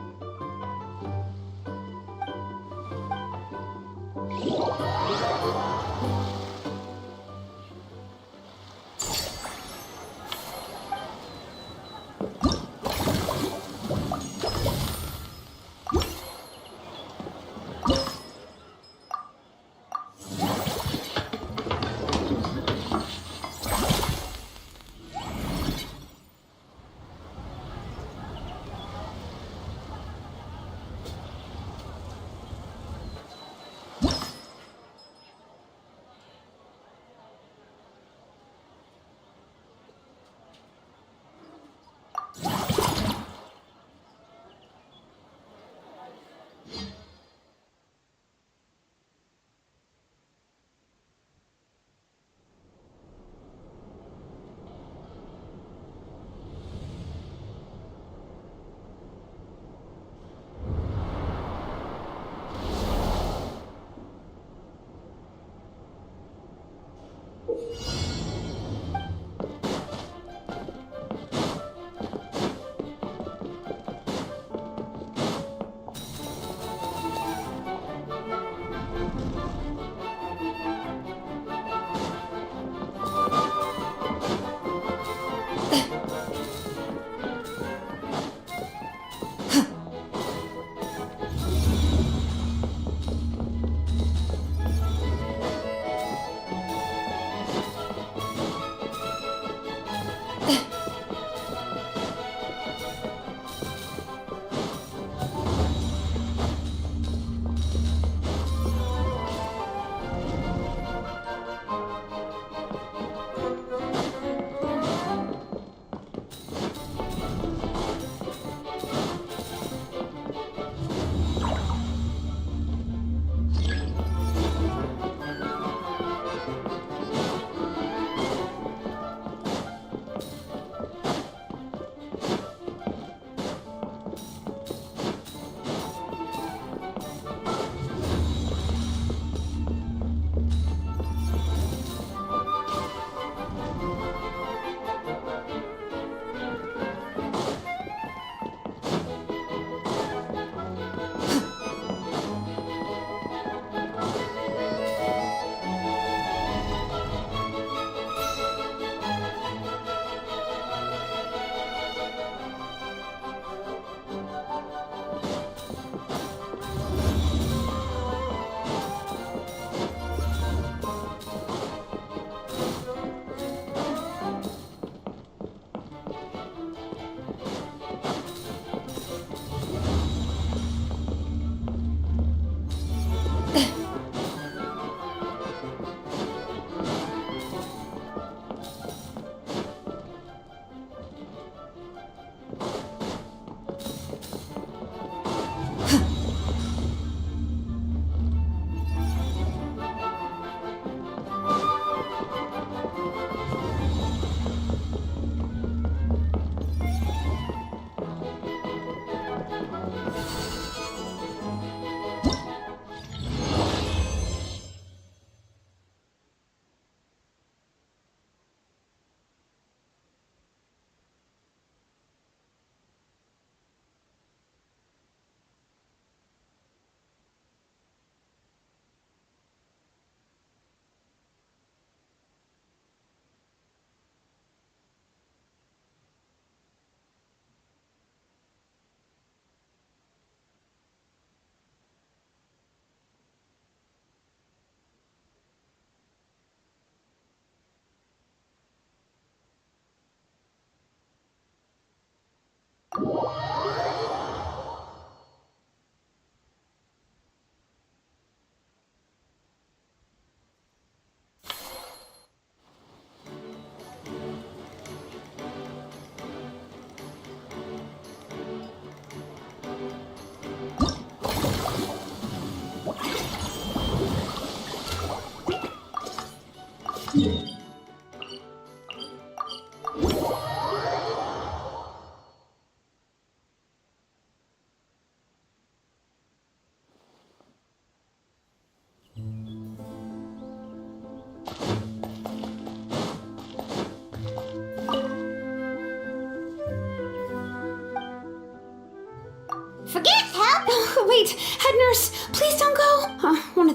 forget, help! Wait, head nurse, please don't go.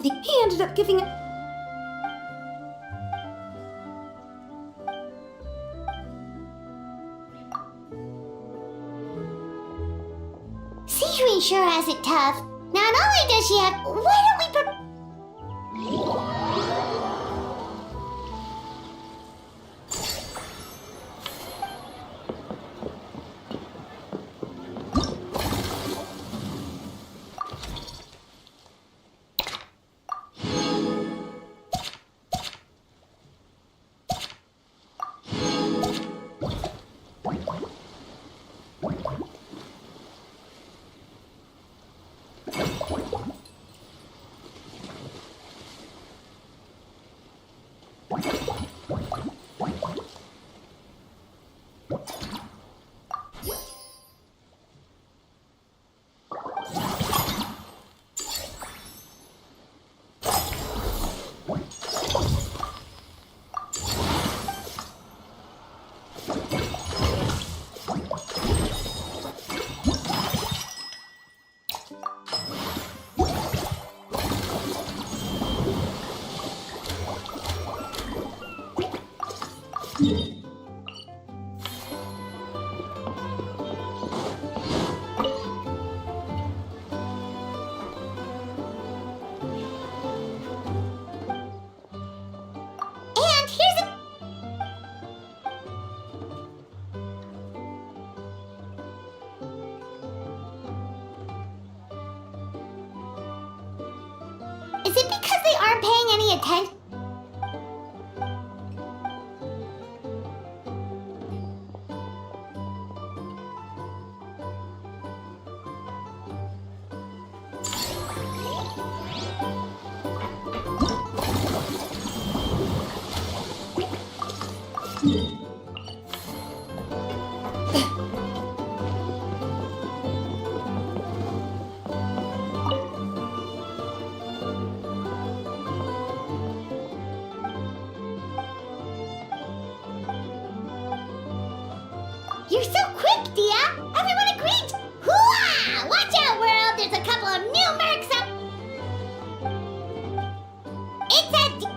He ended up giving it. Sejuani sure has it tough. Not only does she have... Why don't we... And here's a... Is it because they aren't paying any attention? You're so quick, Dia! Everyone agreed! Hooah! Watch out, world! There's a couple of new mercs up... It's a...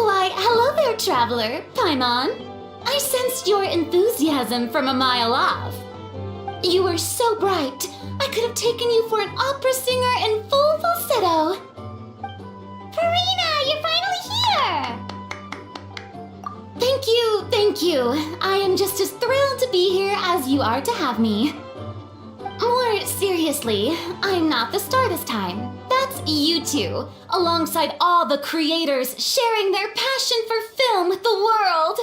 Why, hello there, traveler, Paimon. I sensed your enthusiasm from a mile off. You were so bright, I could have taken you for an opera singer in full falsetto. Farina, you're finally here! Thank you. I am just as thrilled to be here as you are to have me. More seriously, I'm not the star this time. That's you two, alongside all the creators sharing their passion for film with the world.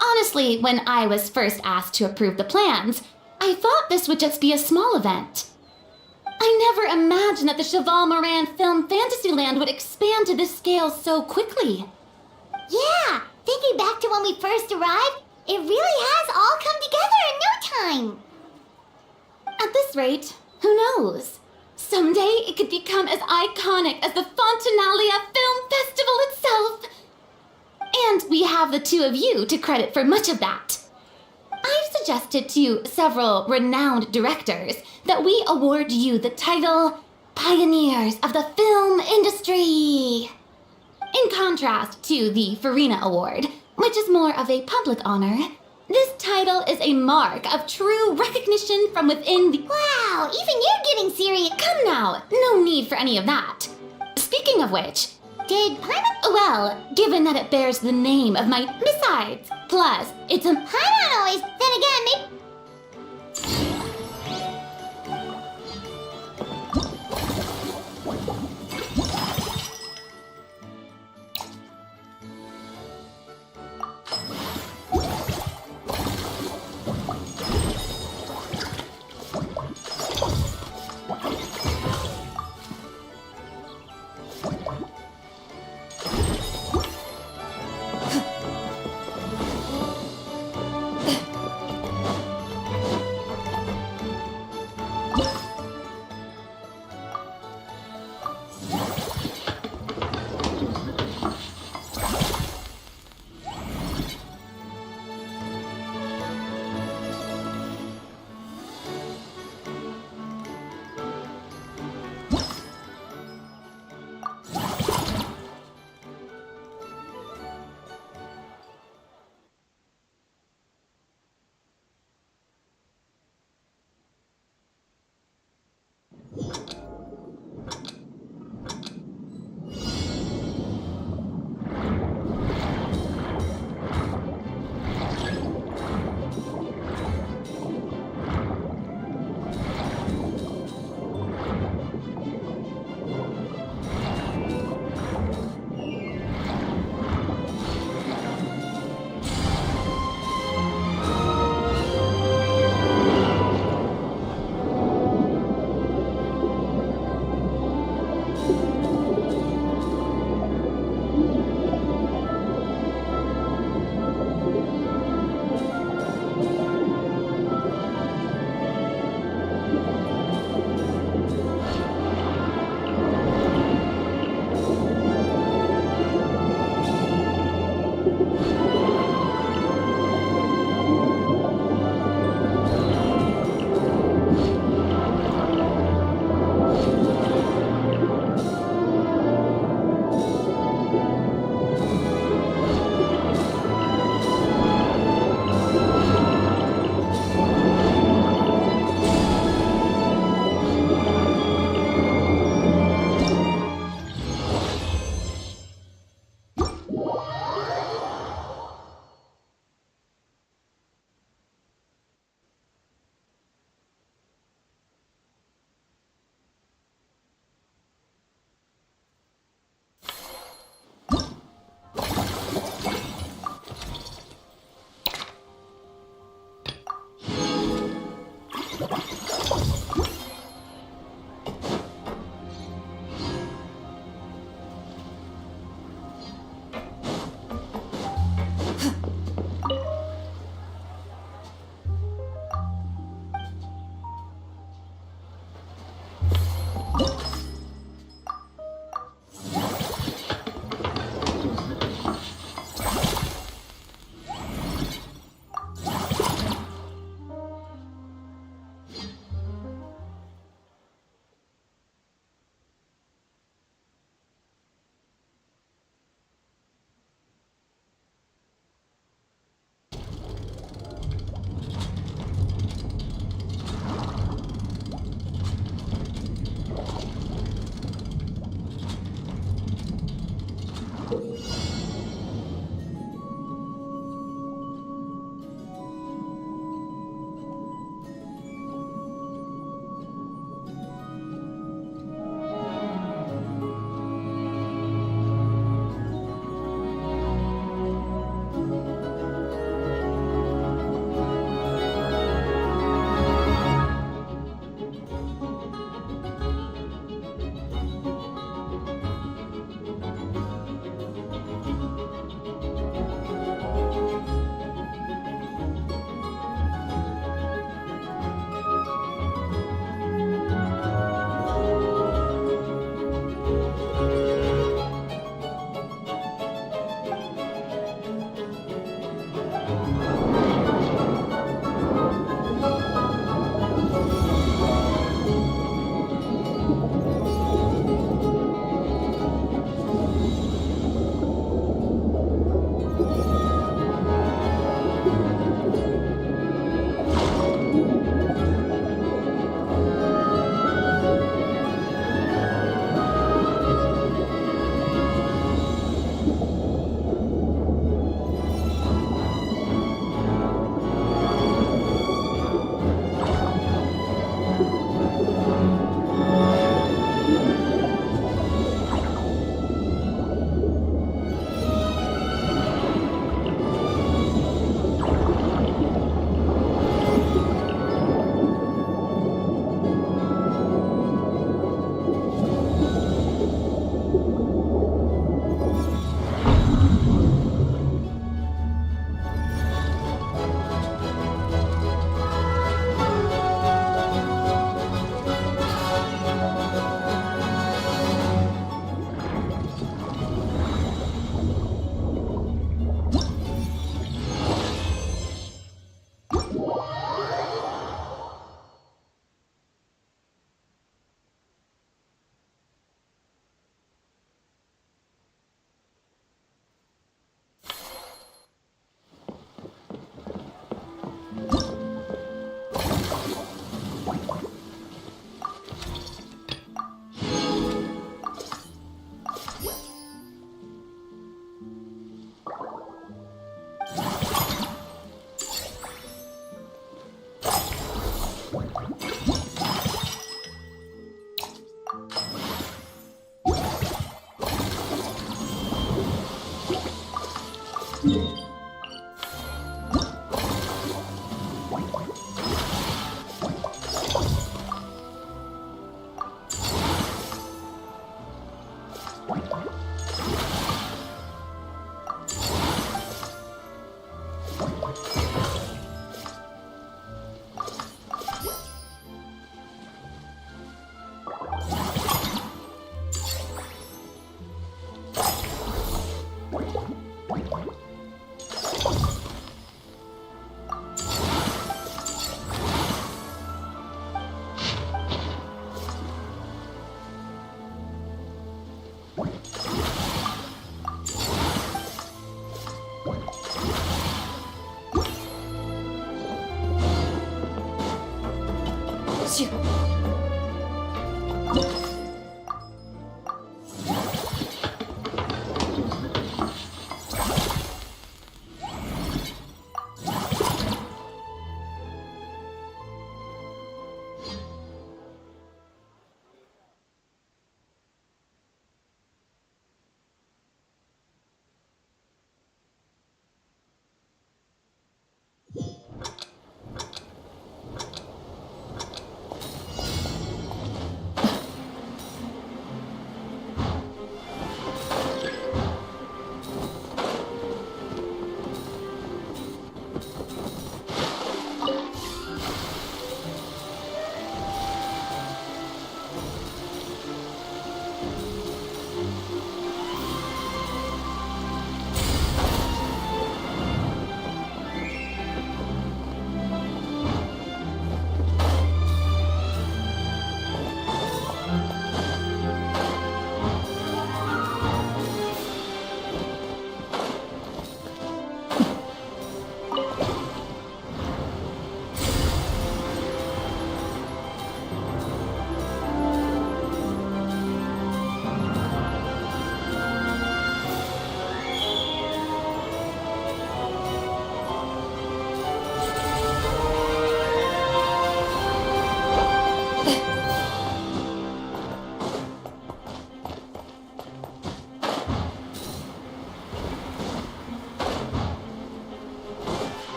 Honestly, when I was first asked to approve the plans, I thought this would just be a small event. I never imagined that the Cheval Moran Film Fantasyland would expand to this scale so quickly. Yeah, thinking back to when we first arrived, it really has all come together in no time. At this rate, who knows? Someday it could become as iconic as the Fontanalia Film Festival itself. And we have the two of you to credit for much of that. I've suggested to several renowned directors that we award you the title Pioneers of the Film Industry. In contrast to the Farina Award, which is more of a public honor, this title is a mark of true recognition from within the— Wow, even you're getting serious. Come now, no need for any of that. Speaking of which, Did Paimon? well, given that it bears the name of my— Besides, plus, it's a— Paimon always, then again, maybe...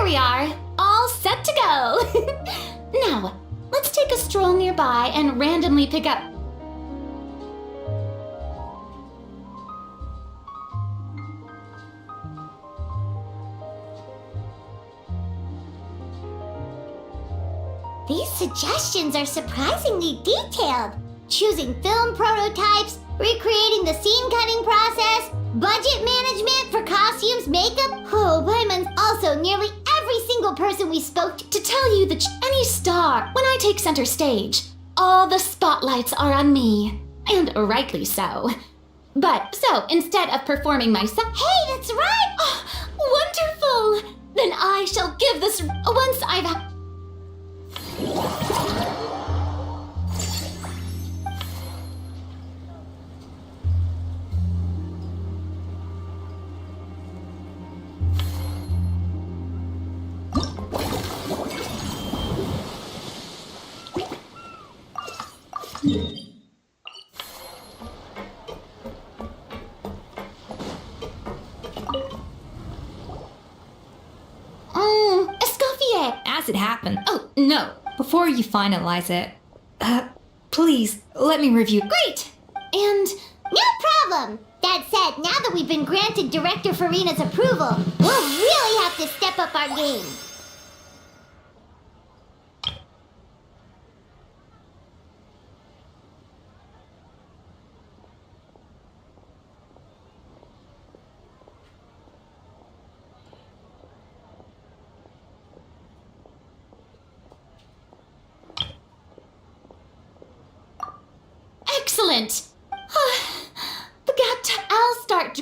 We are all set to go. Now, let's take a stroll nearby and randomly pick up. These suggestions are surprisingly detailed. Choosing film prototypes, recreating the scene cutting process, budget management for costumes, makeup. Oh, Paimon's also nearly every single single person we spoke to. tell you that any star, when I take center stage, all the spotlights are on me. And rightly so. But, so, instead of performing myself— Hey, that's right! Oh, wonderful! Then I shall give this once I've— Escoffier! As it happened. Oh, no. Before you finalize it, please let me review. Great! And No problem! That said, now that we've been granted Director Farina's approval, we'll really have to step up our game. excellent! I'll start.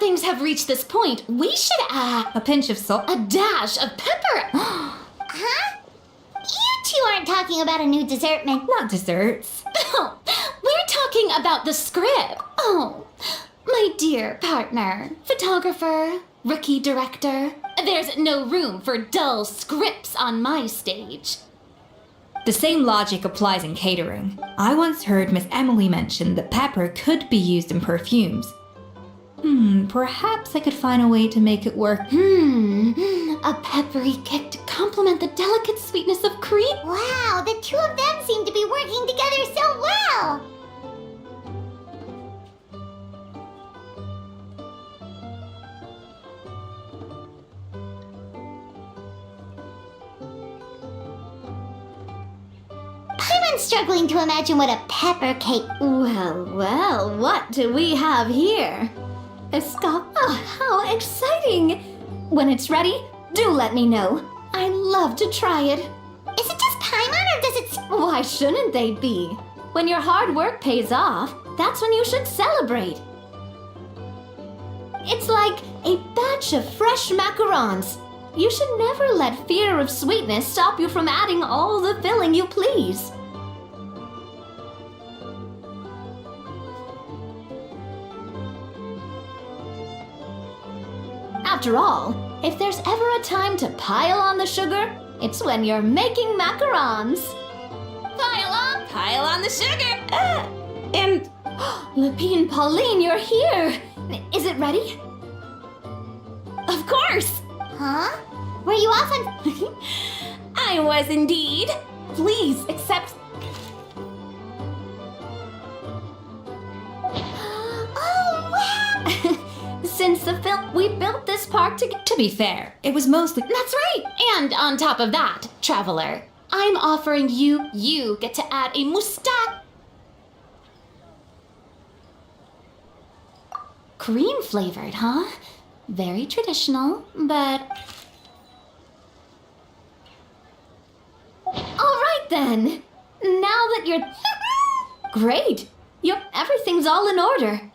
Things have reached this point, we should add a pinch of salt, a dash of pepper. Huh? You two aren't talking about a new dessert menu. Not desserts. No, we're talking about the script. Oh, my dear partner, photographer, rookie director. There's no room for dull scripts on my stage. The same logic applies in catering. I once heard Miss Emily mention that pepper could be used in perfumes. Perhaps I could find a way to make it work. A peppery kick to complement the delicate sweetness of cream. Wow, the two of them seem to be working together so well. I'm struggling to imagine what a pepper cake... Well, what do we have here? Escape. Oh, how exciting! When it's ready, do let me know. I love to try it. Is it just Paimon or does it... Why shouldn't they be? When your hard work pays off, that's when you should celebrate. It's like a batch of fresh macarons. You should never let fear of sweetness stop you from adding all the filling you please. After all, if there's ever a time to pile on the sugar, it's when you're making macarons. Pile on the sugar. And Lapine Pauline, you're here. Is it ready? Of course. Huh? Were you off on... I was indeed. Please accept. Oh, wow! Since the film, we built this park To be fair, it was mostly... That's right. And on top of that, traveler, I'm offering you get to add a moustache. Cream flavored, huh? Very traditional, but... All right then. Now that you're... Great. Everything's all in order.